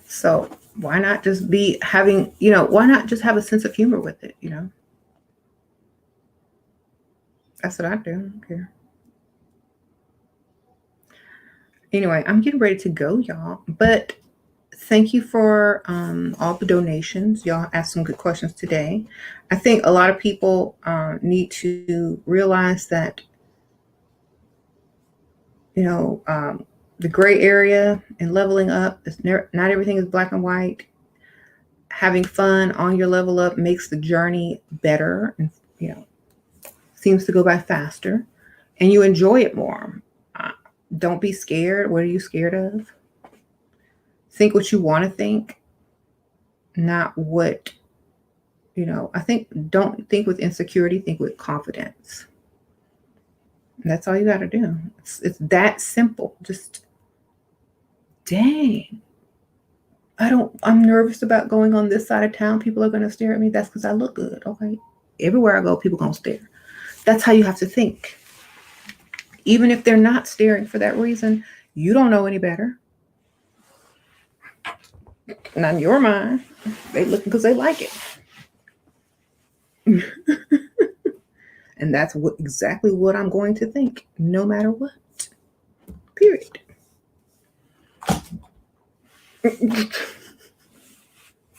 So why not just why not just have a sense of humor with it, That's what I do. I don't care. Anyway, I'm getting ready to go, y'all. But thank you for all the donations. Y'all asked some good questions today. I think a lot of people need to realize that, the gray area and leveling up, not everything is black and white. Having fun on your level up makes the journey better and, seems to go by faster, and you enjoy it more. Don't be scared. What are you scared of? Think what you want to think, not what, I think don't think with insecurity, think with confidence. And that's all you got to do. It's that simple. Just, dang. I'm nervous about going on this side of town. People are going to stare at me. That's because I look good. Okay. Everywhere I go, people going to stare. That's how you have to think. Even if they're not staring for that reason, you don't know any better. Not in your mind. They looking because they like it. And that's exactly what I'm going to think, no matter what. Period.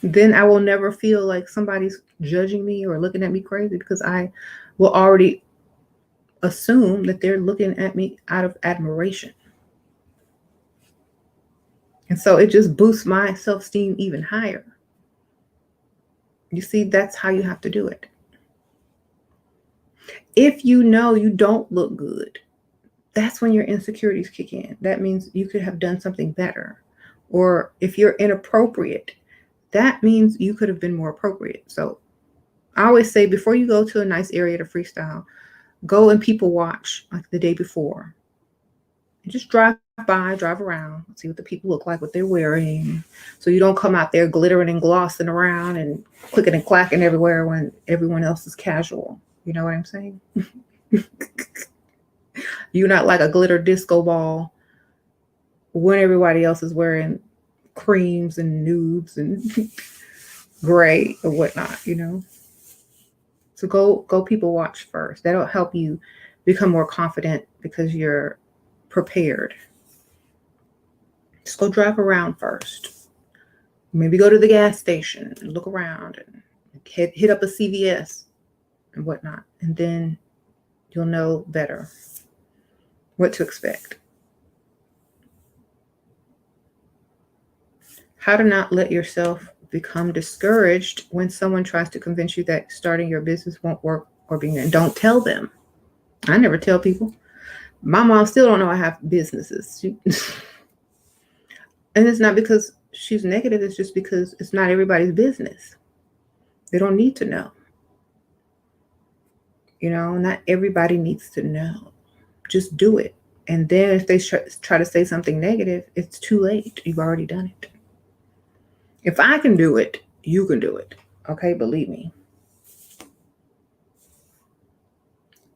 Then I will never feel like somebody's judging me or looking at me crazy, because I will already assume that they're looking at me out of admiration. And so it just boosts my self-esteem even higher. You see, that's how you have to do it. If you know you don't look good, that's when your insecurities kick in. That means you could have done something better. Or if you're inappropriate, that means you could have been more appropriate. So I always say, before you go to a nice area to freestyle, go and people watch like the day before. And just drive around, see what the people look like, what they're wearing. So you don't come out there glittering and glossing around and clicking and clacking everywhere when everyone else is casual. You know what I'm saying? You're not like a glitter disco ball when everybody else is wearing creams and nudes and gray or whatnot, So go people watch first. That'll help you become more confident because you're prepared. Just go drive around first. Maybe go to the gas station and look around and hit up a CVS and whatnot. And then you'll know better what to expect. How to not let yourself become discouraged when someone tries to convince you that starting your business won't work or being there. Don't tell them. I never tell people. My mom still don't know I have businesses. And it's not because she's negative. It's just because it's not everybody's business. They don't need to know. Not everybody needs to know. Just do it. And then if they try to say something negative, it's too late. You've already done it. If I can do it, you can do it. Okay, believe me.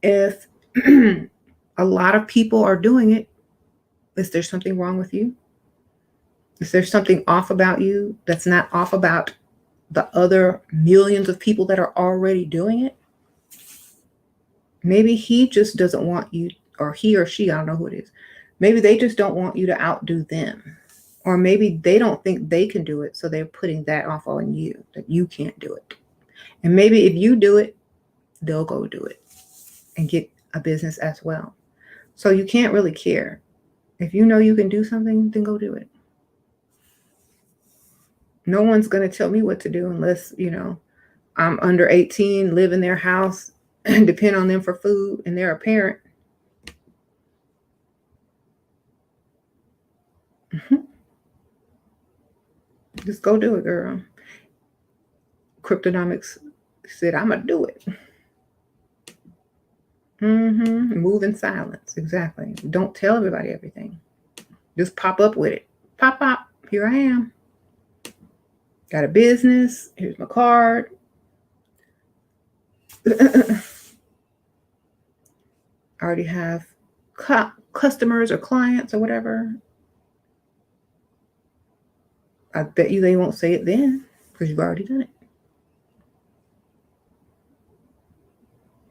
If a lot of people are doing it, is there something wrong with you? Is there something off about you that's not off about the other millions of people that are already doing it? Maybe he just doesn't want you, or he or she, I don't know who it is. Maybe they just don't want you to outdo them. Or maybe they don't think they can do it, so they're putting that off on you, that you can't do it. And maybe if you do it, they'll go do it and get a business as well. So you can't really care. If you know you can do something, then go do it. No one's going to tell me what to do unless, I'm under 18, live in their house, and depend on them for food, and they're a parent. Just go do it, girl. Cryptonomics said, I'm going to do it. Move in silence. Exactly. Don't tell everybody everything. Just pop up with it. Pop, pop. Here I am. Got a business. Here's my card. I already have customers or clients or whatever. I bet you they won't say it then because you've already done it.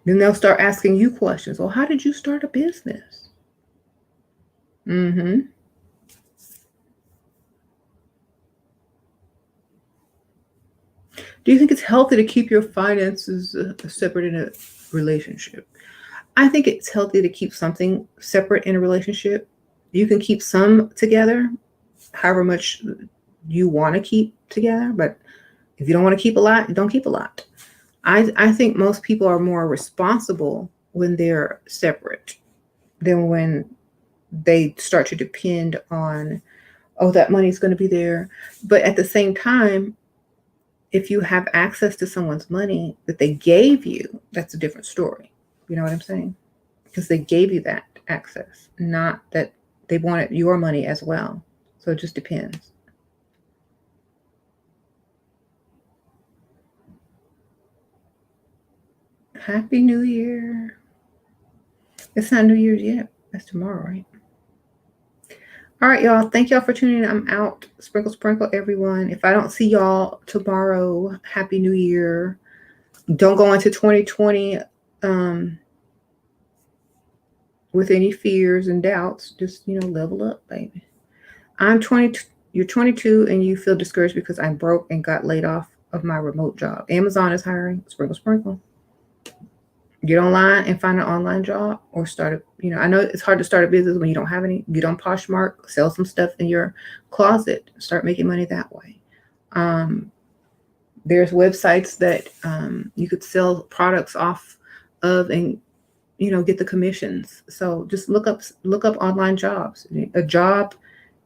Then they'll start asking you questions. Well, how did you start a business? Do you think it's healthy to keep your finances separate in a relationship? I think it's healthy to keep something separate in a relationship. You can keep some together, however much you want to keep together. But if you don't want to keep a lot, don't keep a lot. I think most people are more responsible when they're separate than when they start to depend on, oh, that money's going to be there. But at the same time, if you have access to someone's money that they gave you, that's a different story. You know what I'm saying? Because they gave you that access, not that they wanted your money as well. So it just depends. Happy New Year. It's not New Year's yet. That's tomorrow, right? All right, y'all. Thank y'all for tuning in. I'm out. Sprinkle, sprinkle, everyone. If I don't see y'all tomorrow, Happy New Year. Don't go into 2020 with any fears and doubts. Just, level up, baby. I'm 20. You're 22 and you feel discouraged because I'm broke and got laid off of my remote job. Amazon is hiring. Sprinkle, sprinkle. Get online and find an online job or start I know it's hard to start a business when you don't have any. Get on Poshmark, sell some stuff in your closet, start making money that way. There's websites that you could sell products off of and, get the commissions. So just look up online jobs. A job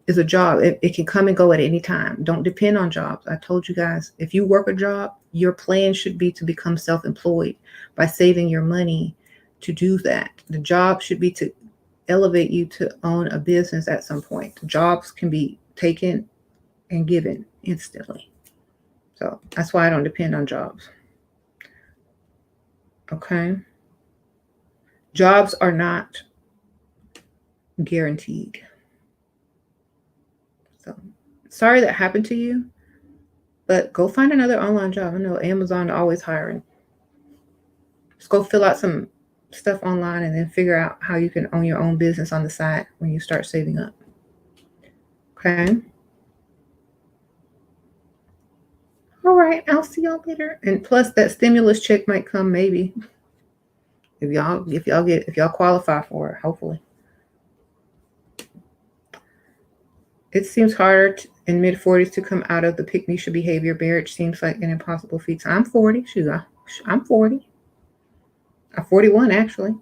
is a job. It can come and go at any time. Don't depend on jobs. I told you guys, if you work a job, your plan should be to become self-employed by saving your money to do that. The job should be to elevate you to own a business at some point. Jobs can be taken and given instantly. So that's why I don't depend on jobs. Okay. Jobs are not guaranteed. So sorry that happened to you, but go find another online job. I know Amazon always hiring. Just go fill out some stuff online and then figure out how you can own your own business on the side when you start saving up. Okay. All right. I'll see y'all later. And plus that stimulus check might come maybe. If y'all qualify for it, hopefully. It seems harder in mid-40s to come out of the pick-me-should behavior. Marriage seems like an impossible feat. I'm 40. I'm 40. I'm 41, actually.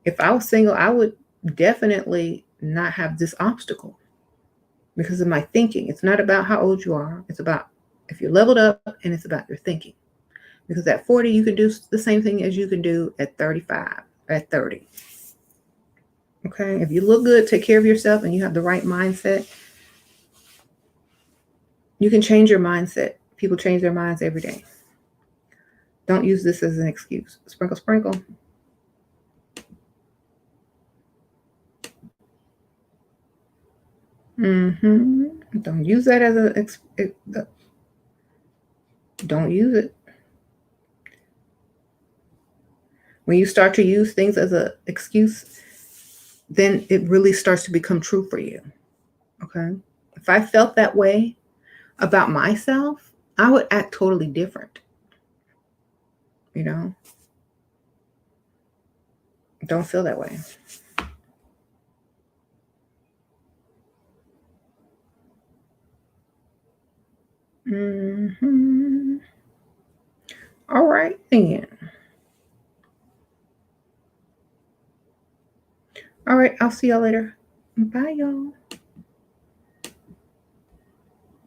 If I was single, I would definitely not have this obstacle because of my thinking. It's not about how old you are. It's about if you're leveled up, and it's about your thinking. Because at 40, you can do the same thing as you can do at 35, at 30. Okay? If you look good, take care of yourself, and you have the right mindset, you can change your mindset. People change their minds every day. Don't use this as an excuse. Sprinkle, sprinkle. Don't use that as don't use it. When you start to use things as an excuse, then it really starts to become true for you. Okay? If I felt that way about myself, I would act totally different. You know? Don't feel that way. All right, then. All right, I'll see y'all later. Bye, y'all.